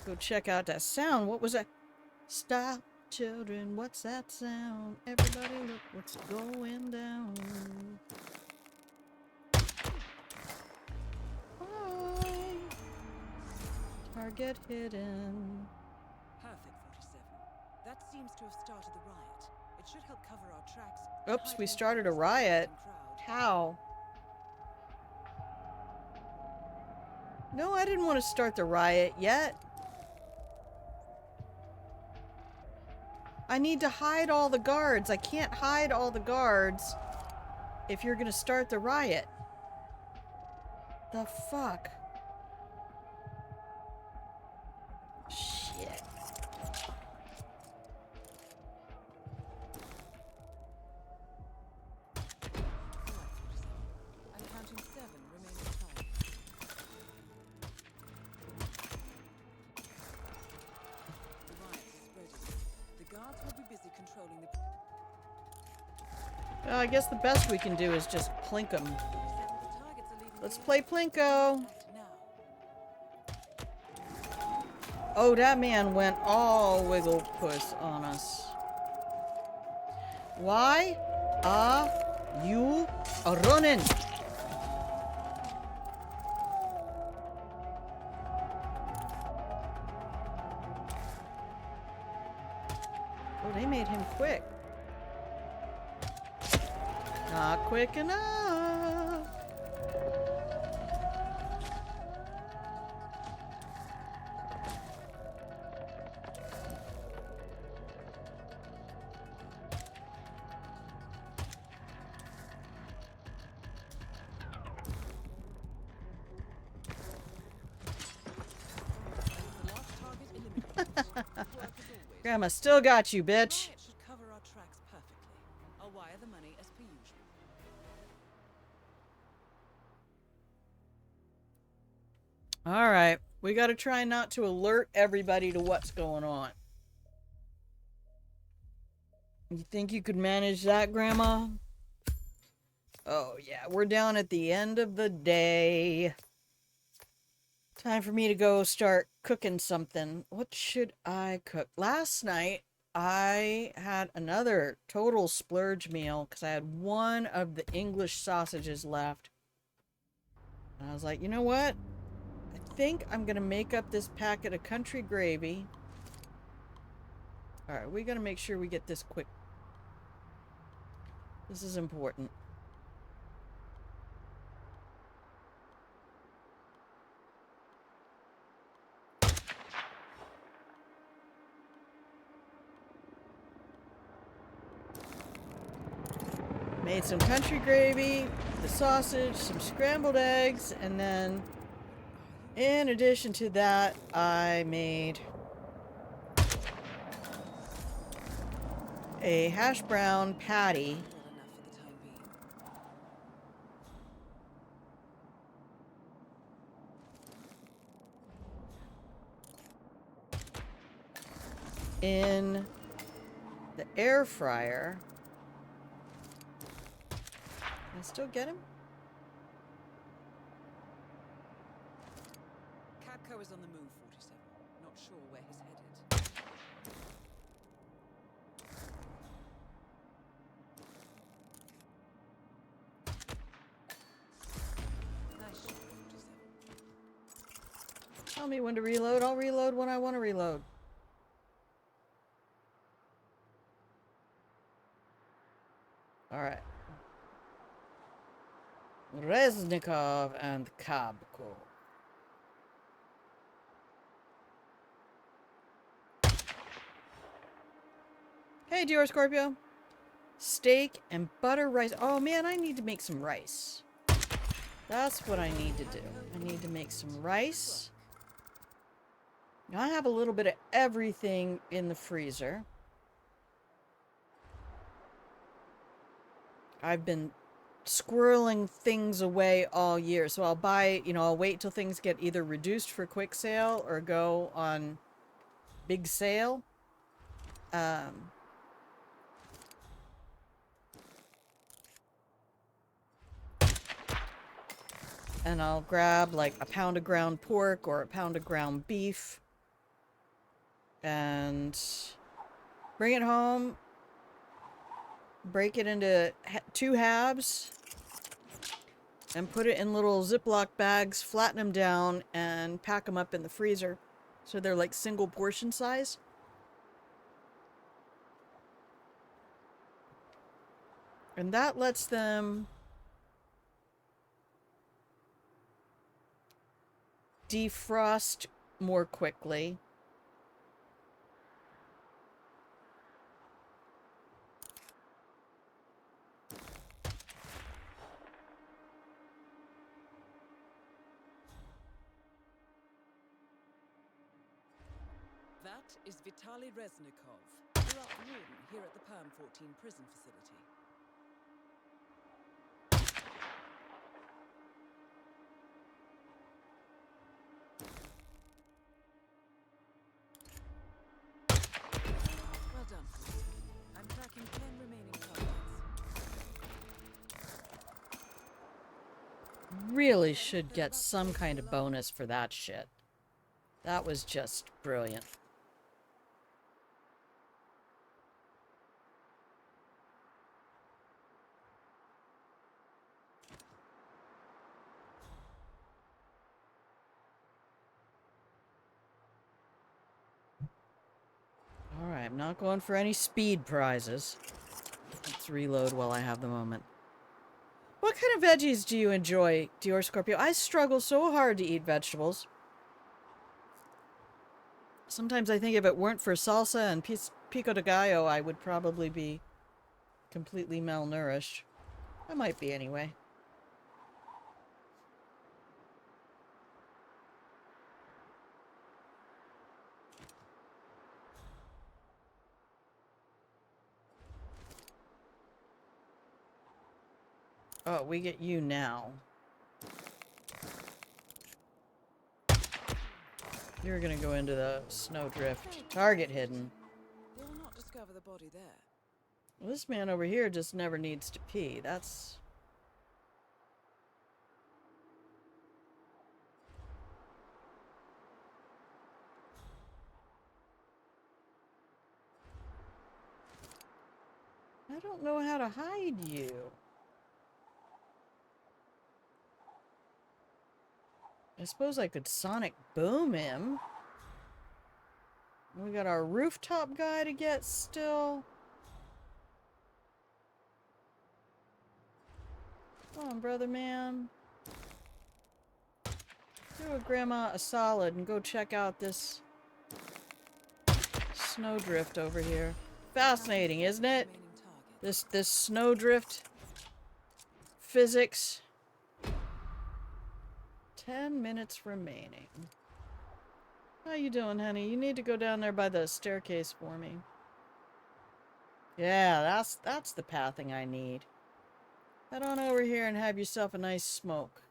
Go check out that sound. What was that? Stop, children. What's that sound? Everybody look what's going down. Hi. Target hidden. Perfect, 47. That seems to have started the riot. It should help cover our tracks. Oops, we started a riot. How? No, I didn't want to start the riot yet. I need to hide all the guards. I can't hide all the guards if you're gonna start the riot. The fuck? Shit. And counting 7 remain inside. The riot is spreading. The guards will be busy controlling the... Well, I guess the best we can do is just plink them. 47, the targets are leaving Let's the play area. Plinko. Act now. Oh, that man went all wiggle puss on us. Why are you running? Oh, they made him quick. Not quick enough. The last target eliminated. Good work as always. Grandma still got you, The bitch. riot should cover our tracks perfectly. I'll wire the money as per usual. All right. We got to try not to alert everybody to what's going on. You think you could manage that, Grandma? Oh, yeah. We're down at the end of the day. Time for me to go start cooking something. What should I cook? Last night, I had another total splurge meal because I had one of the English sausages left. And I was like, you know what? I think I'm going to make up this packet of country gravy. All right, we got to make sure we get this quick. This is important. Made some country gravy, the sausage, some scrambled eggs, and then in addition to that, I made a hash brown patty. Well enough for the time being. In the air fryer. Can I still get him? Capco is on the move, 47. Not sure where he's headed. Nice shot, 47. Tell me when to reload. I'll reload when I want to reload. Alright. Reznikov and Kabko. Hey, Dior Scorpio. Steak and butter rice. Oh man, I need to make some rice. That's what I need to do. I need to make some rice. I have a little bit of everything in the freezer. I've been squirreling things away all year. So I'll buy, I'll wait till things get either reduced for quick sale or go on big sale. And I'll grab like a pound of ground pork or a pound of ground beef and bring it home, break it into 2 halves, and put it in little Ziploc bags, flatten them down, and pack them up in the freezer. So they're like single portion size. And that lets them defrost more quickly. That is Vitaly Reznikov, Iraq warden here at the Perm 14 prison facility. Well done. I'm tracking 10 remaining targets. Really should get some kind of bonus for that shit. That was just brilliant. Alright, I'm not going for any speed prizes. Let's reload while I have the moment. What kind of veggies do you enjoy, Dior Scorpio? I struggle so hard to eat vegetables. Sometimes I think if it weren't for salsa and pico de gallo, I would probably be completely malnourished. I might be anyway. Oh, we get you now. You're gonna go into the snowdrift. Target hidden. They will not discover the body there. Well, this man over here just never needs to pee. That's... I don't know how to hide you. I suppose I could sonic boom him. We got our rooftop guy to get still. Come on, brother man. Do a grandma a solid and go check out this snowdrift over here. Fascinating, isn't it? This snowdrift physics. 10 minutes remaining. How you doing, honey? You need to go down there by the staircase for me. Yeah, that's the pathing I need. Head on over here and have yourself a nice smoke.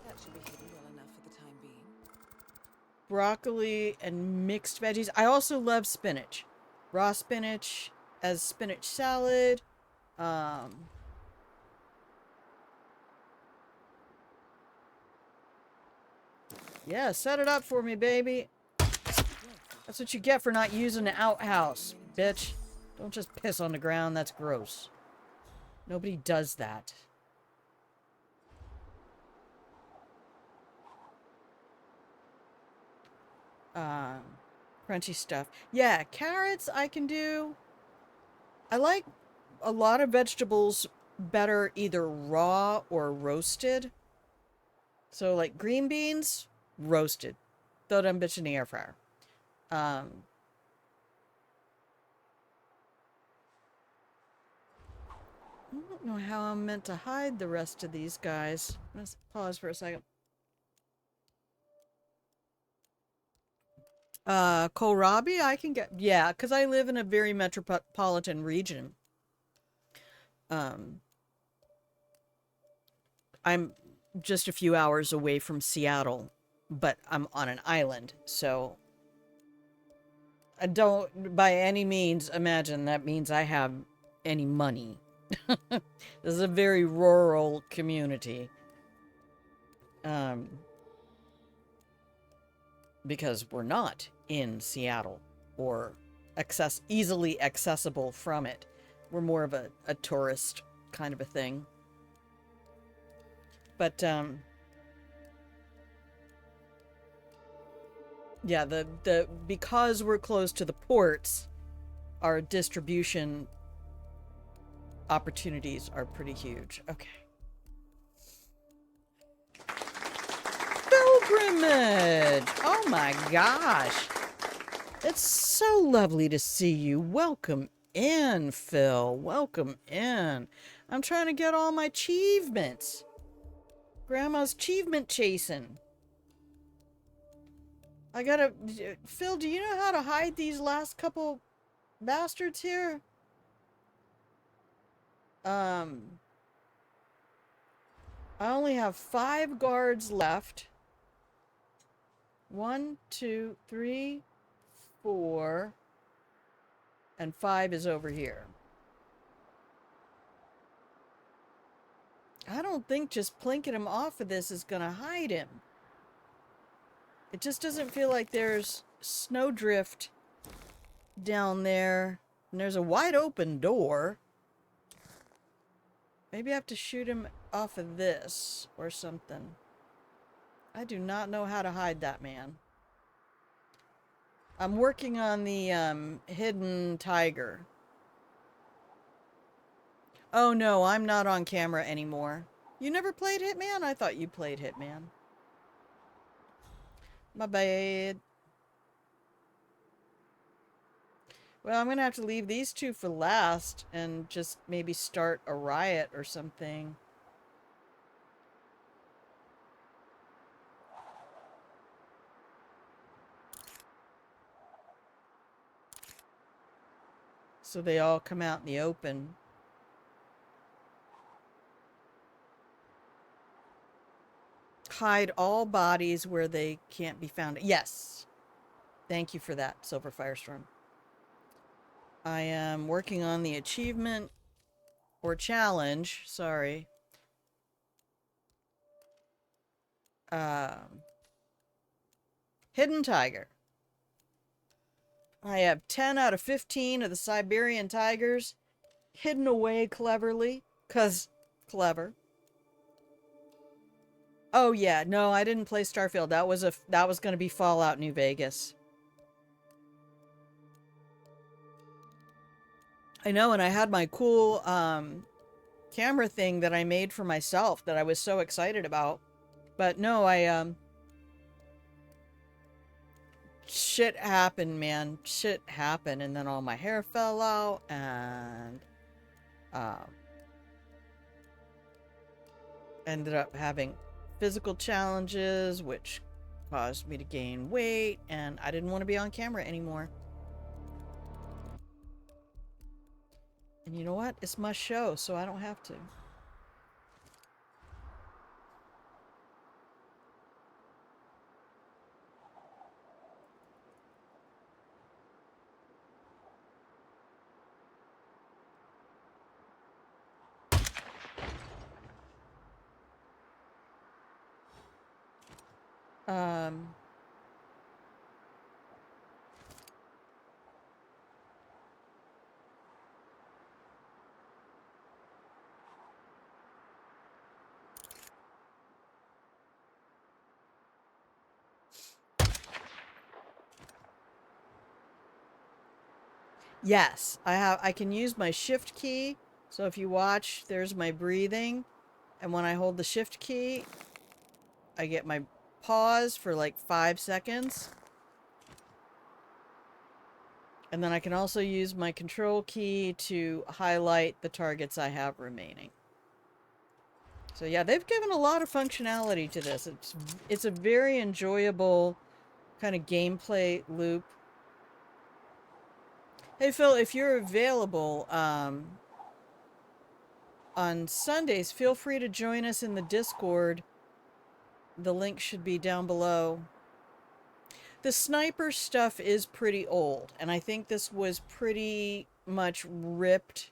That should be hidden well enough for the time being. Broccoli and mixed veggies. I also love spinach. Raw spinach as spinach salad. Yeah, set it up for me, baby. That's what you get for not using the outhouse, bitch. Don't just piss on the ground. That's gross. Nobody does that. Crunchy stuff. Yeah, carrots I can do. I like a lot of vegetables better either raw or roasted. So like green beans, roasted. Throw them bitch in the air fryer. I don't know how I'm meant to hide the rest of these guys. Let's pause for a second. Kohlrabi I can get. Yeah, because I live in a very metropolitan region. I'm just a few hours away from Seattle, but I'm on an island, so I don't by any means imagine that means I have any money. This is a very rural community. Because we're not in Seattle or easily accessible from it. We're more of a tourist kind of a thing. But yeah, the because we're close to the ports, our distribution opportunities are pretty huge. Okay. Pilgrimage! Oh my gosh. It's so lovely to see you. Welcome in, Phil. Welcome in. I'm trying to get all my achievements. Grandma's achievement chasing. I gotta... Phil, do you know how to hide these last couple bastards here? I only have 5 guards left. 1, 2, 3, 4, and 5 is over here. I don't think just plinking him off of this is gonna hide him. It just doesn't feel like there's snowdrift down there. And there's a wide open door. Maybe I have to shoot him off of this or something. I do not know how to hide that man. I'm working on the hidden tiger. Oh no, I'm not on camera anymore. You never played Hitman? I thought you played Hitman. My bad. Well, I'm gonna have to leave these 2 for last and just maybe start a riot or something. So they all come out in the open. Hide all bodies where they can't be found. Yes. Thank you for that, Silver Firestorm. I am working on the achievement or challenge. Sorry. Hidden Tiger. I have 10 out of 15 of the Siberian tigers hidden away cleverly. 'Cause clever. Oh yeah, no, I didn't play Starfield. That was going to be Fallout New Vegas. I know, and I had my cool camera thing that I made for myself that I was so excited about. But no, shit happened, man. Shit happened, and then all my hair fell out, and ended up having physical challenges, which caused me to gain weight, and I didn't want to be on camera anymore. And you know what? It's my show, so I don't have to. Yes, I can use my shift key. So if you watch, there's my breathing. And when I hold the shift key, I get my pause for like 5 seconds. And then I can also use my control key to highlight the targets I have remaining. So yeah, they've given a lot of functionality to this. It's a very enjoyable kind of gameplay loop. Hey Phil, if you're available on Sundays, feel free to join us in the Discord. The link should be down below. The sniper stuff is pretty old, and I think this was pretty much ripped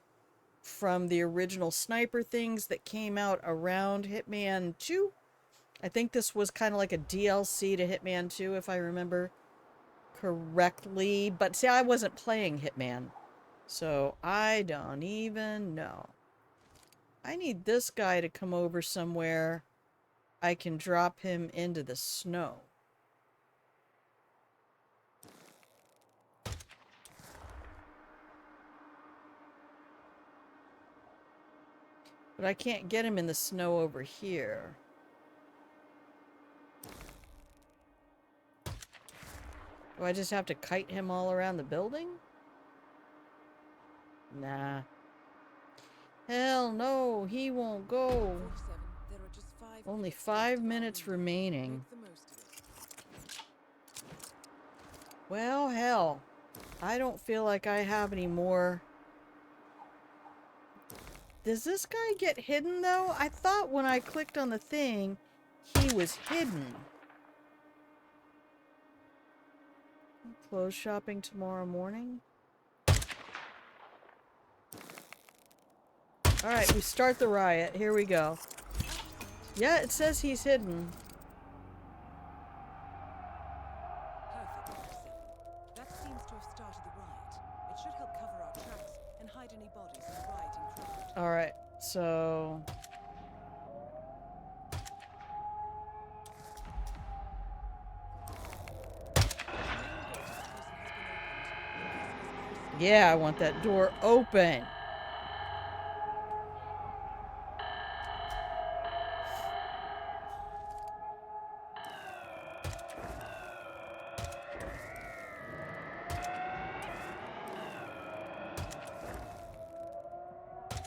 from the original sniper things that came out around Hitman 2. I think this was kind of like a DLC to Hitman 2, if I remember correctly. But see, I wasn't playing Hitman, so I don't even know. I need this guy to come over somewhere I can drop him into the snow. But I can't get him in the snow over here. Do I just have to kite him all around the building? Nah. Hell no, he won't go. 47, there are just 5 Only minutes 5 left of our minutes window. remaining. Make the most of it. Well, hell. I don't feel like I have any more. Does this guy get hidden, though? I thought when I clicked on the thing, he was hidden. Close shopping tomorrow morning. Alright, we start the riot. Here we go. Yeah, it says he's hidden. Perfect, 47. That seems to have started the riot. It should help cover our tracks and hide any bodies in the rioting crowd. Alright, so... Yeah, I want that door open.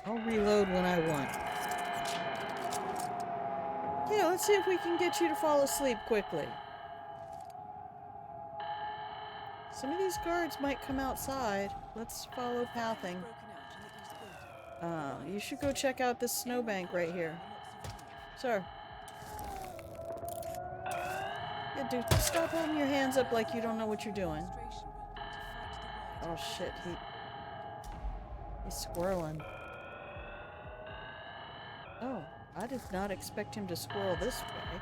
I'll reload when I want. Yeah, let's see if we can get you to fall asleep quickly. Some of these guards might come outside. Let's follow pathing. You should go check out this snowbank right here. Sir. Yeah, dude, stop holding your hands up like you don't know what you're doing. Oh shit, he's squirreling. Oh, I did not expect him to squirrel this way.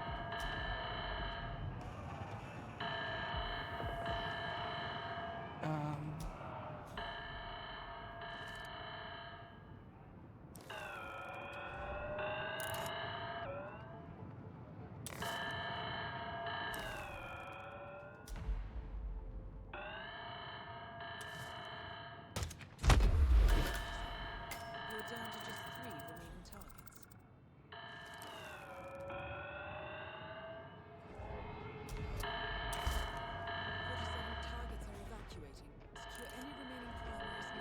You're down to just 3 remaining targets. Targets are evacuating. Secure any remaining primaries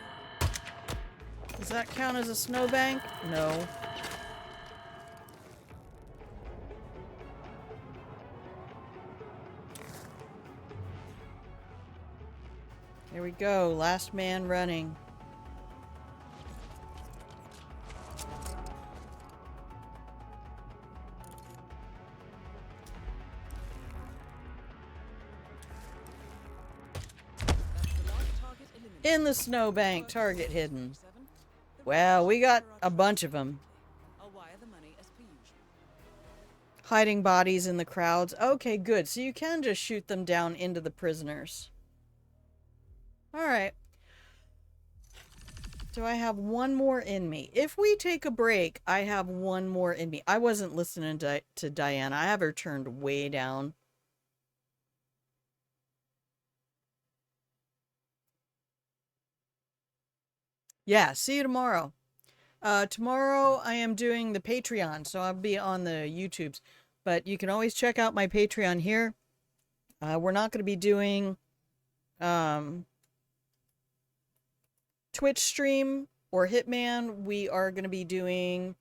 now. Does that count as a snowbank? No. Here we go, last man running. In the snowbank, target hidden. Well, we got a bunch of them. Hiding bodies in the crowds. Okay, good. So you can just shoot them down into the prisoners. Alright. Do I have one more in me? If we take a break, I have one more in me. I wasn't listening to Diana. I have her turned way down. Yeah, see you tomorrow. Tomorrow I am doing the Patreon, so I'll be on the YouTubes. But you can always check out my Patreon here. We're not going to be doing Twitch stream or Hitman. We are going to be doing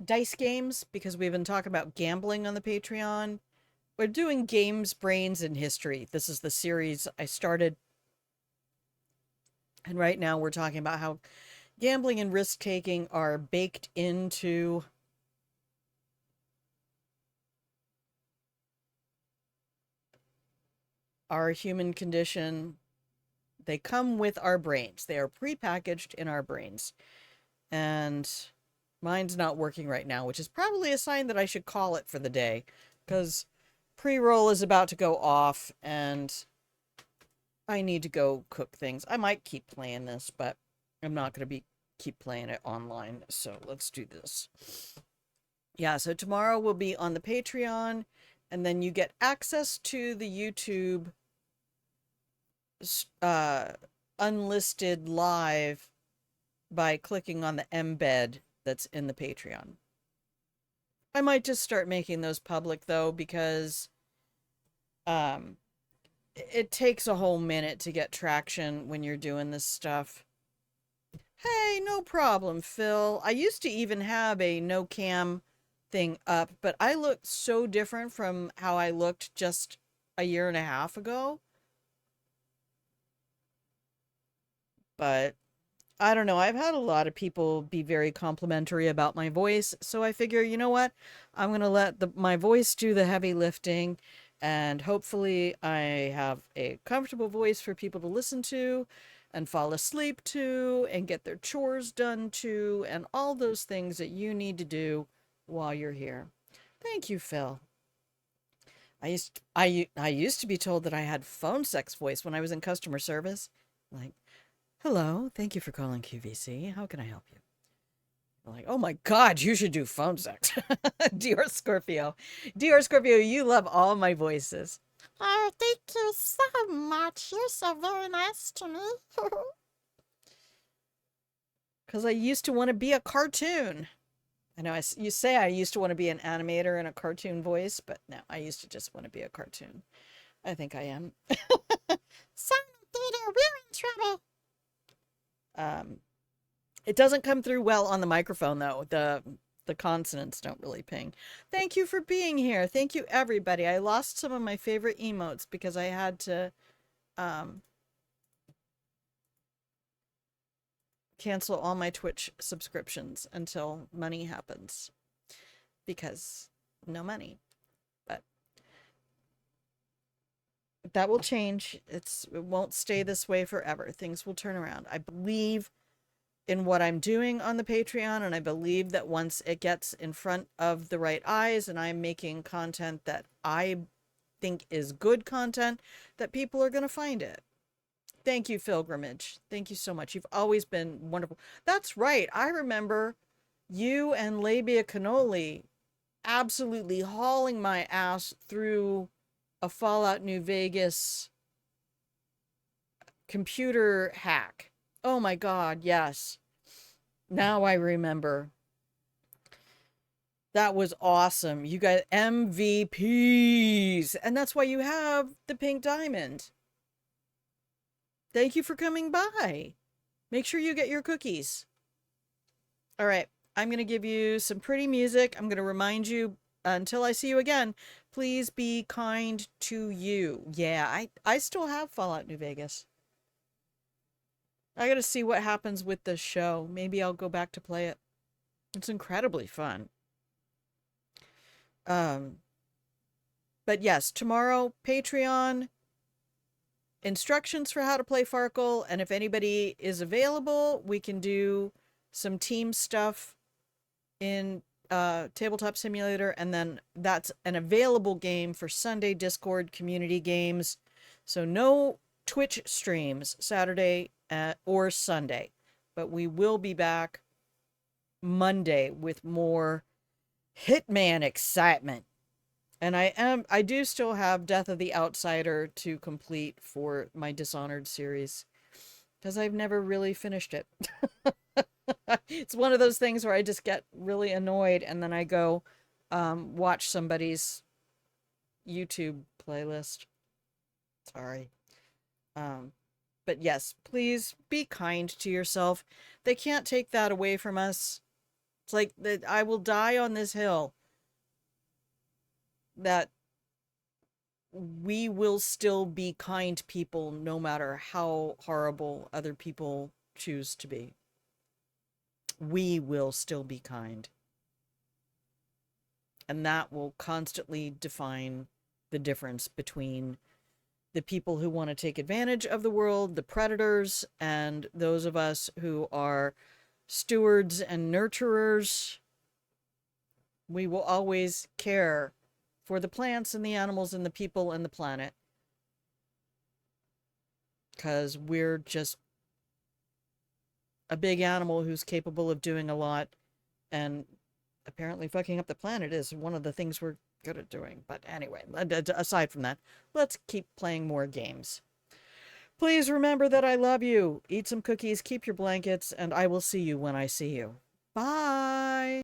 dice games because we've been talking about gambling on the Patreon. We're doing games, brains, and history. This is the series I started. And right now we're talking about how gambling and risk-taking are baked into our human condition They come with our brains. They are prepackaged in our brains. And mine's not working right now, which is probably a sign that I should call it for the day, because pre-roll is about to go off and I need to go cook things. I might keep playing this, but I'm not going to keep playing it online. So let's do this. Yeah, so tomorrow will be on the Patreon, and then you get access to the YouTube uh, unlisted live by clicking on the embed that's in the Patreon. I might just start making those public though, because um, it takes a whole minute to get traction when you're doing this stuff. Hey, no problem, Phil. I used to even have a no cam thing up, but I look so different from how I looked just a year and a half ago. But I don't know. I've had a lot of people be very complimentary about my voice, so I figure, you know what? I'm going to let my voice do the heavy lifting, and hopefully I have a comfortable voice for people to listen to and fall asleep to and get their chores done to and all those things that you need to do while you're here. Thank you, Phil. I used to be told that I had phone sex voice when I was in customer service. Like, hello, thank you for calling QVC. How can I help you? I'm like, oh my God, you should do phone sex. Dior Scorpio. Dior Scorpio, you love all my voices. Oh, thank you so much. You're so very nice to me. Because I used to want to be a cartoon. I know you say I used to want to be an animator and a cartoon voice, but no, I used to just want to be a cartoon. I think I am. Sound theater, we're in trouble. It doesn't come through well on the microphone though. The consonants don't really ping. Thank you for being here. Thank you everybody. I lost some of my favorite emotes because I had to cancel all my Twitch subscriptions until money happens, because no money. But that will change. It won't stay this way forever. Things will turn around. I believe in what I'm doing on the Patreon, and I believe that once it gets in front of the right eyes and I'm making content that I think is good content, that people are going to find it. Thank you, Pilgrimage. Thank you so much. You've always been wonderful. That's right. I remember you and Labia Cannoli absolutely hauling my ass through a Fallout New Vegas computer hack. Oh my God, yes. Now I remember. That was awesome. You got MVPs. And that's why you have the pink diamond. Thank you for coming by. Make sure you get your cookies. All right. I'm going to give you some pretty music. I'm going to remind you, until I see you again, please be kind to you. Yeah, I still have Fallout New Vegas. I got to see what happens with the show. Maybe I'll go back to play it. It's incredibly fun. But yes, tomorrow, Patreon, instructions for how to play Farkle, and if anybody is available, we can do some team stuff in Tabletop Simulator, and then that's an available game for Sunday Discord community games. So no Twitch streams Saturday or Sunday, but we will be back Monday with more Hitman excitement. And I do still have Death of the Outsider to complete for my Dishonored series, because I've never really finished it. It's one of those things where I just get really annoyed and then I go watch somebody's YouTube playlist. Sorry. But yes, please be kind to yourself. They can't take that away from us. It's like that I will die on this hill that we will still be kind people no matter how horrible other people choose to be. We will still be kind. And that will constantly define the difference between the people who want to take advantage of the world, the predators, and those of us who are stewards and nurturers. We will always care for the plants and the animals and the people and the planet. Because we're just a big animal who's capable of doing a lot. And apparently fucking up the planet is one of the things we're good at doing. But anyway, aside from that, let's keep playing more games. Please remember that I love you. Eat some cookies, keep your blankets, and I will see you when I see you. Bye!